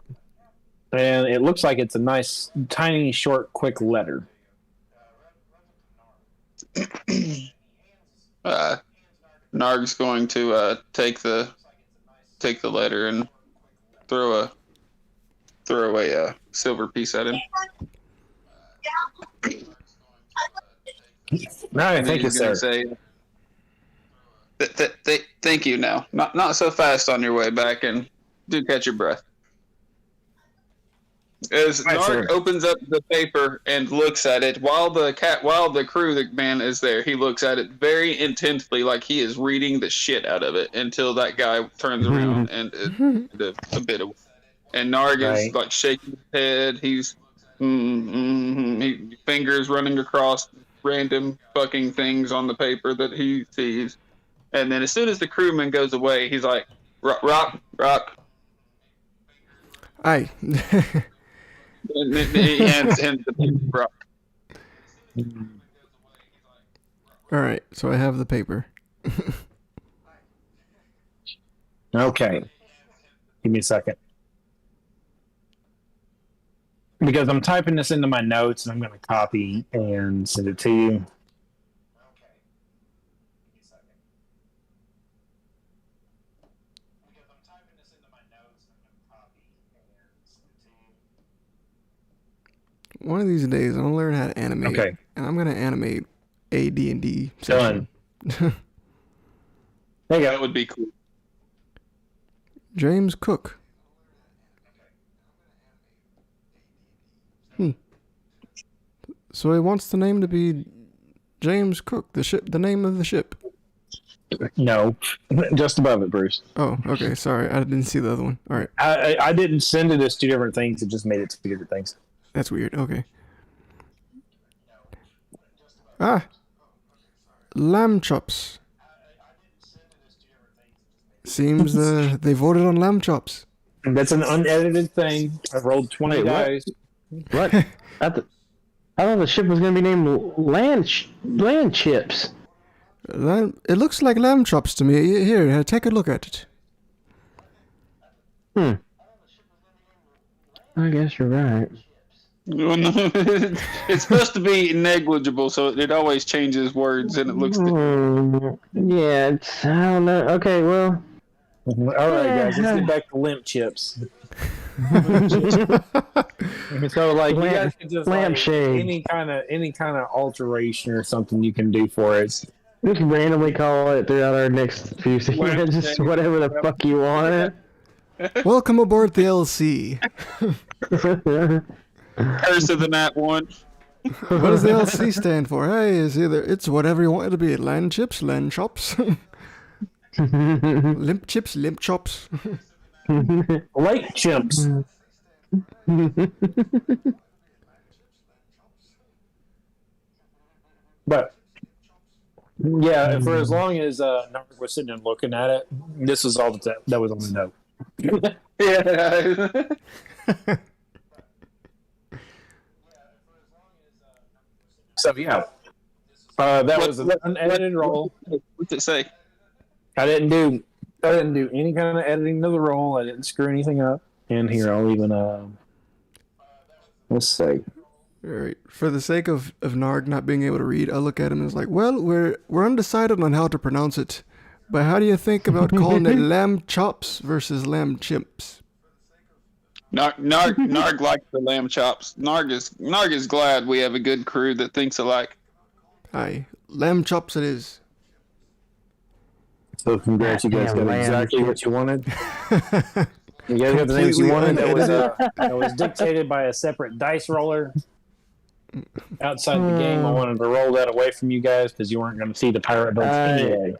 And it looks like it's a nice, tiny, short, quick letter. Narg's going to take the letter and throw a silver piece at him. No, thank you, sir. Say, thank you. Now, not so fast on your way back, and do catch your breath. As Narg opens up the paper and looks at it, while the crew man is there, he looks at it very intently, like he is reading the shit out of it, until that guy turns around and is a bit away. And Narg is like shaking his head. He's fingers running across random fucking things on the paper that he sees. And then as soon as the crewman goes away, he's like, Rock. Aye. And he hands him the paper, Rock. Alright, so I have the paper. Okay. Give me a second. Because I'm typing this into my notes and I'm going to copy and send it to you. One of these days, I'm gonna learn how to animate. Okay. And I'm gonna animate a D&D session. Done. There you That go. would be cool. James Cook. So he wants the name to be James Cook, the name of the ship. No, just above it, Bruce. Oh, okay. Sorry, I didn't see the other one. All right, I didn't send it as two different things. It just made it two different things. that's weird. Okay. Ah, lamb chops. Seems they voted on lamb chops. That's an unedited thing. I rolled 20 Wait, what? dice. What? I thought the ship was going to be named Land Chips. It looks like lamb chops to me. Here, take a look at it. I guess you're right. Well, no, it's supposed to be negligible, so it always changes words, and it looks. Yeah, I don't know. Okay, well. All right, guys, let's get back to limp chips. So, like, you guys can just Lampshade. any kind of alteration or something you can do for it. Just randomly call it throughout our next few segments, just whatever the fuck you want. Welcome aboard the LC. Curse of the Nat One. What does the LC stand for? Hey, it's whatever you want it to be. Land chips, land chops. Limp chips, limp chops. Lake chimps. But yeah, for as long as Narc was sitting and looking at it, this is all that was on the note. Yeah. So yeah, That was an unedited roll. What's it say? I didn't do any kind of editing to the roll. I didn't screw anything up. And here, I'll even let's see. All right. For the sake of Narg not being able to read, I look at him and it's like, well, we're undecided on how to pronounce it, but how do you think about calling it lamb chops versus lamb chimps? Narg likes the lamb chops. Narg is glad we have a good crew that thinks alike. Aye, lamb chops it is. So congrats, you guys got Lamb. exactly what you wanted. You guys got the names you Completely wanted. unedited. That was dictated by a separate dice roller outside the game. I wanted to roll that away from you guys because you weren't going to see the pirate boats anyway.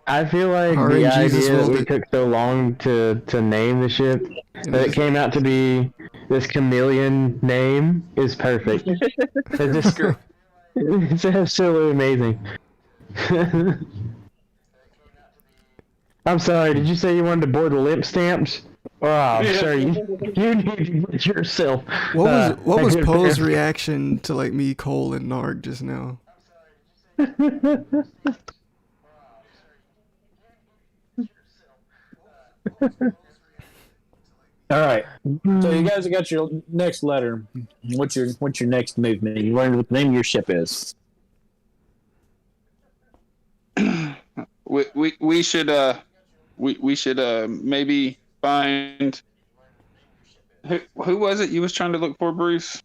I feel like Harry the and Jesus idea that rolled we it. took so long to name the ship, that it came out to be this chameleon name is perfect. It's just, it's absolutely amazing. I'm sorry, did you say you wanted to board the limp stamps? Oh, I'm sorry, you need to get yourself. What was a good Poe's pair. reaction to like me, Cole, and Narg just now? All right. So you guys got your next letter. What's your next movement? You learned what the name of your ship is. We should maybe find who was it you was trying to look for, Bruce?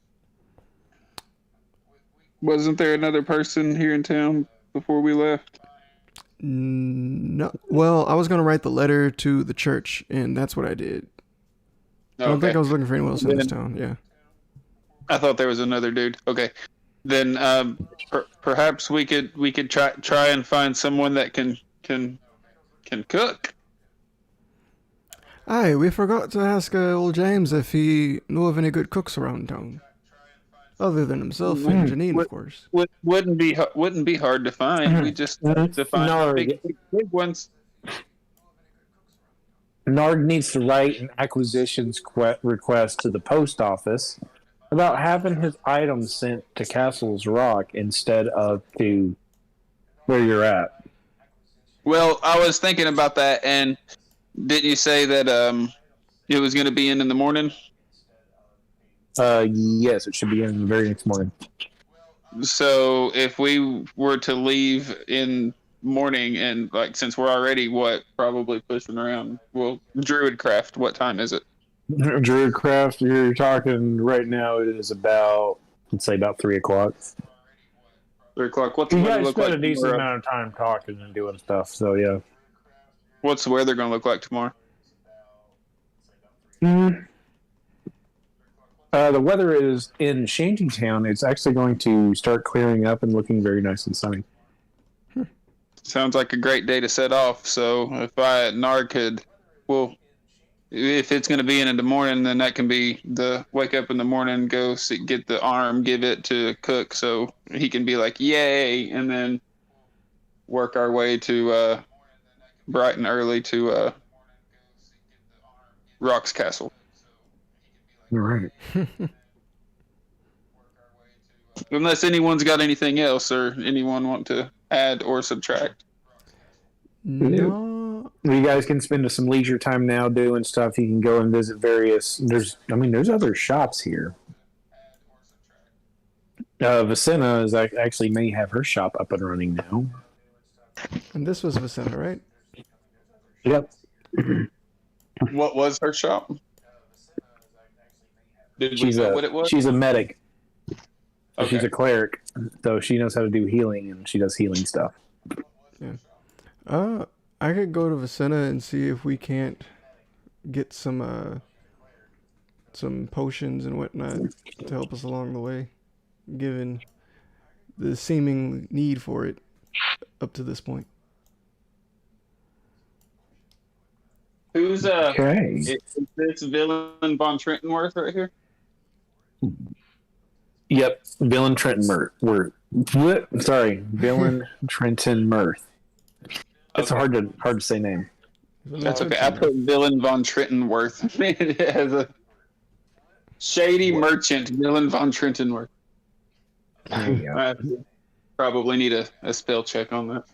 Wasn't there another person here in town before we left? No. Well, I was gonna write the letter to the church, and that's what I did. I don't think I was looking for anyone else in this town. Yeah. I thought there was another dude. Okay, then perhaps we could try and find someone that can cook. Aye, we forgot to ask old James if he knew of any good cooks around town, other than himself and Janine, of course. Wouldn't be hard to find. We just have to find Narg. big ones. Narg needs to write an acquisitions request to the post office about having his items sent to Castle's Rock instead of to where you're at. Well, I was thinking about that, and didn't you say that it was going to be in the morning? Yes, it should be in the very next morning. So if we were to leave in morning, and like since we're already probably pushing around, well, Druidcraft, what time is it? Druidcraft, you're talking right now. It is about, let's say, about 3:00. 3:00. What's the You weather guys look spent like a decent tomorrow? amount of time talking and doing stuff, so yeah. What's the weather going to look like tomorrow? The weather is in Shantytown. It's actually going to start clearing up and looking very nice and sunny. Sounds like a great day to set off. So if Narg could, well, if it's going to be in the morning, then that can be the wake up in the morning, go get the arm, give it to Cook, so he can be like, yay, and then work our way to bright and early to Rock's Castle. All right. Unless anyone's got anything else or anyone want to add or subtract. No. You guys can spend some leisure time now doing stuff. You can go and visit various. There's other shops here. Vicena is actually may have her shop up and running now. And this was Vicena, right? Yep. What was her shop? Did we know what it was? She's a medic. Okay. She's a cleric, so she knows how to do healing, and she does healing stuff. Yeah. I could go to Vicena and see if we can't get some potions and whatnot to help us along the way, given the seeming need for it up to this point. Who's Okay. is this villain von Trentonworth right here? Yep, Villain Trenton Mirth. Villain Trenton Mirth. It's a hard to say name. That's okay. I put villain von Trentonworth as a shady merchant. Villain von Trentonworth. There you go. Probably need a spell check on that.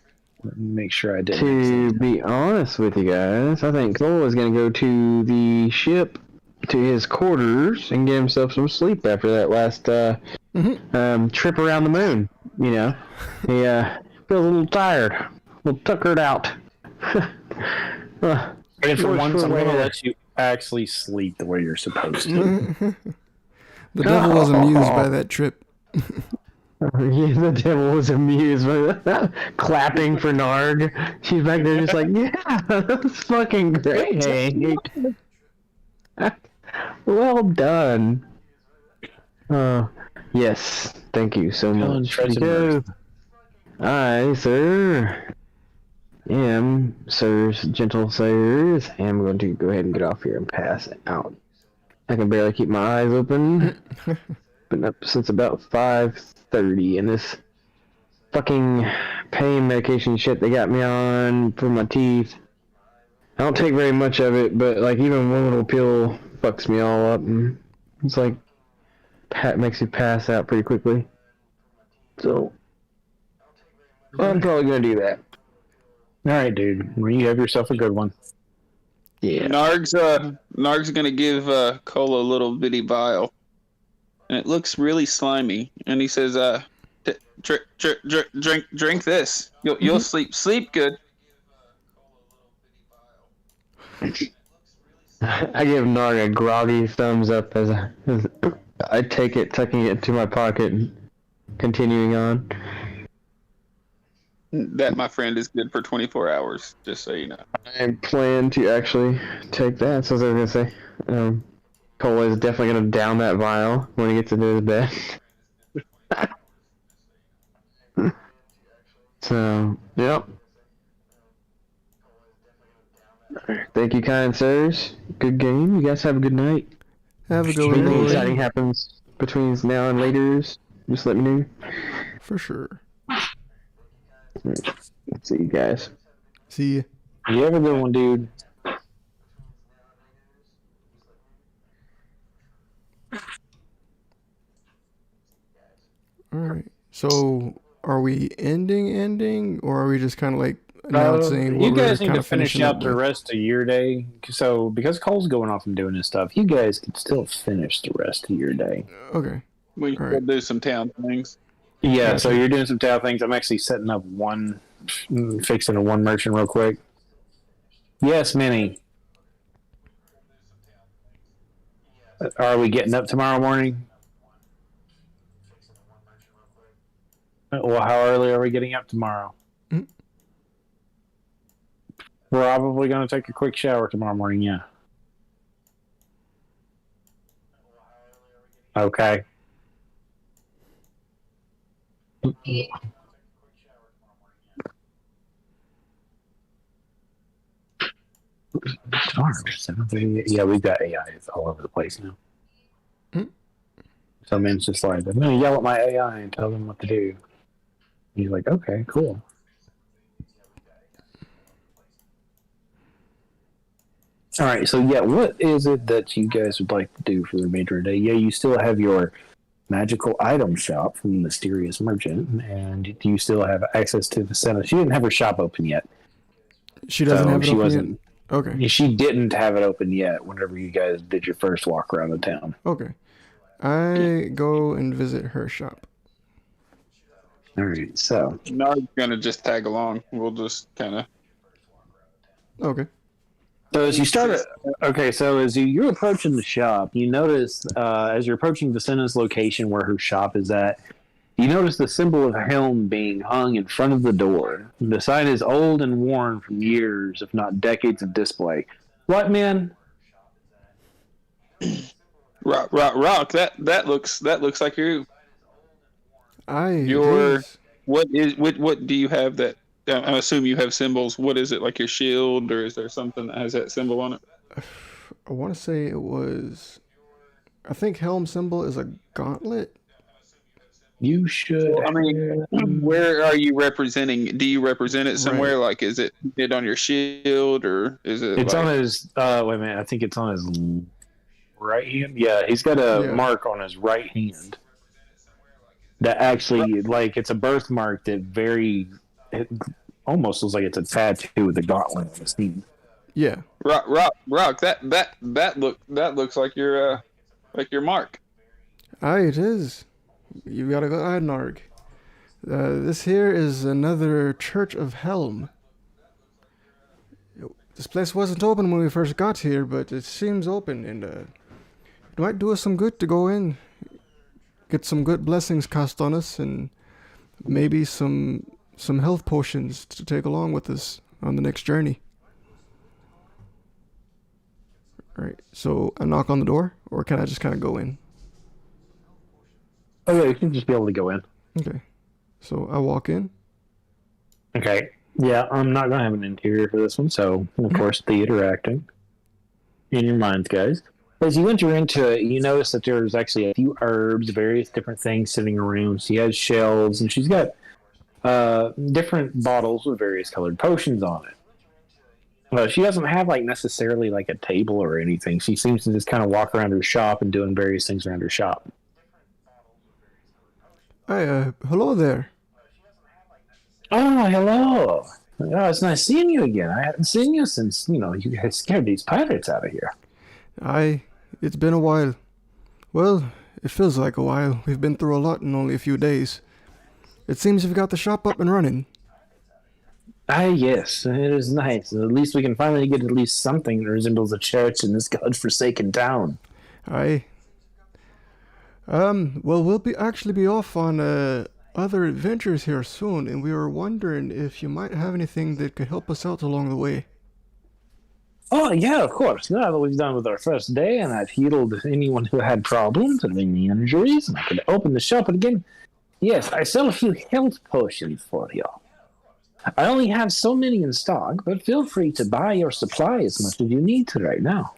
Let me make sure I didn't. To be honest with you guys, I think Cole is going to go to the ship, to his quarters, and get himself some sleep after that last trip around the moon. You know, he feels a little tired, a little tuckered out. And for Works once, for I'm going to wear. let you actually sleep the way you're supposed to. The devil was amused by that trip. Yeah, the devil was amused by that. Clapping for Narg. She's back there just like, yeah, that's fucking great. Well done. Yes, thank you so Helen much. tries to Because I, sir, am, sirs, gentle sirs, am going to go ahead and get off here and pass out. I can barely keep my eyes open. Been up since about 5:30, and this fucking pain medication shit they got me on for my teeth. I don't take very much of it, but like even one little pill fucks me all up, and it's like makes you pass out pretty quickly. So I'm probably gonna do that. All right, dude. Well, you have yourself a good one. Yeah. Narg's gonna give Cole a little bitty vial, and it looks really slimy. And he says, drink this. You'll sleep good." I give Narg a groggy thumbs up as I take it, tucking it into my pocket, and continuing on. That, my friend, is good for 24 hours. Just so you know. I plan to actually take that. So I was gonna say, Cole is definitely gonna down that vial when he gets into his bed. So, yep. Thank you, kind sirs. Good game. You guys have a good night. Have a good If one, anything boy. exciting happens between now and later, just let me know. For sure. Let's see you guys. See ya. You have a good one, dude. All right. So, are we ending, or are we just kind of like announcing what you we're guys need kind to of finish finishing out up the with? rest of your day. So, because Cole's going off and doing his stuff, you guys can still finish the rest of your day. Okay. We All can right. do some town things. Yeah, so Gotcha. you're doing some town things. I'm actually setting up fixing a one merchant real quick. Yes, Minnie. Are we getting up tomorrow morning? Well, how early are we getting up tomorrow? Mm. We're probably going to take a quick shower tomorrow morning, yeah. Okay. Tomorrow, 7:30. Yeah, we've got AIs all over the place now. Mm. So man's just like, I'm going to yell at my AI and tell them what to do. He's like, okay, cool. All right, so yeah, what is it that you guys would like to do for the remainder of the day? Yeah, you still have your magical item shop from the Mysterious Merchant, and you still have access to the center. She didn't have her shop open yet. She doesn't So have it she open wasn't. yet? Okay. She didn't have it open yet whenever you guys did your first walk around the town. Okay. I go and visit her shop. All right, so Narg's gonna just tag along. We'll just kind of. Okay. So as you start, so as you're approaching the shop, you notice as you're approaching Vicenna's location where her shop is at, you notice the symbol of Helm being hung in front of the door. The sign is old and worn from years, if not decades, of display. What, man? Rock. That looks like you. It is. What do you have that? I assume you have symbols. What is it, like your shield, or is there something that has that symbol on it? I want to say it was. I think helm symbol is a gauntlet. You should. Well, I mean, where are you representing? Do you represent it somewhere? Right. Like, is it on your shield, or is it? It's like, on his. Wait a minute. I think it's on his right hand. Yeah, he's got a mark on his right hand. that actually, like, it's a birthmark that it almost looks like it's a tattoo with a gauntlet on his knee. Yeah. Rock. That looks like your mark. Aye, it is. You gotta go ahead, Narg. This here is another Church of Helm. This place wasn't open when we first got here, but it seems open, and it might do us some good to go in, get some good blessings cast on us, and maybe some health potions to take along with us on the next journey. Alright, so I knock on the door, or can I just kind of go in? Oh, yeah, you should just be able to go in. Okay, so I walk in. Okay. Yeah, I'm not going to have an interior for this one, so, of course, theater acting. In your minds, guys. As you enter into it, you notice that there's actually a few herbs, various different things sitting around. She has shelves, and she's got different bottles with various colored potions on it. She doesn't have necessarily a table or anything. She seems to just kind of walk around her shop and doing various things around her shop. Hi, hello there. Oh, hello. Oh, it's nice seeing you again. I haven't seen you since, you had scared these pirates out of here. Aye, it's been a while. Well, it feels like a while. We've been through a lot in only a few days. It seems you've got the shop up and running. Ah, yes, it is nice. At least we can finally get at least something that resembles a church in this godforsaken town. Aye. Well, we'll actually be off on other adventures here soon, and we were wondering if you might have anything that could help us out along the way. Oh, yeah, of course. Now that we've done with our first day, and I've healed anyone who had problems and any injuries, and I could open the shop again. Yes, I sell a few health potions for you. I only have so many in stock, but feel free to buy or supply as much as you need to right now.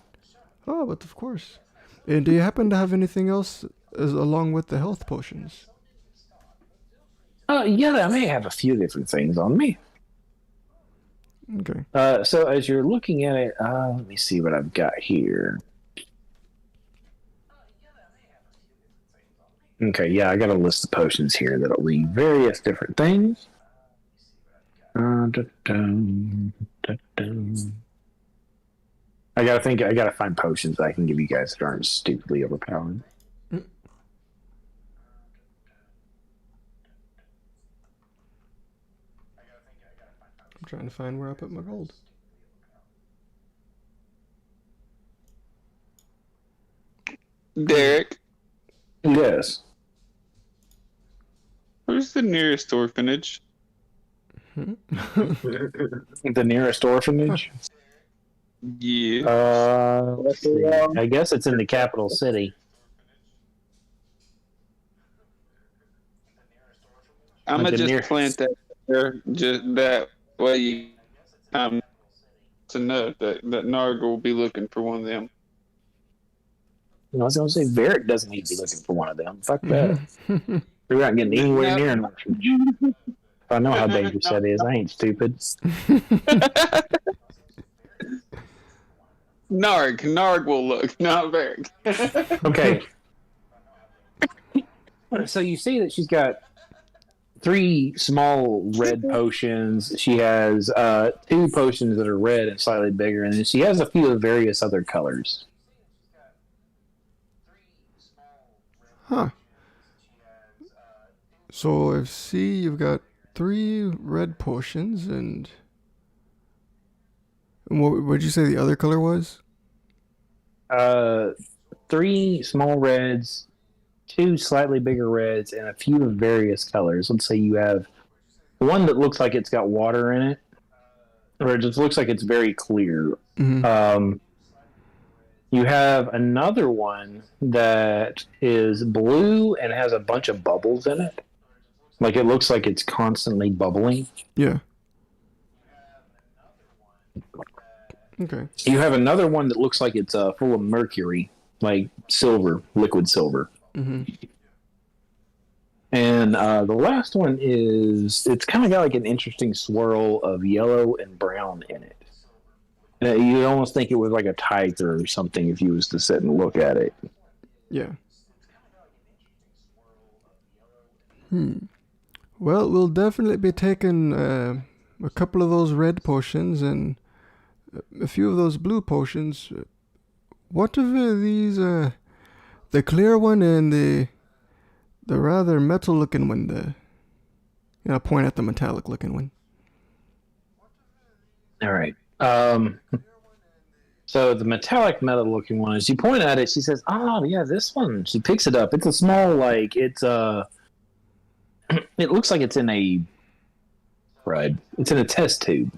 Oh, but of course. And do you happen to have anything else along with the health potions? Yeah, I may have a few different things on me. Okay. So as you're looking at it, let me see what I've got here. Okay, yeah, I got a list of potions here that'll read various different things. I gotta find potions that I can give you guys that aren't stupidly overpowered. I'm trying to find where I put my gold. Derek, Yes. where's the nearest orphanage? The nearest orphanage? Yeah. Let's see. I guess it's in the capital city. I'm gonna the just nearest- plant that there, just that way you to know that Narg will be looking for one of them. I was going to say, Varric doesn't need to be looking for one of them. Fuck that. We're not getting anywhere near an orphanage. I know how dangerous that is. I ain't stupid. Narg will look, not Varric. Okay. So you see that she's got 3 small red potions. She has 2 potions that are red and slightly bigger, and then she has a few of various other colors. Huh. So I see you've got 3 red potions, and what would you say the other color was? 3 small reds, 2 slightly bigger reds, and a few of various colors. Let's say you have one that looks like it's got water in it, or it just looks like it's very clear. Mm-hmm. You have another one that is blue and has a bunch of bubbles in it. Like it looks like it's constantly bubbling. Yeah. Okay. You have another one that looks like it's full of mercury, like silver, liquid silver. Mm-hmm. And the last one is, it's kind of got like an interesting swirl of yellow and brown in it. You'd almost think it was like a tiger or something if you was to sit and look at it. Yeah. Well, we'll definitely be taking a couple of those red potions and a few of those blue potions. What of these? The clear one and the rather metal-looking one. Point at the metallic-looking one. All right. So the metallic metal looking one, as you point at it, she says, "Oh yeah, this one." She picks it up. It's a small, like it's it looks like it's in a It's in a test tube.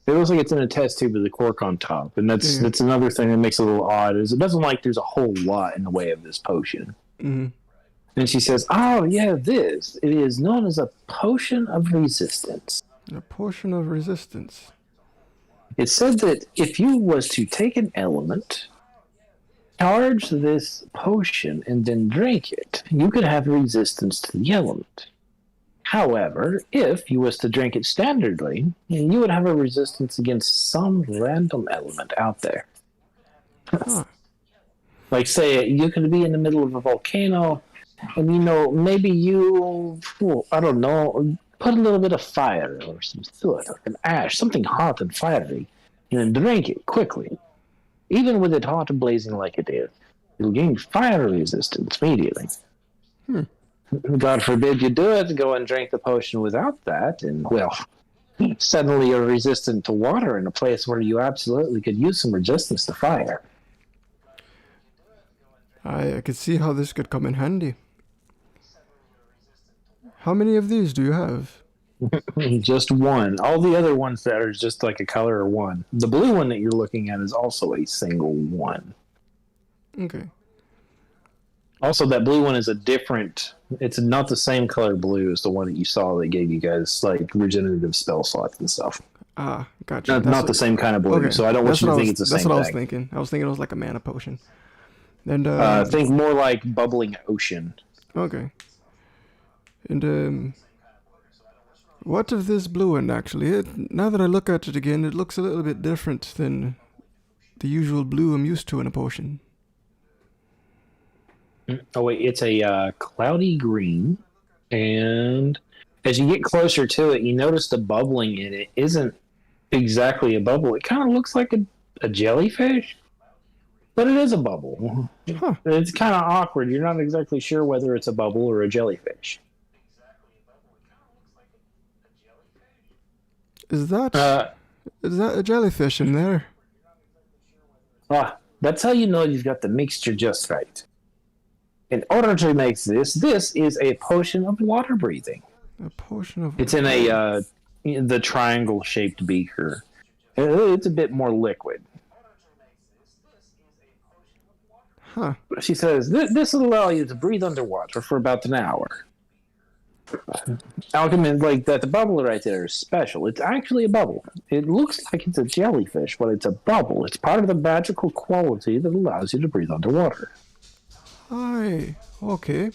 It looks like it's in a test tube with a cork on top, and that's another thing that makes it a little odd. Is it doesn't like there's a whole lot in the way of this potion. Mm-hmm. And she says, "Oh yeah, this it is known as a potion of resistance." A potion of resistance. It said that if you was to take an element, charge this potion, and then drink it, you could have resistance to the element. However, if you was to drink it standardly, you would have a resistance against some random element out there. Huh. Like, say, you could be in the middle of a volcano, and maybe you, I don't know, put a little bit of fire or some soot or an ash, something hot and fiery, and then drink it quickly. Even with it hot and blazing like it is, you'll gain fire resistance immediately. God forbid you do it, go and drink the potion without that, and, well, suddenly you're resistant to water in a place where you absolutely could use some resistance to fire. I could see how this could come in handy. How many of these do you have? Just one. All the other ones that are just like a color are one. The blue one that you're looking at is also a single one. Okay. Also, that blue one is it's not the same color blue as the one that you saw that gave you guys like regenerative spell slots and stuff. Ah, gotcha. Not the same kind of blue, okay. So I don't want you to think it's the same thing. That's what I was thing. thinking. I was thinking it was like a mana potion. And think more like bubbling ocean. Okay. And what of this blue one actually? Now that I look at it again, it looks a little bit different than the usual blue I'm used to in a potion. Oh wait, it's a cloudy green, and as you get closer to it, you notice the bubbling in it isn't exactly a bubble. It kind of looks like a jellyfish, but it is a bubble. Huh. It's kind of awkward. You're not exactly sure whether it's a bubble or a jellyfish. Is that a jellyfish in there? That's how you know you've got the mixture just right. In order to make this is a potion of water breathing. A potion of... It's in the triangle-shaped beaker. It's a bit more liquid. Huh. She says, this will allow you to breathe underwater for about an hour. Alchemy, like that, the bubble right there is special. It's actually a bubble. It looks like it's a jellyfish, but it's a bubble. It's part of the magical quality that allows you to breathe underwater. Hi. Okay. It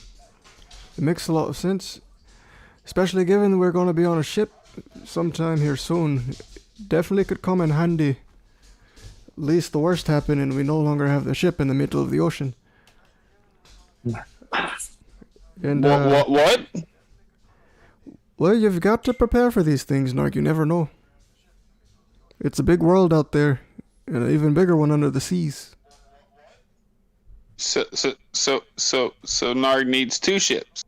makes a lot of sense. Especially given we're going to be on a ship sometime here soon. Definitely could come in handy. At least the worst happened and we no longer have the ship in the middle of the ocean. And What? well, you've got to prepare for these things, Nark. You never know. It's a big world out there, and an even bigger one under the seas. So Narg needs two ships.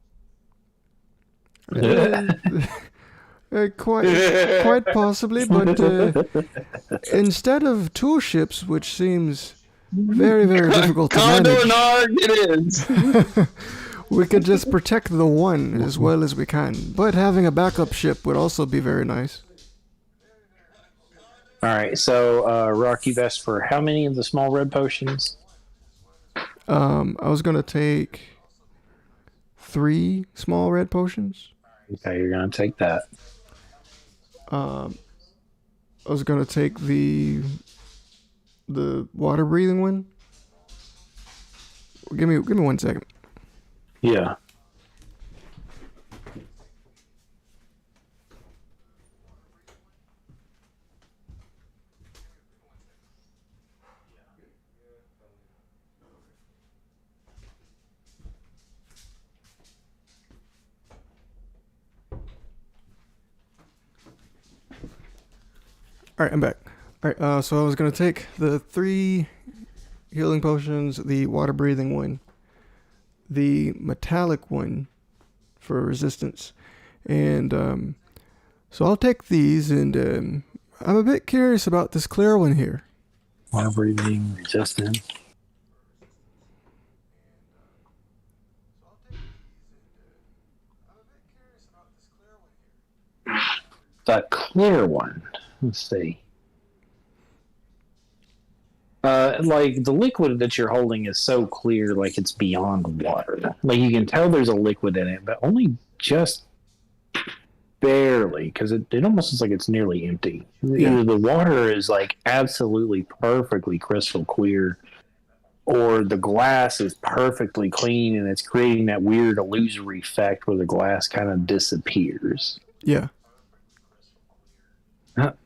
Quite possibly, but instead of two ships, which seems very, very difficult to Condor manage, Narg, it is. we could just protect the one as well as we can. But having a backup ship would also be very nice. All right, so Rock, you've asked for how many of the small red potions? I was gonna take 3 small red potions. Okay, you're gonna take that. I was gonna take the water breathing one. Give me 1 second. Yeah. right, I'm back. All right, so I was gonna take the 3 healing potions, the water breathing one, the metallic one for resistance, and so I'll take these. And I'm a bit curious about this clear one here. Water breathing, resistance. The clear one. Let's see. Like the liquid that you're holding is so clear, like it's beyond water. Like you can tell there's a liquid in it, but only just barely, because it almost looks like it's nearly empty. Yeah. Either the water is like absolutely perfectly crystal clear, or the glass is perfectly clean and it's creating that weird illusory effect where the glass kind of disappears. Yeah.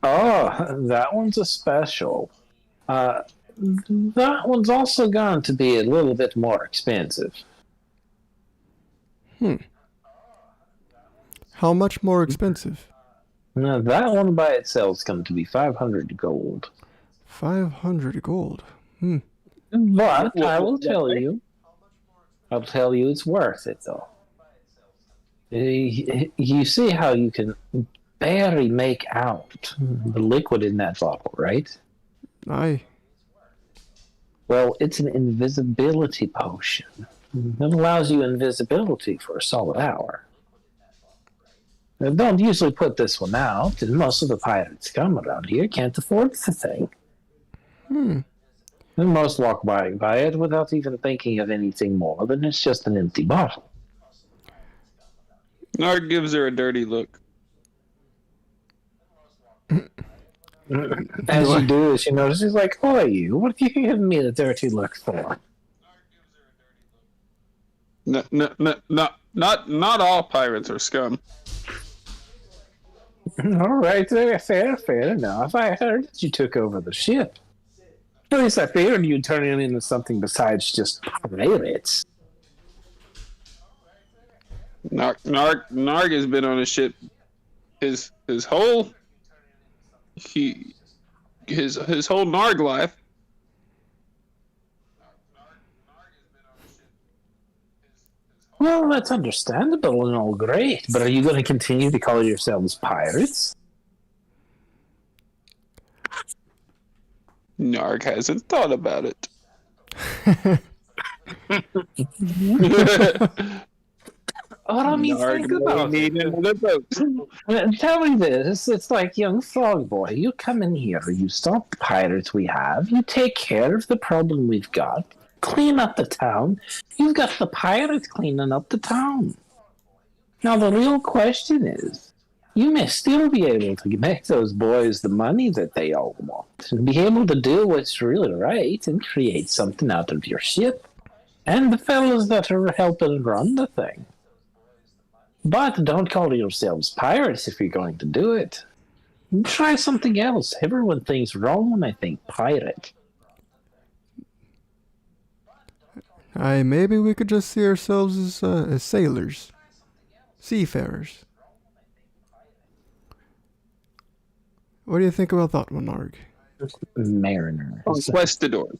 Oh, that one's a special. That one's also going to be a little bit more expensive. How much more expensive? Now, that one by itself is going to be 500 gold. 500 gold. But I will tell you, it's worth it, though. You see how you can barely make out the liquid in that bottle, right? Aye. Well, it's an invisibility potion. It allows you invisibility for a solid hour. Now, don't usually put this one out, and most of the pirates come around here can't afford the thing. And most walk by it without even thinking of anything more than it's just an empty bottle. Narg gives her a dirty look. As you do, she notices, like, "Oh, you? What are you giving me the dirty look for?" No, not all pirates are scum. All right, fair enough. I heard that you took over the ship. At least I figured you'd turn it into something besides just pirates. Narg has been on a ship his whole Narg life. Well, that's understandable and all great, but are you going to continue to call yourselves pirates? Narg hasn't thought about it. What do you think about need another boat. Tell me this. It's like, young frog boy, you come in here, you stop the pirates we have, you take care of the problem we've got, clean up the town. You've got the pirates cleaning up the town. Now, the real question is, you may still be able to make those boys the money that they all want, and be able to do what's really right and create something out of your ship, and the fellas that are helping run the thing. But don't call yourselves pirates if you're going to do it. Try something else. Everyone thinks wrong when I think pirate. Aye, maybe we could just see ourselves as sailors. Seafarers. What do you think about that one, Narg? Mariner. Conquistadors.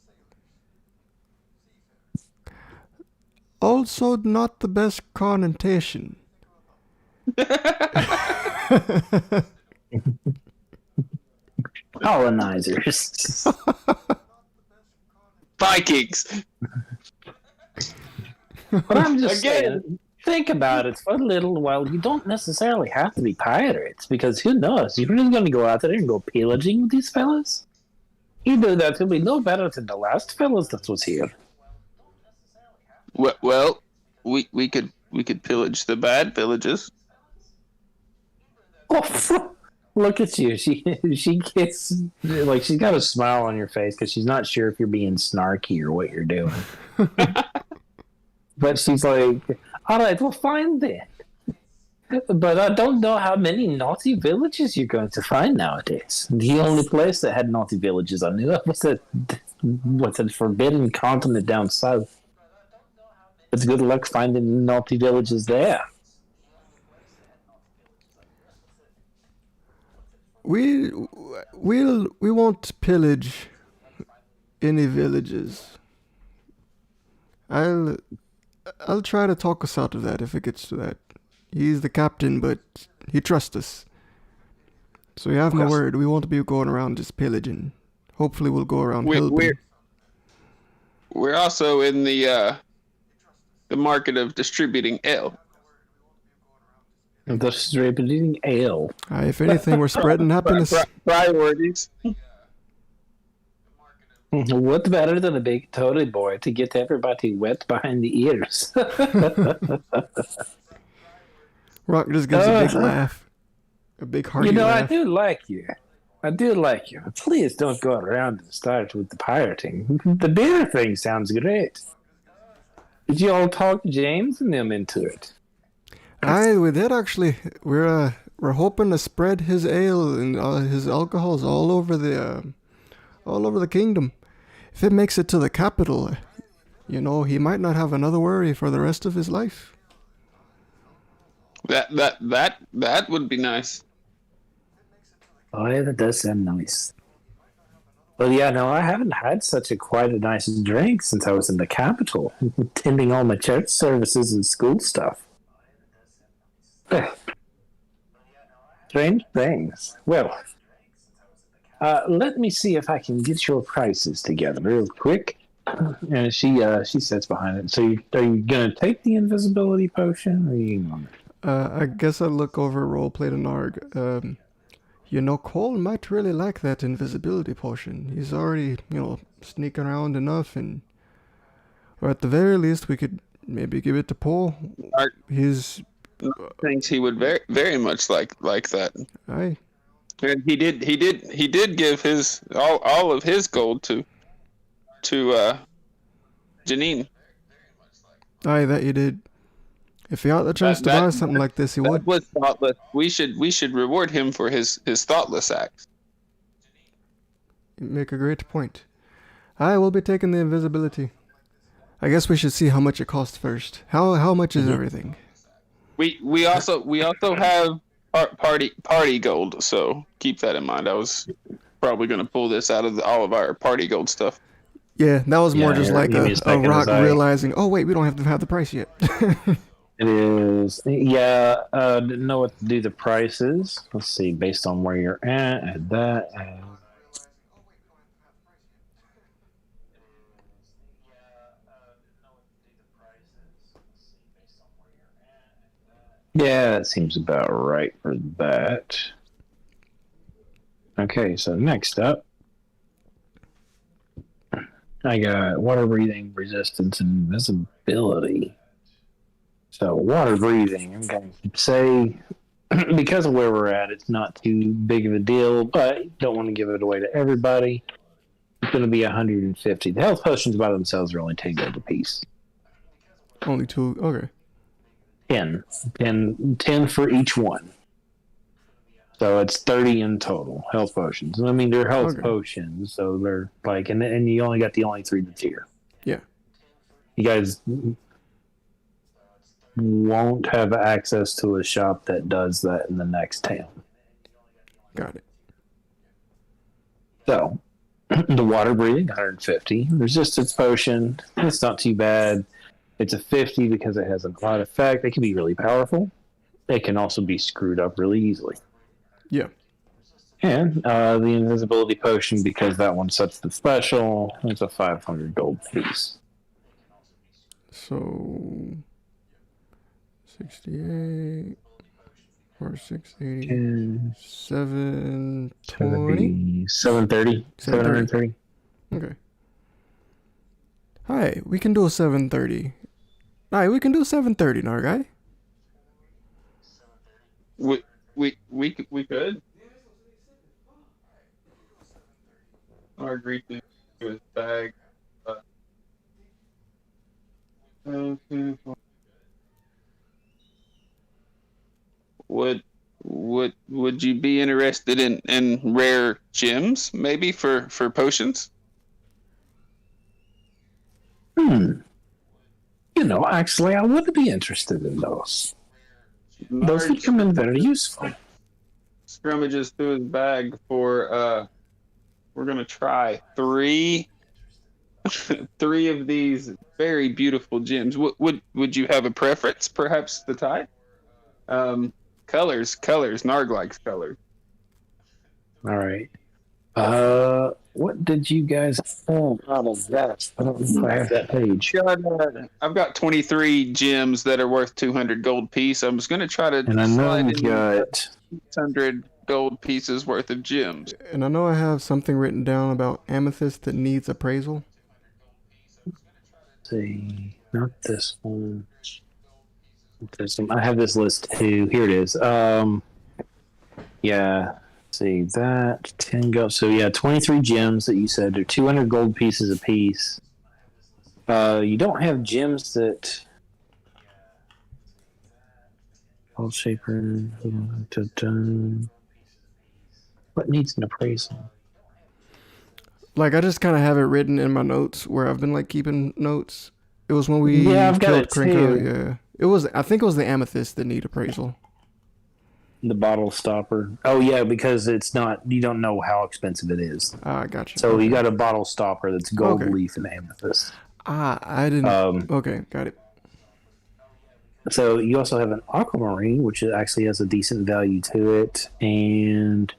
Also not the best connotation. Colonizers. Vikings. But I'm just Again. saying, think about it for a little while. You don't necessarily have to be pirates, because who knows? You're really going to go out there and go pillaging with these fellas? Either that will be no better than the last fellas that was here. Well, we could pillage the bad villages. Oh, look at you. She gets, like, she's got a smile on your face because she's not sure if you're being snarky or what you're doing. But she's like, all right, well, fine then. But I don't know how many naughty villages you're going to find nowadays. The only place that had naughty villages I knew of was the forbidden continent down south. It's good luck finding naughty villages there. we won't pillage any villages. I'll I'll try to talk us out of that if it gets to that. He's the captain, but he trusts us. So you have my Yes. word. We won't be going around just pillaging. Hopefully, we'll go around We, helping. we're also in the market of distributing ale. Distributing ale. If anything, we're spreading happiness. Priorities. What better than a big toady boy to get everybody wet behind the ears? Rock just gives a big laugh, a big hearty I laugh. do like you. I do like you. Please don't go around and start with the pirating. The beer thing sounds great. Did you all talk James and them into it? Aye, we did actually. We're hoping to spread his ale and his alcohols all over the kingdom. If it makes it to the capital, he might not have another worry for the rest of his life. That would be nice. Oh, yeah, that does sound nice. Well, yeah, no, I haven't had quite a nice drink since I was in the capital, attending all my church services and school stuff. Strange things. Well, let me see if I can get your prices together real quick. And she sits behind it. So, are you gonna take the invisibility potion, or are you gonna? I guess I'll look over roleplay to Narg. Cole might really like that invisibility potion. He's already, sneaking around enough, or at the very least, we could maybe give it to Paul. Narg He's thinks he would very very much like that. aye. And he did give his all of his gold to Janine. Aye, that you did. If he had the chance to buy something like this, he That would. was thoughtless. We should reward him for his thoughtless acts. You make a great point. I will be taking the invisibility. I guess we should see how much it costs first. How much is everything? We also have party gold, so keep that in mind. I was probably going to pull this out of all of our party gold stuff. Yeah, that was more just like a Rock realizing, oh wait, we don't have the price yet. It is, yeah. Didn't know what to do the prices. Let's see, based on where you're at, add that. Yeah, that seems about right for that. Okay, so next up, I got water breathing, resistance, and invisibility. So water breathing, I'm going to say, because of where we're at, it's not too big of a deal, but you don't want to give it away to everybody. It's going to be 150. The health potions by themselves are only 10 gold apiece. Only 2, okay. 10 for each one. So it's 30 in total, health potions. I mean, they're health potions, so they're like, and you only got the only 3 that's here. Yeah. You guys won't have access to a shop that does that in the next town. Got it. So, the water breathing, 150. Resistance potion, it's not too bad. It's a 50 because it has a cloud effect. It can be really powerful. It can also be screwed up really easily. Yeah. And the invisibility potion, because that one sets the special, it's a 500 gold piece. So 68 or 680, 720, 730. 730. Okay. Hi, we can do a 730. Hi, we can do 730, Nargai. We could. I agree to his bag. Would you be interested in rare gems, maybe for potions? Actually, I would be interested in those. Those would come in very useful. scrummages through his bag for we're gonna try three three of these very beautiful gems. Would you have a preference? Perhaps the type? Colors. Narg likes colors. All right. What did you guys have out of that? I don't know if I have that page. I've got 23 gems that are worth 200 gold piece. I was gonna try to And I know slide we've in got 600 gold pieces worth of gems. And I know I have something written down about amethyst that needs appraisal. see, not this one. I have this list too. Here it is. Yeah. See that 10 gold. So yeah, 23 gems that you said. They're 200 gold pieces a piece. You don't have gems that. Gold shaper. What needs an appraisal? Like, I just kind of have it written in my notes where I've been, like, keeping notes. It was when we Yeah, I've got killed it Krinko, too. yeah. I think it was the amethyst that need appraisal. The bottle stopper. Oh yeah, because it's not. You don't know how expensive it is. Ah, gotcha. So okay. you got a bottle stopper that's gold Okay. leaf and amethyst. Ah, I didn't. Okay, got it. So you also have an aquamarine, which actually has a decent value to it, and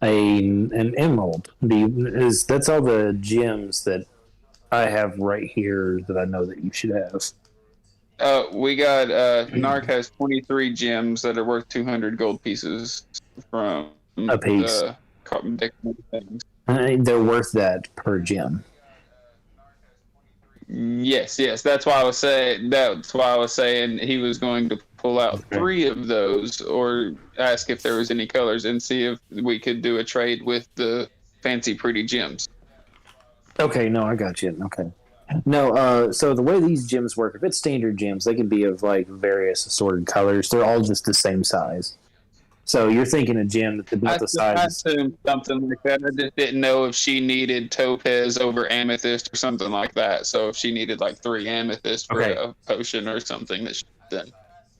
an emerald. That's all the gems that I have right here that I know that you should have. We got Narc has 23 gems that are worth 200 gold pieces from A piece. things. They're worth that per gem. Yes. That's why I was saying he was going to pull out 3 of those, or ask if there was any colors, and see if we could do a trade with the fancy, pretty gems. Okay, no, I got you. Okay. No, so the way these gems work, if it's standard gems, they can be of like various assorted colors. They're all just the same size. So you're thinking a gem that's about the I size. assumed something like that. I just didn't know if she needed topaz over amethyst or something like that. So if she needed like 3 amethyst for a potion or something, that she done.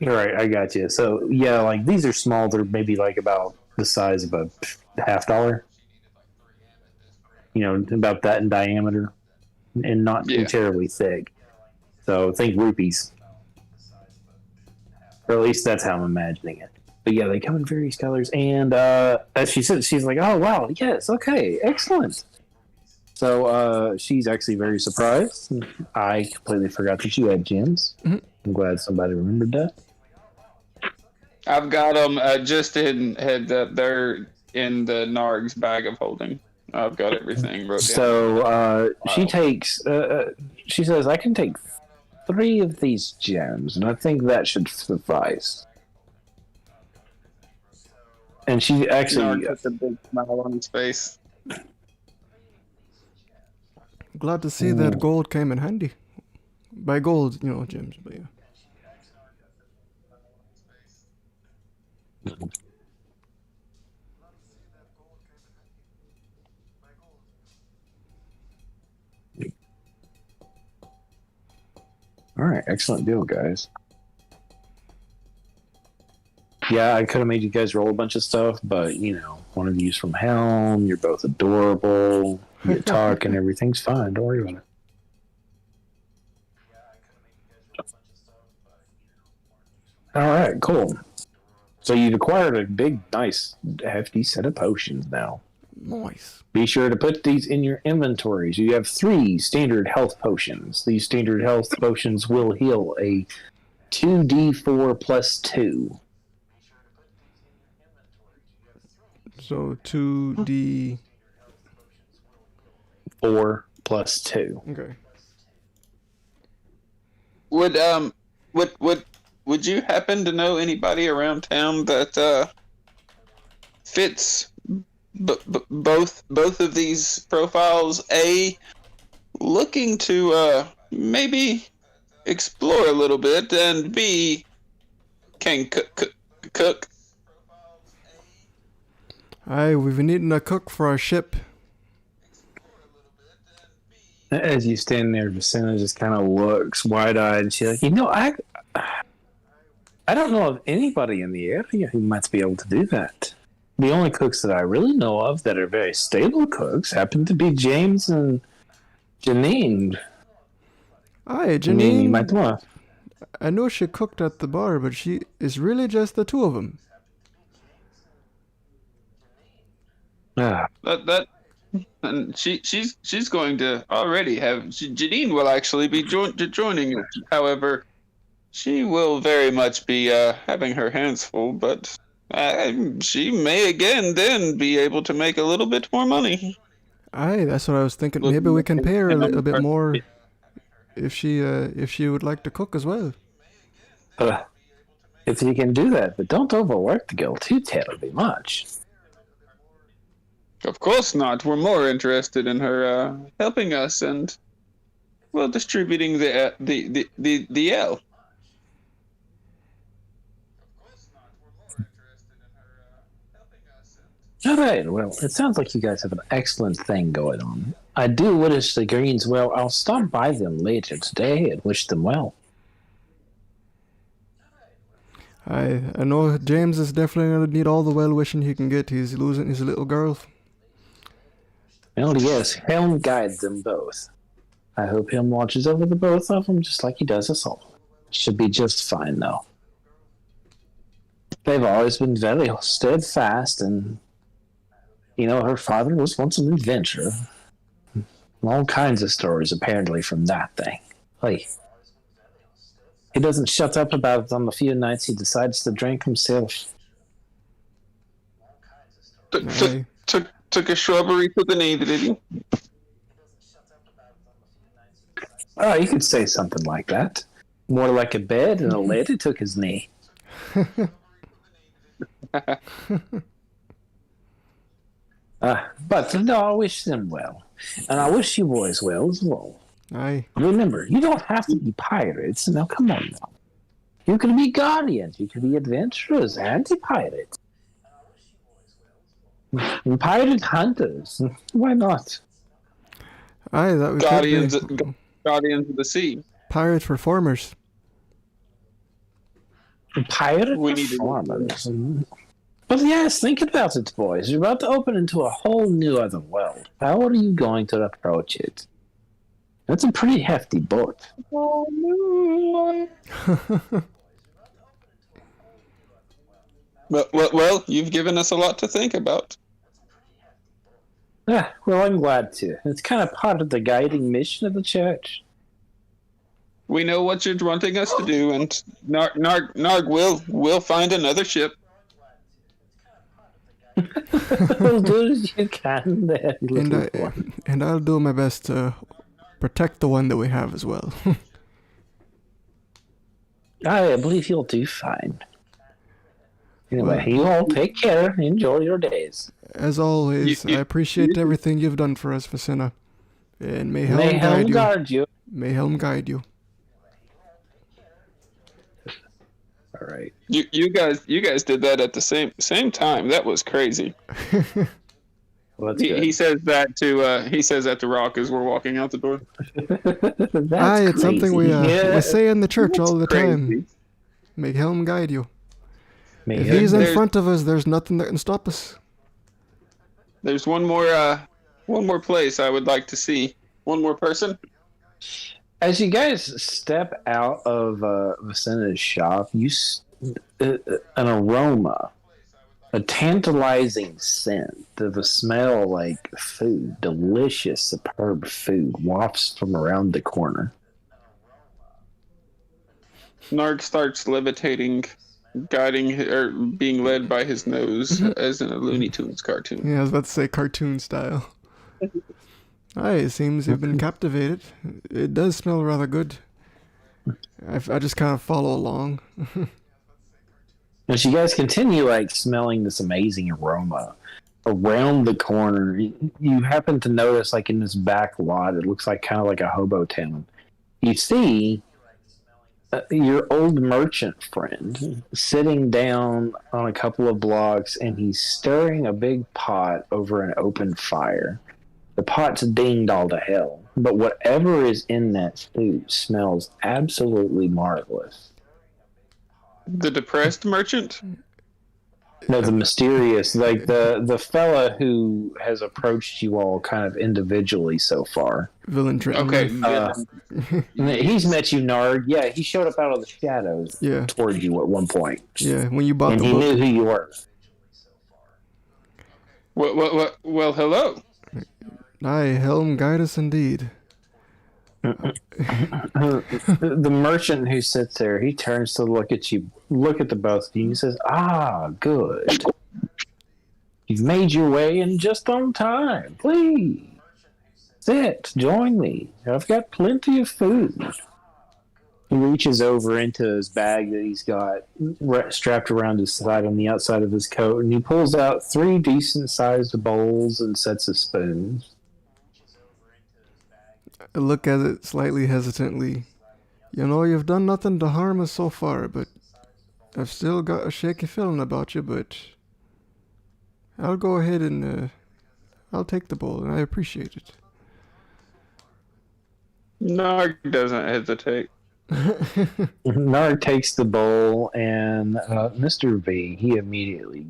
All right, I got you. So yeah, like these are small. They're maybe like about the size of a $50. You know, about that in diameter, and not too terribly thick. So think rupees, or at least that's how I'm imagining it. But yeah, they come in various colors, and as she said, she's like, "Oh wow, yes, okay, excellent." So she's actually very surprised. I completely forgot that you had gems. Mm-hmm. I'm glad somebody remembered that. I've got them just in heads up. They're in the Narg's bag of holding. I've got everything wrote down. So she takes. She says, "I can take 3 of these gems, and I think that should suffice." And she actually Narg puts a big smile on his face. Glad to see that gold came in handy. By gold, gems, but yeah. All right, excellent deal, guys. Yeah, I could have made you guys roll a bunch of stuff, but one of you's from Helm. You're both adorable. You talk, and everything's fine. Don't worry about it. All right, cool. So you've acquired a big, nice, hefty set of potions now. Nice. Be sure to put these in your inventories. You have 3 standard health potions. These standard health potions will heal a 2d4 plus 2. So 2d... 4 plus 2. Okay. Would you happen to know anybody around town that fits both of these profiles? A, looking to maybe explore a little bit, and B, can cook. Aye, we've been needing a cook for our ship. As you stand there, Vicina just kind of looks wide-eyed, and she's like, I don't know of anybody in the area who might be able to do that. The only cooks that I really know of that are very stable cooks happen to be James and Janine. Aye, Janine, you might Janine. want. I know she cooked at the bar, but she is really just the two of them. That and she's going to already have Janine will actually be joining it. However, she will very much be having her hands full, but she may again then be able to make a little bit more money. Aye, that's what I was thinking. Maybe Looking we at can him pay her a and little bit her- more if she would like to cook as well. If you can do that, but don't overwork the girl too terribly much. Of course not. We're more interested in her helping us and well distributing the L. All right. Well, it sounds like you guys have an excellent thing going on. I do wish the Greens well. I'll stop by them later today and wish them well. I know James is definitely gonna need all the well wishing he can get. He's losing his little girl. Well, yes, Helm guides them both. I hope Helm watches over the both of them just like he does us all. Should be just fine, though. They've always been very steadfast, and, you know, her father was once an adventurer. All kinds of stories, apparently, from that thing. Like, he doesn't shut up about it on the few nights he decides to drink himself. Aye. Took a shrubbery to the knee, did he? Oh, you could say something like that. More like a bed and a lady took his knee. But no, I wish them well. And I wish you boys well as well. Aye. Remember, you don't have to be pirates. Now, come on now. You can be guardians. You can be adventurers, anti-pirates. And pirate hunters. Why not? Aye, that we Guardians, could be. Guardians of the Sea. Pirate reformers. Pirate We need to- performers. But yes, think about it, boys. You're about to open into a whole new other world. How are you going to approach it? That's a pretty hefty boat. Well, you've given us a lot to think about. Yeah, well, I'm glad to. It's kind of part of the guiding mission of the church. We know what you're wanting us to do, and Narg will find another ship. As good as you can there. little one. And I'll do my best to protect the one that we have as well. I believe you'll do fine. Anyway, Well- you all take care. Enjoy your days. As always, You- I appreciate everything you've done for us, Vicina. And may Helm May guide Helm you. guard you. May Helm guide you. All right. You guys did that at the same time. That was crazy. Well, that's He good. says that to Rock as we're walking out the door. That's Aye, it's something we yeah. say in the church all the time. Crazy. May Helm guide you. May If Helm- he's in There's- front of us, there's nothing that can stop us. There's one more place I would like to see. One more person. As you guys step out of Vicina's shop, an aroma, a tantalizing scent of a smell like food, delicious, superb food, wafts from around the corner. Narg starts levitating, being led by his nose, as in a Looney Tunes cartoon. Yeah, I was about to say cartoon style. Aye, it seems you've been captivated. It does smell rather good. I just kind of follow along. As you guys continue smelling this amazing aroma around the corner, you happen to notice in this back lot, it looks like kind of like a hobo town. You see your old merchant friend sitting down on a couple of blocks, and he's stirring a big pot over an open fire. The pot's dinged all to hell, but whatever is in that food smells absolutely marvelous. The depressed merchant. No, the mysterious, like the fella who has approached you all kind of individually so far. Villain Trenton. Okay, Uh, He's met you, Nard. Yeah, he showed up out of the shadows Yeah. toward you at one point, Yeah, when you bought and the he book. knew who you were. well, hello. Aye, helm guide us indeed. The merchant who sits there, he turns to look at you, look at the both of you, and he says, "Ah, good. You've made your way in just on time. Please sit, join me. I've got plenty of food." He reaches over into his bag that he's got strapped around his side on the outside of his coat, and he pulls out 3 decent-sized bowls and sets of spoons. I look at it slightly hesitantly. You know, you've done nothing to harm us so far, but I've still got a shaky feeling about you, but I'll go ahead and I'll take the bowl, and I appreciate it. Narg doesn't hesitate. Nard takes the bowl, and Mr. V, he immediately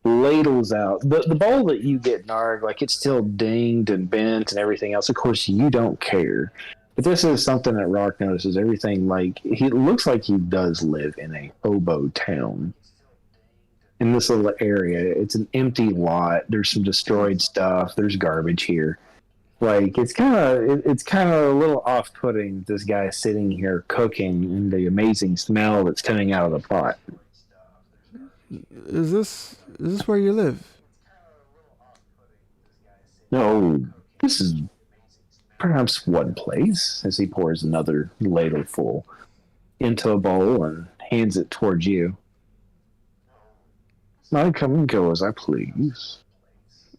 ladles out the bowl that you get, Narg. Like, it's still dinged and bent and everything else. Of course, you don't care. But this is something that Rock notices. Everything, like, he looks like he does live in a hobo town. In this little area, it's an empty lot. There's some destroyed stuff. There's garbage here. Like, it's kind of a little off-putting. This guy sitting here cooking, and the amazing smell that's coming out of the pot. Is this where you live? No, this is perhaps one place. As he pours another ladleful into a bowl and hands it towards you. I come and go as I please.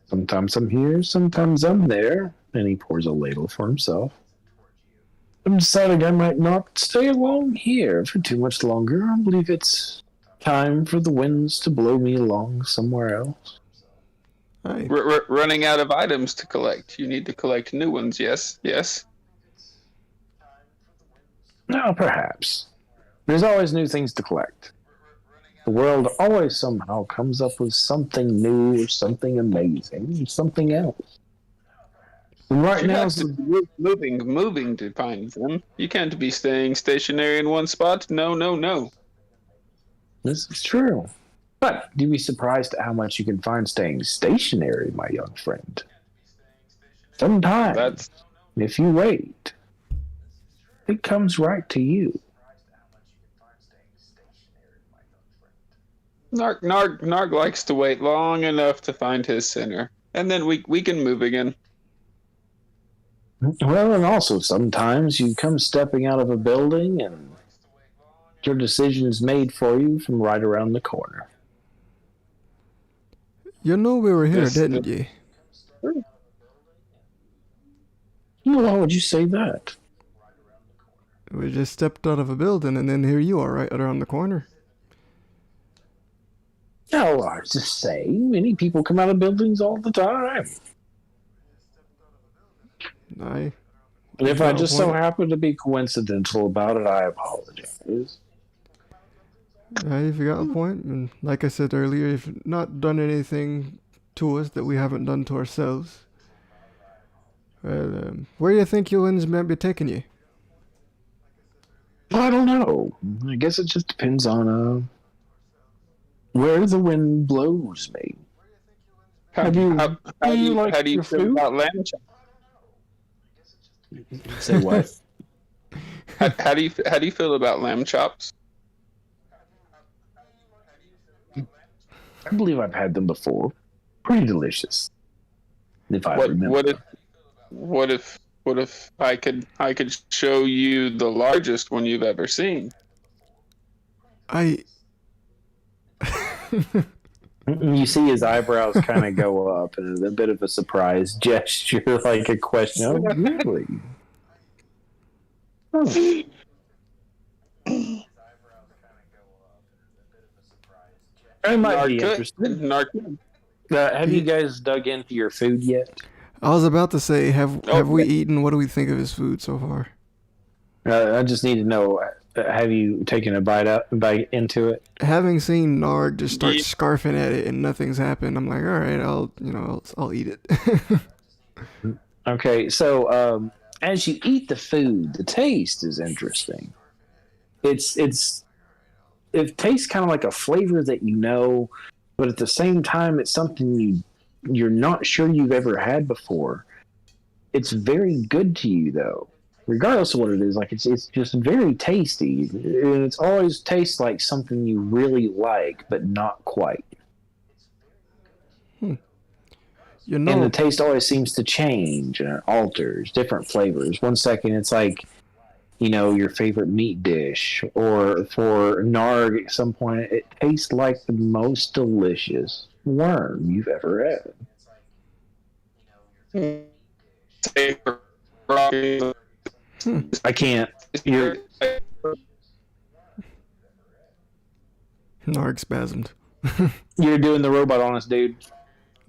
Sometimes I'm here, sometimes I'm there. And he pours a ladle for himself. I'm deciding I might not stay along here for too much longer. I believe it's time for the winds to blow me along somewhere else. Aye. Running out of items to collect. You need to collect new ones. Yes. Now, perhaps. There's always new things to collect. The world always somehow comes up with something new or something amazing or something else. And right You now, have to be moving to find them. You can't be staying stationary in one spot. No. this is true. But you'd be surprised at how much you can find staying stationary, my young friend. Sometimes, That's if you wait, it comes right to you. Narg likes to wait long enough to find his center, and then we can move again. Well, and also sometimes you come stepping out of a building and your decision is made for you from right around the corner. You know we were here, Yes, didn't you? Why would you say that? We just stepped out of a building, and then here you are, right around the corner. No, I was just saying, many people come out of buildings all the time. Aye. And if I Got a just so point. happen to be coincidental about it, I apologize. Aye, you've got a point. And like I said earlier, you've not done anything to us that we haven't done to ourselves. Well, where do you think your winds might be taking you? I don't know. I guess it just depends on where the wind blows me. How Have you- how do do you you like how do you your feel food? about lamb chops? Say what? How do you feel about lamb chops? I believe I've had them before. Pretty delicious. If I remember. What if I could show you the largest one you've ever seen? I. You see his eyebrows kind of go up and a bit of a surprise gesture, like a question. Oh, really? Oh. I might be interested. Have you guys dug into your food yet? I was about to say, have we yeah. eaten? What do we think of his food so far? I just need to know, Have you taken a bite into it? Having seen Narg just start Yeah. scarfing at it and nothing's happened, I'm like, all right, I'll eat it. Okay, so as you eat the food, the taste is interesting. It tastes kind of like a flavor that you know, but at the same time, it's something you're not sure you've ever had before. It's very good to you though, regardless of what it is. Like it's just very tasty, and it's always tastes like something you really like, but not quite. You And the know, taste always seems to change and it alters, different flavors. One second it's like, your favorite meat dish, or for Narg at some point it tastes like the most delicious worm you've ever had. I can't. You're Narg spasmed. you're doing the robot honest, dude.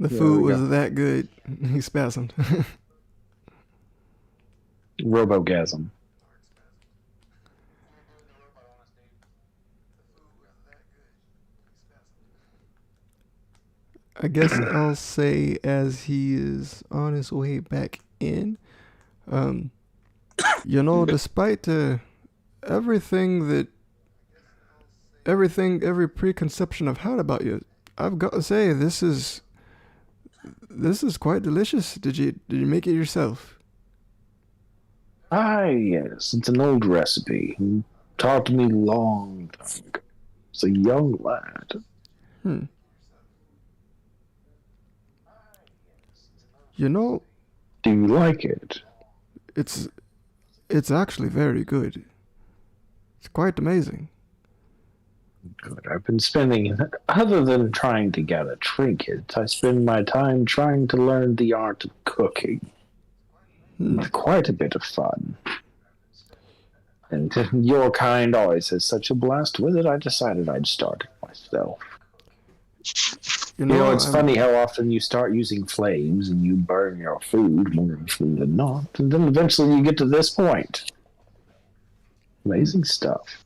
The There food we was go. that good. He spasmed. Robogasm. I guess I'll say as he is on his way back in, um, despite everything that every preconception I've had about you, I've got to say this is quite delicious. Did you make it yourself? Ah, yes, it's an old recipe. He taught me long time ago. As a young lad. Hmm. You know, Do you like it? it's it's actually very good. It's quite amazing. Good. I've been spending, other than trying to get a trinket, I spend my time trying to learn the art of cooking. With quite a bit of fun. And your kind always has such a blast with it, I decided I'd start it myself. It's funny how often you start using flames and you burn your food more often than not, and then eventually you get to this point. Amazing stuff.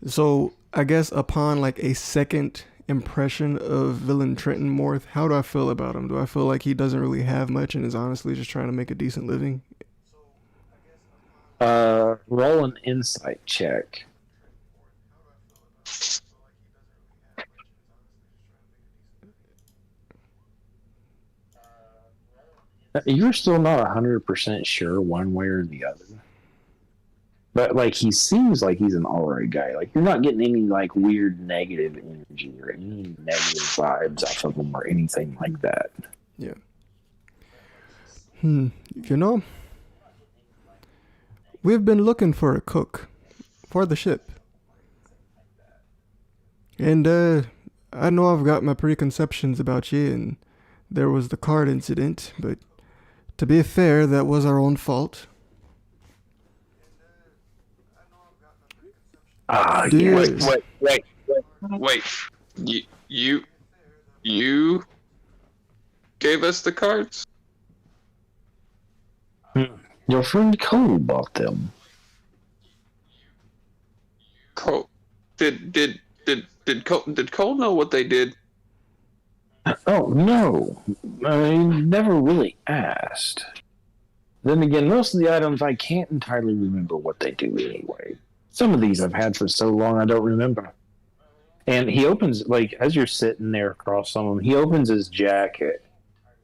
So I guess upon like a second impression of villain Trenton Morth, how do I feel about him? Do I feel like he doesn't really have much and is honestly just trying to make a decent living? Roll an insight check. You're still not 100% sure one way or the other. But, like, he seems like he's an alright guy. Like, you're not getting any, like, weird negative energy or any negative vibes off of him or anything like that. Yeah. We've been looking for a cook for the ship. And, I know I've got my preconceptions about you, and there was the card incident, but to be fair, that was our own fault. Ah, Do you- yes. Wait. You gave us the cards? Your friend Cole bought them. Cole, did Cole know what they did? Oh, no. I never really asked. Then again, most of the items I can't entirely remember what they do anyway. Some of these I've had for so long I don't remember. And he opens, like, as you're sitting there across from him, he opens his jacket.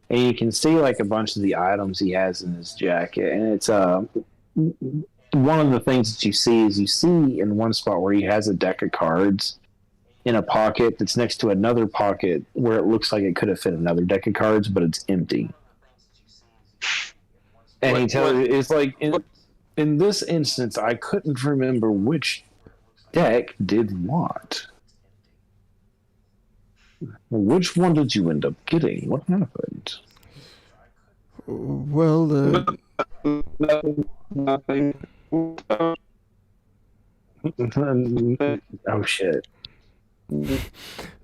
And you can see, like, a bunch of the items he has in his jacket. And it's, one of the things that you see in one spot where he has a deck of cards in a pocket that's next to another pocket where it looks like it could have fit another deck of cards, but it's empty. And he tells you, it's like, in this instance, I couldn't remember which deck did what. Which one did you end up getting? What happened? Well, Nothing. Oh, shit.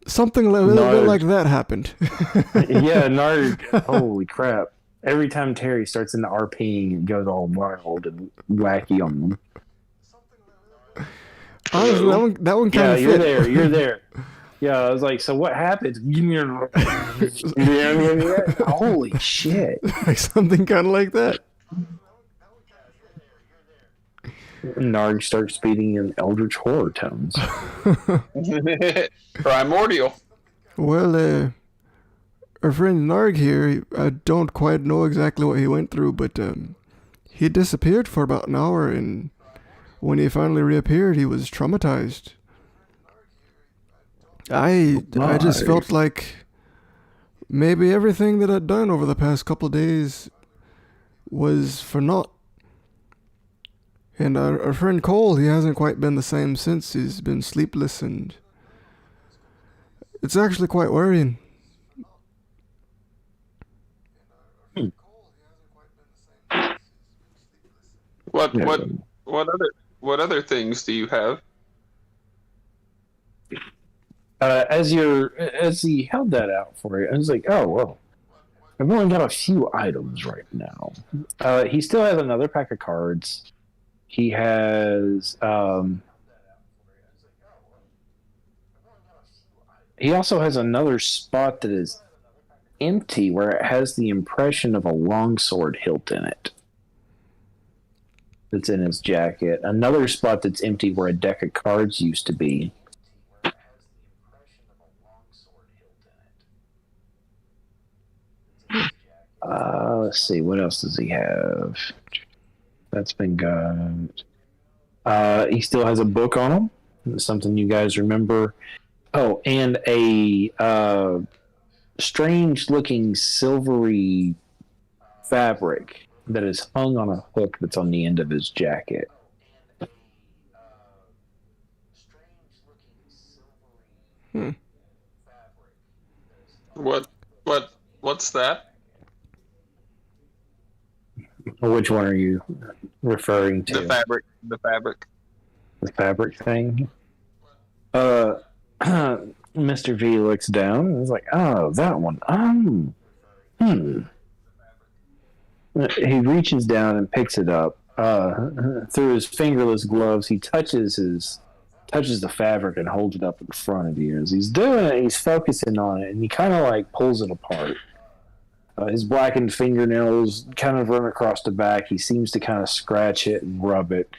something a little bit like that happened. Yeah, Narg. Holy crap. Every time Terry starts into RPing, it goes all wild and wacky on them. Honestly, Hello? that one kind Yeah, of you're fit. there. You're there. Yeah, I was like, so what happens? Holy shit. Like something kind of like that. Narg starts speaking in eldritch horror tones. Primordial. Well, our friend Narg here, I don't quite know exactly what he went through, but he disappeared for about an hour, and when he finally reappeared, he was traumatized. I just My. felt like maybe everything that I'd done over the past couple of days was for naught. And our friend Cole, he hasn't quite been the same since. He's been sleepless, and it's actually quite worrying. What Yeah. what what other things do you have? As he held that out for you, I was like, oh well, I've only got a few items right now. He still has another pack of cards. He has he also has another spot that is empty where it has the impression of a longsword hilt in it. That's in his jacket. Another spot that's empty where a deck of cards used to be. Let's see, what else does he have? That's been got. He still has a book on him. Something you guys remember. Oh, and a strange looking silvery fabric that is hung on a hook that's on the end of his jacket. Hmm. What's that? Which one are you referring to? The fabric. The fabric. The fabric thing? Mr. V looks down and is like, oh, that one. He reaches down and picks it up. Through his fingerless gloves, he touches the fabric and holds it up in front of you. As he's doing it, he's focusing on it, and he kind of like pulls it apart. His blackened fingernails kind of run across the back. He seems to kind of scratch it and rub it.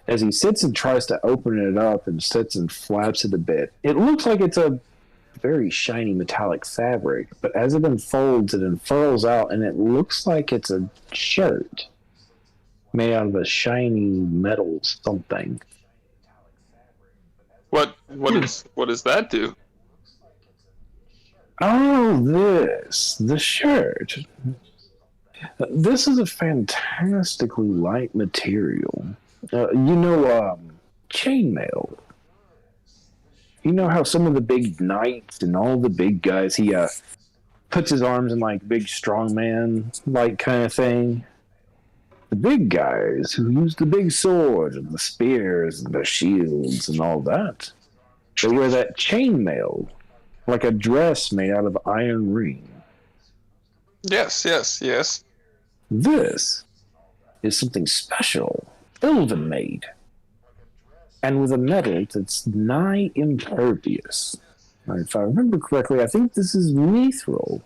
As he sits and tries to open it up and sits and flaps it a bit, it looks like it's a very shiny metallic fabric, but as it unfolds, it unfurls out, and it looks like it's a shirt made out of a shiny metal something. What does that do? Oh, the shirt. This is a fantastically light material. Chainmail. You know how some of the big knights and all the big guys, he puts his arms in like big strongman like kind of thing. The big guys who use the big swords and the spears and the shields and all that, they wear that chainmail like a dress made out of iron ring. Yes. This is something special, elven made, and with a metal that's nigh impervious. If I remember correctly, I think this is mithril.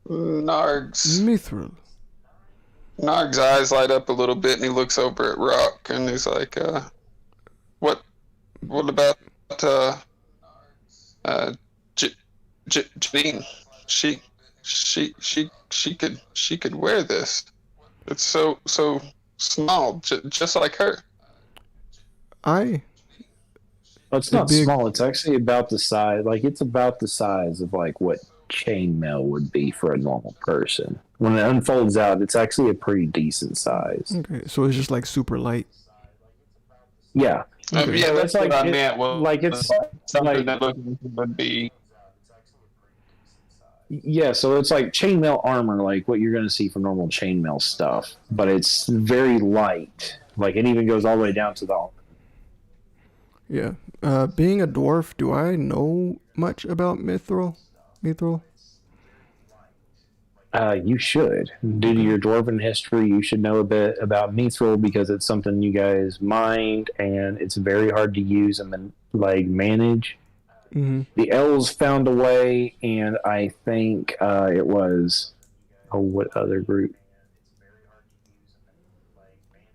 Mithril. Narg's eyes light up a little bit, and he looks over at Rock, and he's like, what about Janine? She could wear this. It's so small, just like her. Well, it's not small. It's actually about the size. Like, it's about the size of like what chainmail would be for a normal person. When it unfolds out, it's actually a pretty decent size. Okay, so it's just like super light. Yeah. Okay. Yeah, that's like, what I meant. Well, like it's something like, that would be. Yeah, so it's like chainmail armor, like what you're going to see for normal chainmail stuff, but it's very light. Like it even goes all the way down to the armor. Yeah. Being a dwarf, do I know much about mithril? You should. Due to your dwarven history, you should know a bit about mithril because it's something you guys mind, and it's very hard to use and then manage. Mm-hmm. The elves found a way, and I think it was what other group?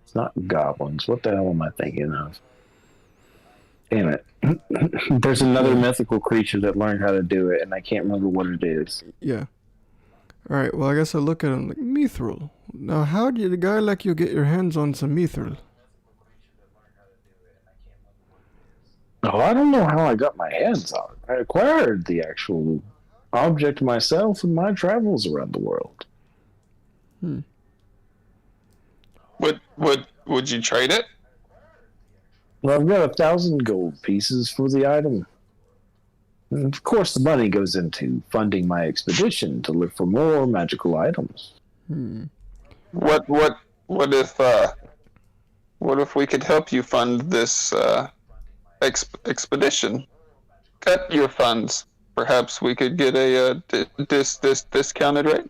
It's not goblins. What the hell am I thinking of? Damn it! There's another mythical creature that learned how to do it, and I can't remember what it is. Yeah. All right. Well, I guess I look at him like mithril. Now, how did a guy like you get your hands on some mithril? Oh, I don't know how I got my hands on it. I acquired the actual object myself in my travels around the world. Would you trade it? Well, I've got 1,000 gold pieces for the item. And of course, the money goes into funding my expedition to look for more magical items. What if we could help you fund this expedition? Cut your funds. Perhaps we could get a discounted rate.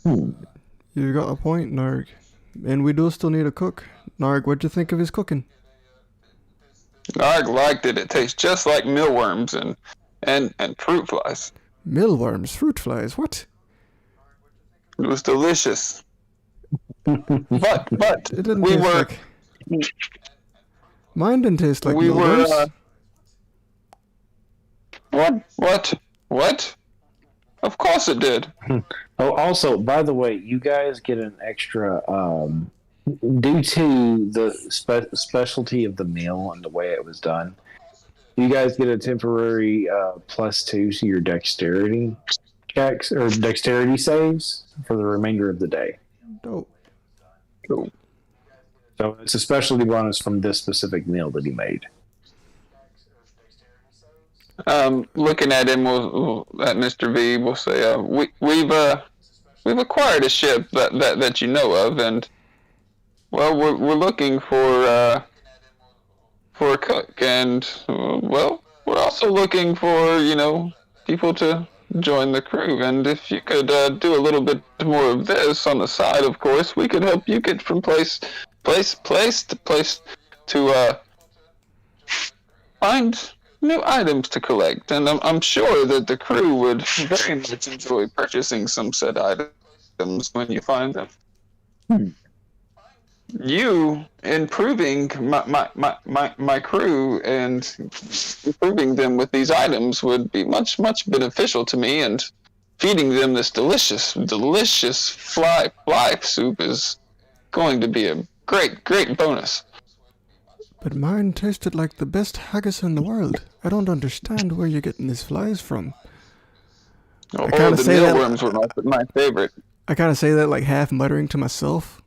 You got a point, Narg. And we do still need a cook. Narg, what'd you think of his cooking? I liked it. It tastes just like mealworms and fruit flies. Mealworms, fruit flies, what? It was delicious. But It didn't we taste were like... Mine didn't taste like we mealworms. were what? Of course it did. Oh, also, by the way, you guys get an extra, due to the specialty of the meal and the way it was done, you guys get a temporary +2 to your dexterity checks or dexterity saves for the remainder of the day. Dope. Cool. So it's a specialty bonus from this specific meal that he made. Looking at him, at Mr. V, we'll say, we've acquired a ship that you know of, and well, we're looking for a cook, and well, we're also looking for people to join the crew, and if you could do a little bit more of this on the side, of course, we could help you get from place to place to find new items to collect, and I'm sure that the crew would very much enjoy purchasing some said items when you find them. You improving my crew and improving them with these items would be much beneficial to me, and feeding them this delicious fly soup is going to be a great bonus. But mine tasted like the best haggis in the world. I don't understand where you're getting these flies from. The mealworms were my favorite. I kind of say that like half muttering to myself.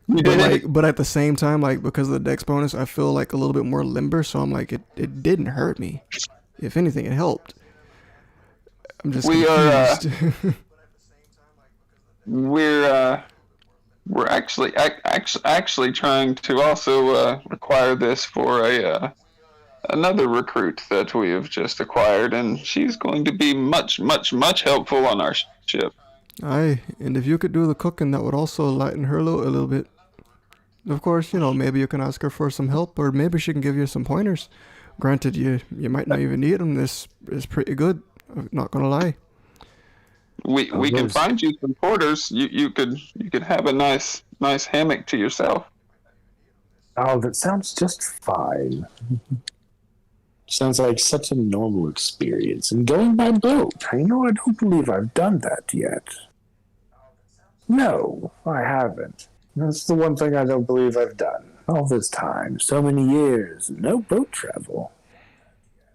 But at the same time, like because of the dex bonus, I feel like a little bit more limber. So I'm like, it didn't hurt me. If anything, it helped. I'm just confused. We're actually trying to also require this for another recruit that we have just acquired, and she's going to be much helpful on our ship. Aye, and if you could do the cooking, that would also lighten her load a little bit. Of course, maybe you can ask her for some help, or maybe she can give you some pointers. Granted, you might not even need them. This is pretty good. I'm not gonna lie. We can find you some porters. You could have a nice hammock to yourself. Oh, that sounds just fine. Sounds like such a normal experience. And going by boat, I don't believe I've done that yet. No, I haven't. That's the one thing I don't believe I've done. All this time, so many years, no boat travel.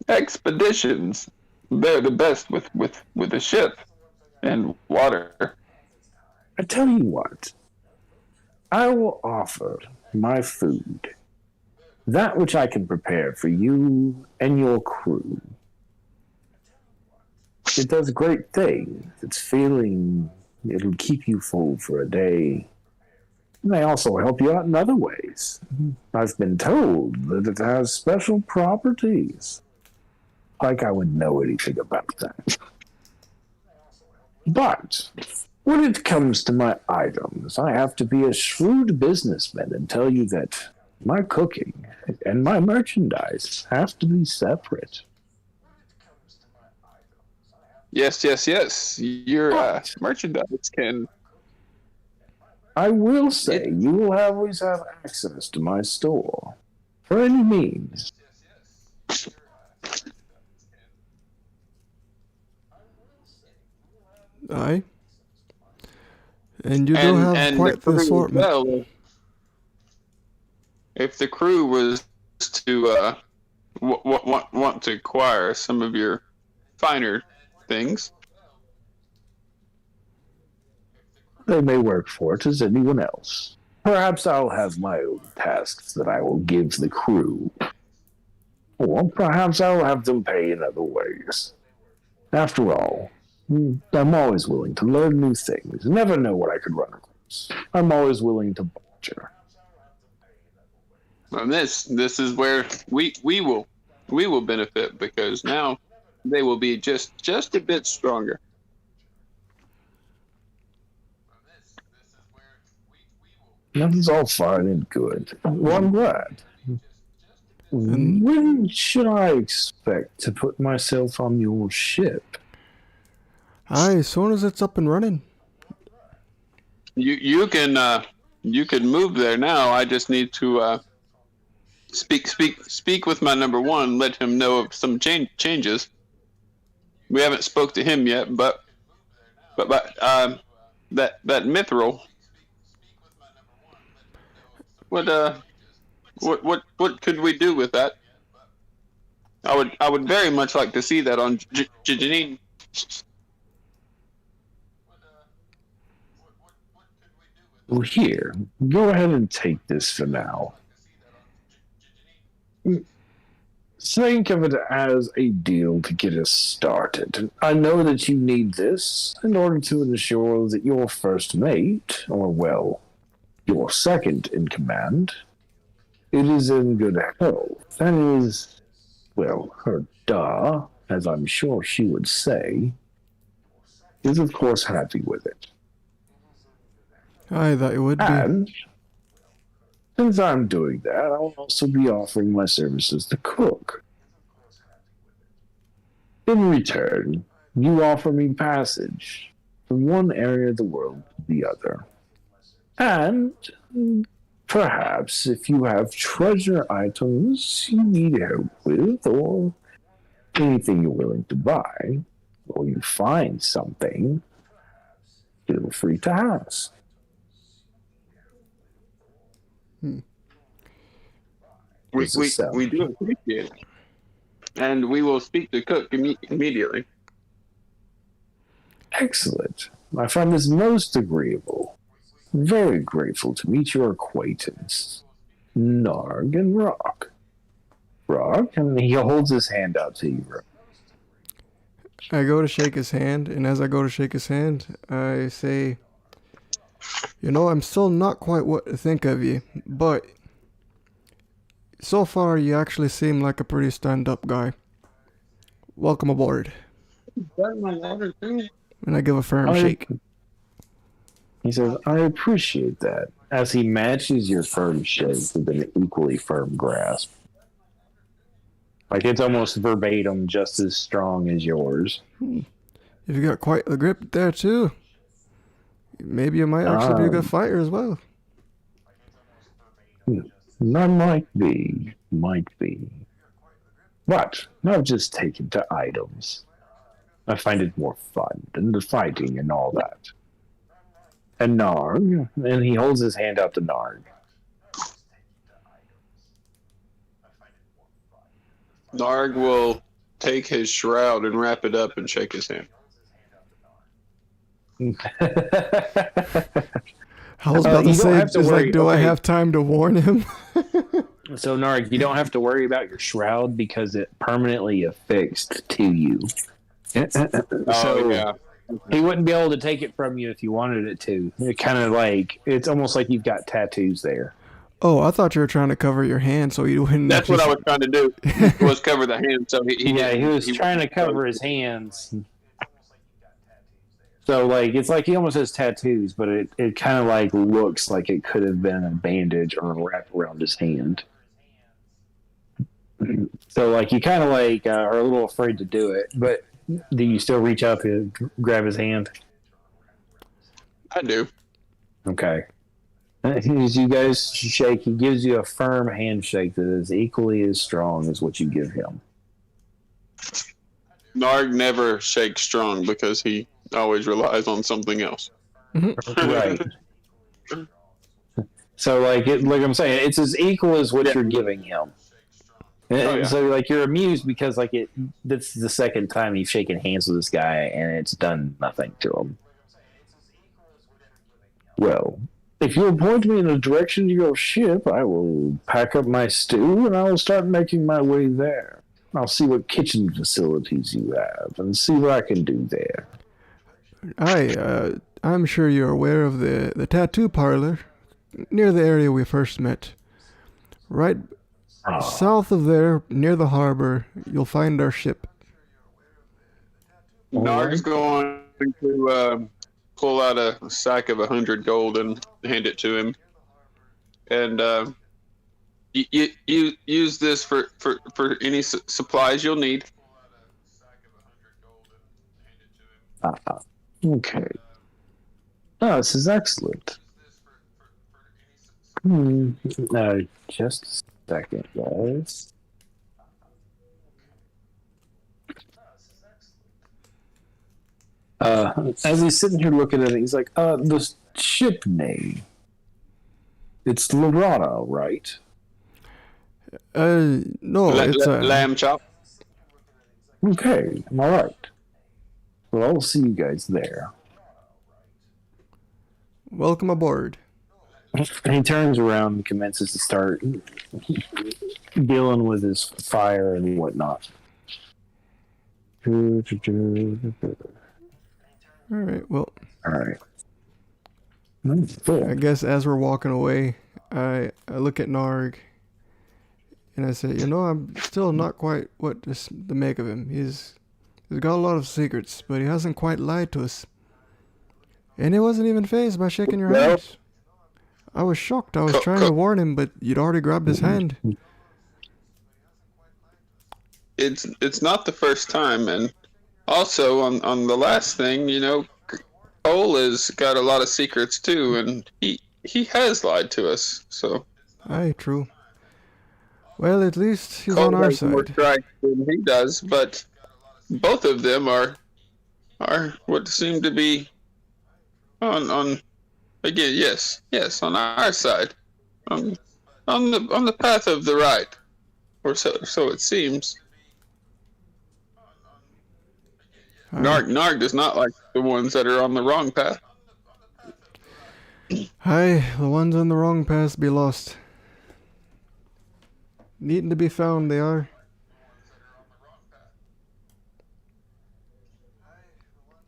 Expeditions, they're the best with a ship and water. I tell you what, I will offer my food, that which I can prepare for you and your crew. It does great things. It's filling. It'll keep you full for a day. It may also help you out in other ways. I've been told that it has special properties. Like I would know anything about that. But when it comes to my items, I have to be a shrewd businessman and tell you that my cooking and my merchandise have to be separate. Yes. Your But merchandise can. I will say It. you will always have access to my store for any means. Aye. And you do have And the quite the crew as assortment. well. If the crew was to want to acquire some of your finer things, They may work for it as anyone else. Perhaps I'll have my own tasks that I will give the crew. Or perhaps I'll have them pay in other ways. After all, I'm always willing to learn new things. Never know what I could run across. I'm always willing to barter. and this is where we will benefit, because now they will be just a bit stronger. That is all fine and good. Well, I'm glad. And When should I expect to put myself on your ship? aye, as soon as it's up and running. You can move there now. I just need to speak with my number one. Let him know of some changes. We haven't spoke to him yet, but that mithril. What could we do with that? I would very much like to see that on Janine. Well, here, go ahead and take this for now. Think of it as a deal to get us started. I know that you need this in order to ensure that your first mate, or well, your second in command, it is in good health. That is, well, her duh, as I'm sure she would say, is of course happy with it. Aye, that it would be. And since I'm doing that, I'll also be offering my services to cook. In return, you offer me passage from one area of the world to the other. And perhaps if you have treasure items you need help with, or anything you're willing to buy, or you find something, feel free to ask. We It's a sell. do appreciate it, and we will speak to Cook immediately. Excellent. I find this most agreeable. Very grateful to meet your acquaintance, Narg and Rock. Rock, and he holds his hand out to you. I go to shake his hand, and as I go to shake his hand, I say, I'm still not quite what to think of you, but so far you actually seem like a pretty stand-up guy. Welcome aboard. And I give a firm shake. He says, I appreciate that, as he matches your firm shake with an equally firm grasp. Like it's almost verbatim, just as strong as yours. You've got quite the grip there, too. Maybe you might actually be a good fighter as well. None might be. But I've just taken to items. I find it more fun than the fighting and all that. And Narg, and he holds his hand out to Narg. Narg will take his shroud and wrap it up and shake his hand. I was about to you don't say, have to worry. do I Okay. have time to warn him? So Narg, you don't have to worry about your shroud because it permanently affixed to you. So yeah. he wouldn't be able to take it from you if you wanted it to. It kind of like it's almost like you've got tattoos there. Oh, I thought you were trying to cover your hand so you wouldn't. That's what I was trying to do. Was cover the hand, so he He was he trying to cover his hands. So like it's like he almost has tattoos, but it kind of like looks like it could have been a bandage or a wrap around his hand. So like you kind of like are a little afraid to do it, but do you still reach out to grab his hand? I do. Okay. As you guys shake, he gives you a firm handshake that is equally as strong as what you give him. Narg never shakes strong because he always relies on something else. Right. So like I'm saying, it's as equal as what you're giving him. And yeah. so like you're amused because like this is the second time you've shaken hands with this guy and it's done nothing to him. Well, if you'll point me in the direction of your ship, I will pack up my stew and I will start making my way there. I'll see what kitchen facilities you have and see what I can do there. I'm sure you're aware of the tattoo parlor near the area we first met. Right south of there, near the harbor, you'll find our ship. Narg's going to pull out a sack of 100 gold and hand it to him. And you use this for any supplies you'll need. Okay. Oh, this is excellent. Just a second, guys. As he's sitting here looking at it, he's like, the ship name. It's Lorana, right? No, it's lamb chop. Okay, all right. Well, I'll see you guys there. Welcome aboard. He turns around and commences to start dealing with his fire and whatnot. All right, well. All right. I guess as we're walking away, I look at Narg and I say, I'm still not quite what to make of him. He's got a lot of secrets, but he hasn't quite lied to us. And he wasn't even fazed by shaking your hand. I was shocked. I was trying to warn him, but you'd already grabbed his hand. It's not the first time, and also on the last thing, Cole has got a lot of secrets too, and he has lied to us. So. Aye, true. Well, at least he's Cole on our has more side. strikes than he does, but both of them are what seem to be on again. Yes, on our side, on the path of the right, or so it seems. Narg does not like the ones that are on the wrong path. Aye, the ones on the wrong path be lost. Needing to be found, they are.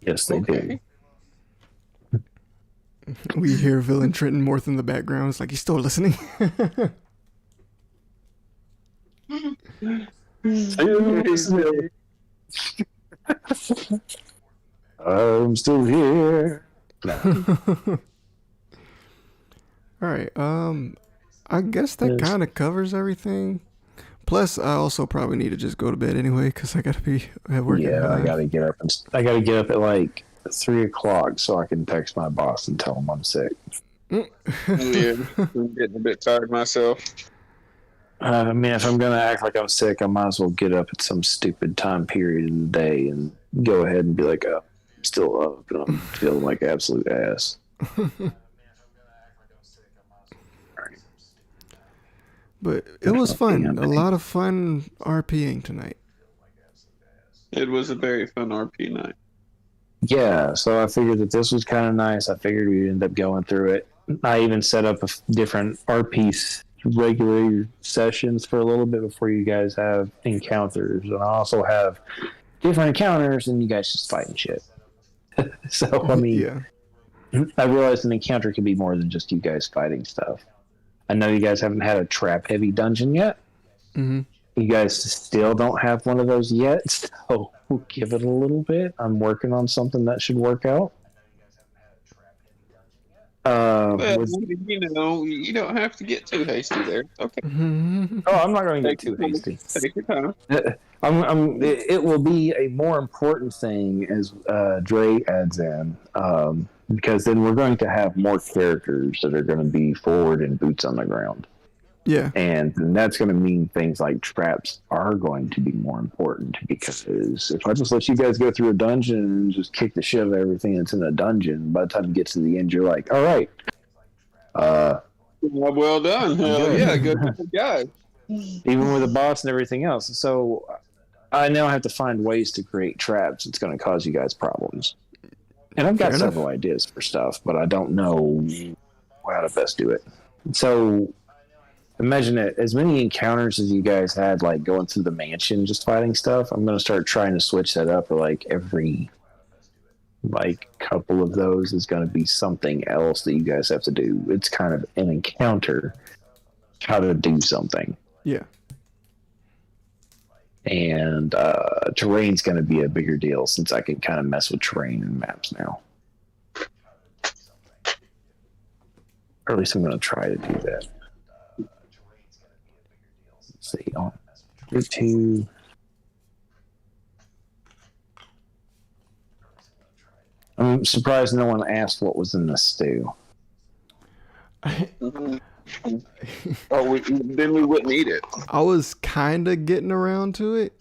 Yes, they do. We hear Villain Trenton Morth in the background. It's like he's still listening. I'm still here. Alright, I guess that kind of covers everything. Plus, I also probably need to just go to bed anyway, because I gotta be at work. Yeah, I gotta get up. I gotta get up at like 3:00 so I can text my boss and tell him I'm sick. Yeah, I'm getting a bit tired myself. I mean, if I'm gonna act like I'm sick, I might as well get up at some stupid time period in the day and go ahead and be like, oh, I'm still up and I'm feeling like absolute ass. But it was fun. A lot of fun RPing tonight. It was a very fun RP night. Yeah, so I figured that this was kind of nice. I figured we'd end up going through it. I even set up different RP regular sessions for a little bit before you guys have encounters. And I also have different encounters and you guys just fighting shit. So, I mean, yeah. I realized an encounter could be more than just you guys fighting stuff. I know you guys haven't had a trap-heavy dungeon yet. Mm-hmm. You guys still don't have one of those yet, so we'll give it a little bit. I'm working on something that should work out. Well, Was you don't have to get too hasty there. Okay, oh, I'm not going to get take too your time. hasty. Take your time. It will be a more important thing as Dre adds in, because then we're going to have more characters that are going to be forward and boots on the ground. Yeah. And that's going to mean things like traps are going to be more important, because if I just let you guys go through a dungeon and just kick the shit out of everything that's in the dungeon, by the time you get to the end, you're like, all right, Well done. Hell good. yeah, good guy. Even with the boss and everything else. So I now have to find ways to create traps that's going to cause you guys problems. And I've got Fair several enough. ideas for stuff, but I don't know how to best do it. So imagine it, as many encounters as you guys had, like going through the mansion, just fighting stuff. I'm going to start trying to switch that up. Or like every couple of those is going to be something else that you guys have to do. It's kind of an encounter, how to do something. Yeah. And terrain's going to be a bigger deal, since I can kind of mess with terrain and maps now. Or at least I'm going to try to do that. Let's see. Group 2. I'm surprised no one asked what was in the stew. Then we wouldn't eat it. I was kind of getting around to it,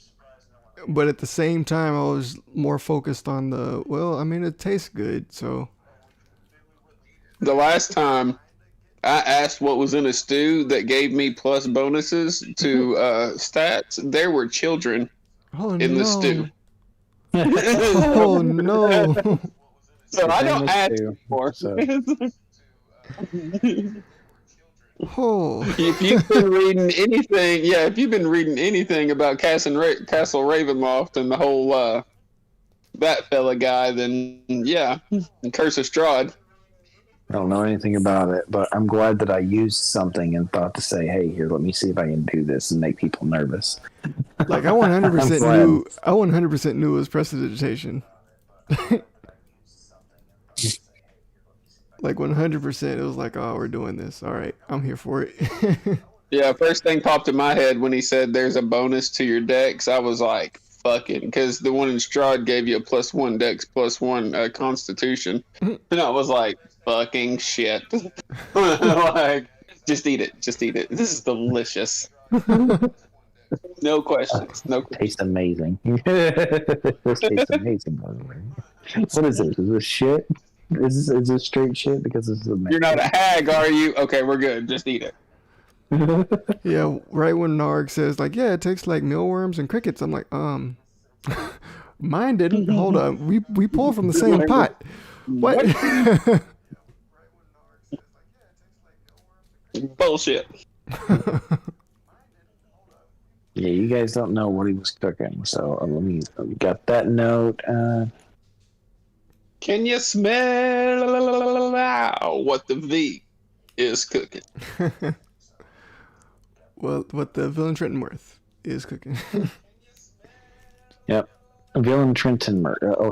but at the same time, I was more focused on it tastes good, so. The last time I asked what was in a stew that gave me plus bonuses to stats, there were children Oh, in the no. stew. Oh, no. So I don't ask stew, for. so. Oh. If you've been reading anything about Castle Ravenloft and the whole that fella guy, then yeah, Curse of Strahd. I don't know anything about it, but I'm glad that I used something and thought to say, hey, here, let me see if I can do this and make people nervous. Like, I 100% glad. knew. I 100% knew it was prestidigitation. Like 100%, it was like, oh, we're doing this. All right, I'm here for it. Yeah, first thing popped in my head when he said there's a bonus to your dex. I was like, fucking, because the one in Strahd gave you a +1 dex, +1 constitution. And I was like, fucking shit. Like, just eat it. Just eat it. This is delicious. No questions. No questions. Tastes amazing. This tastes amazing, by the way. What is this? Is this shit? Is this straight shit? Because this is amazing. You're not a hag, are you? Okay, we're good. Just eat it. Yeah, right when Narg says, like, yeah, it tastes like mealworms and crickets, I'm like, mine didn't. Hold on. We pull from the same pot. What? Bullshit. Yeah, you guys don't know what he was cooking, so let me got that note. Can you smell what the V is cooking? Well, what the villain Trentonworth is cooking. Yep, Villain Trenton.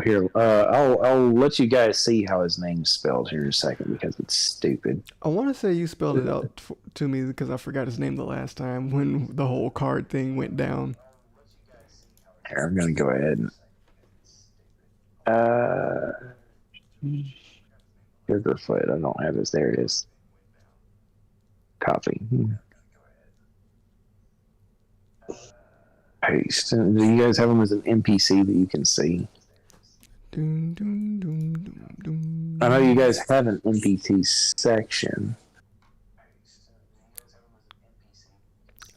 Here, I'll let you guys see how his name's spelled here in a second, because it's stupid. I want to say you spelled it out to me because I forgot his name the last time when the whole card thing went down. Here, I'm gonna go ahead and here's the foot. I don't have this. There it is. Copy. Paste. Do you guys have them as an NPC that you can see? Doom, doom, doom, doom, doom. I know you guys have an NPC section.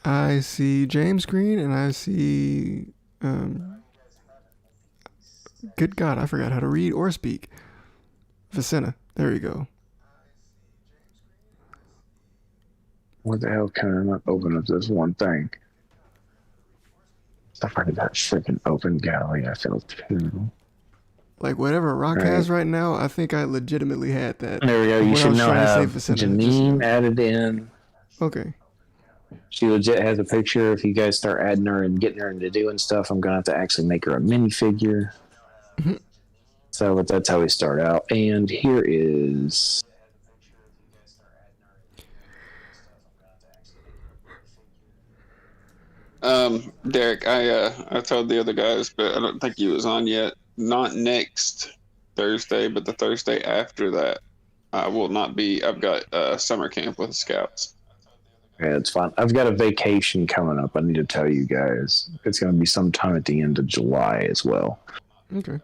I see James Green and I see good God, I forgot how to read or speak. Vicenna. There you go. What the hell can I not open up this one thing? I've already got freaking open gallery. I feel terrible. Like whatever Rock has right now, I think I legitimately had that. There we go. You when I should was now trying to have say Vicenna, Janine added in. Okay. She legit has a picture. If you guys start adding her and getting her into doing stuff, I'm gonna have to actually make her a minifigure. So that's how we start out. And here is Derek, I told the other guys, but I don't think he was on yet. Not next Thursday, but the Thursday after that, I will not be. I've got summer camp with the Scouts. Yeah, it's fine. I've got a vacation coming up. I need to tell you guys. It's going to be sometime at the end of July as well. Okay.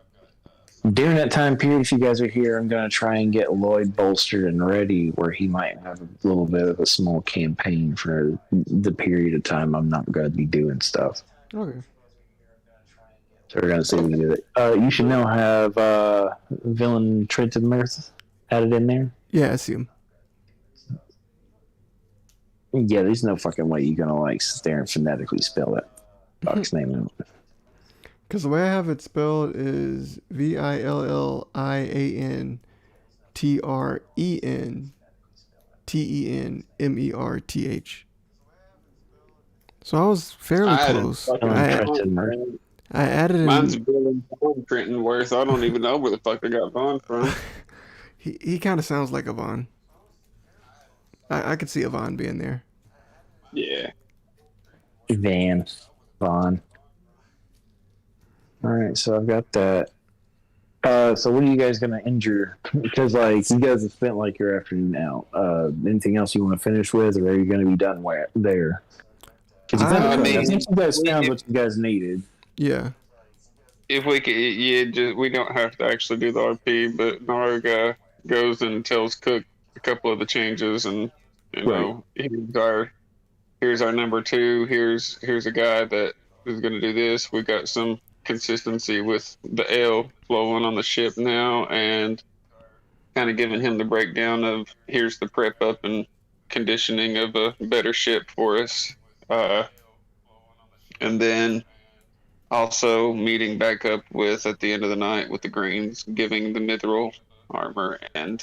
During that time period, if you guys are here, I'm going to try and get Lloyd bolstered and ready where he might have a little bit of a small campaign for the period of time I'm not going to be doing stuff. Okay. So we're going to see if we can do it. You should now have Villain Trenton Mirth added in there. Yeah, I see him. Yeah, there's no fucking way you're going to like sit there and phonetically spell that fuck's name out. Because the way I have it spelled is VILLIANTRENTENMERTH. So I was fairly I added close. fucking Trenton Mirth. I added Mine's in. Bill Von Trenton Worth. I don't even know where the fuck they got Vaughn from. He kind of sounds like a Vaughn. I could see a Vaughn being there. Yeah. Vaughn. All right, so I've got that. So what are you guys gonna injure? Because like you guys have spent like your afternoon out. Anything else you want to finish with, or are you gonna be done there? Because I I mean, think you guys found if- what you guys needed. Yeah. If we could, yeah, just, we don't have to actually do the RP, but Narg goes and tells Cook a couple of the changes, and you know, here's our number two. Here's a guy that is going to do this. We got some consistency with the L flowing on the ship now, and kind of giving him the breakdown of here's the prep up and conditioning of a better ship for us, and then also meeting back up with at the end of the night with the Greens, giving the mithril armor and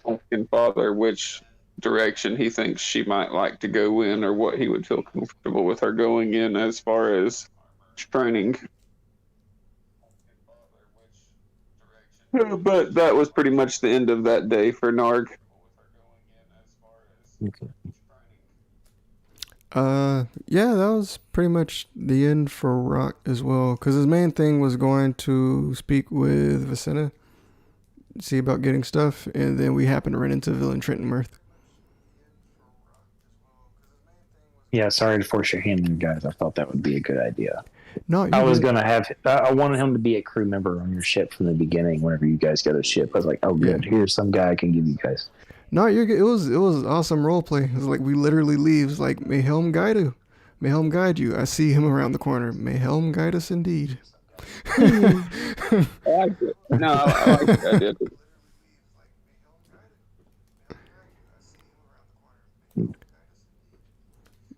asking Father which direction he thinks she might like to go in or what he would feel comfortable with her going in as far as training. But that was pretty much the end of that day for Narg. Okay. Yeah, that was pretty much the end for Rock as well. Because his main thing was going to speak with Vicina, see about getting stuff, and then we happened to run into Villain Trenton Mirth. Yeah, sorry to force your hand in, guys. I thought that would be a good idea. No, I was good. gonna have. I wanted him to be a crew member on your ship from the beginning. Whenever you guys got a ship, I was like, "Oh, good. Here's some guy I can give you guys." No, you're good. It was awesome role play. It was like we literally leave. It's like may Helm guide you. May Helm guide you. I see him around the corner. May Helm guide us indeed. I like it. No, I like the idea.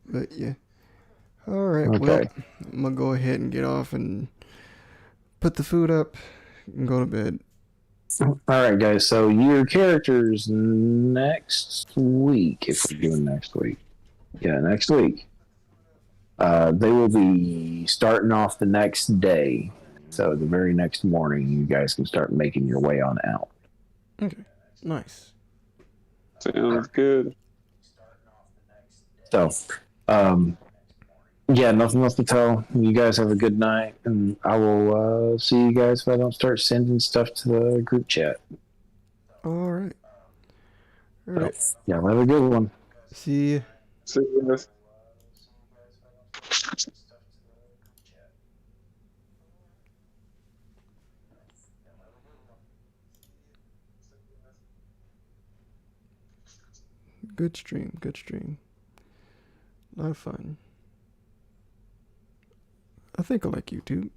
But yeah. All right. Okay. Well, I'm gonna go ahead and get off and put the food up and go to bed. All right, guys. So your characters next week, if we're doing next week, next week, they will be starting off the next day. So the very next morning, you guys can start making your way on out. Okay. Nice. Sounds good. So, yeah, nothing else to tell. You guys have a good night, and I will see you guys if I don't start sending stuff to the group chat. All right. All right. Yeah, have a good one. See ya. See you guys. Good stream. Good stream. A lot of fun. I think I like YouTube.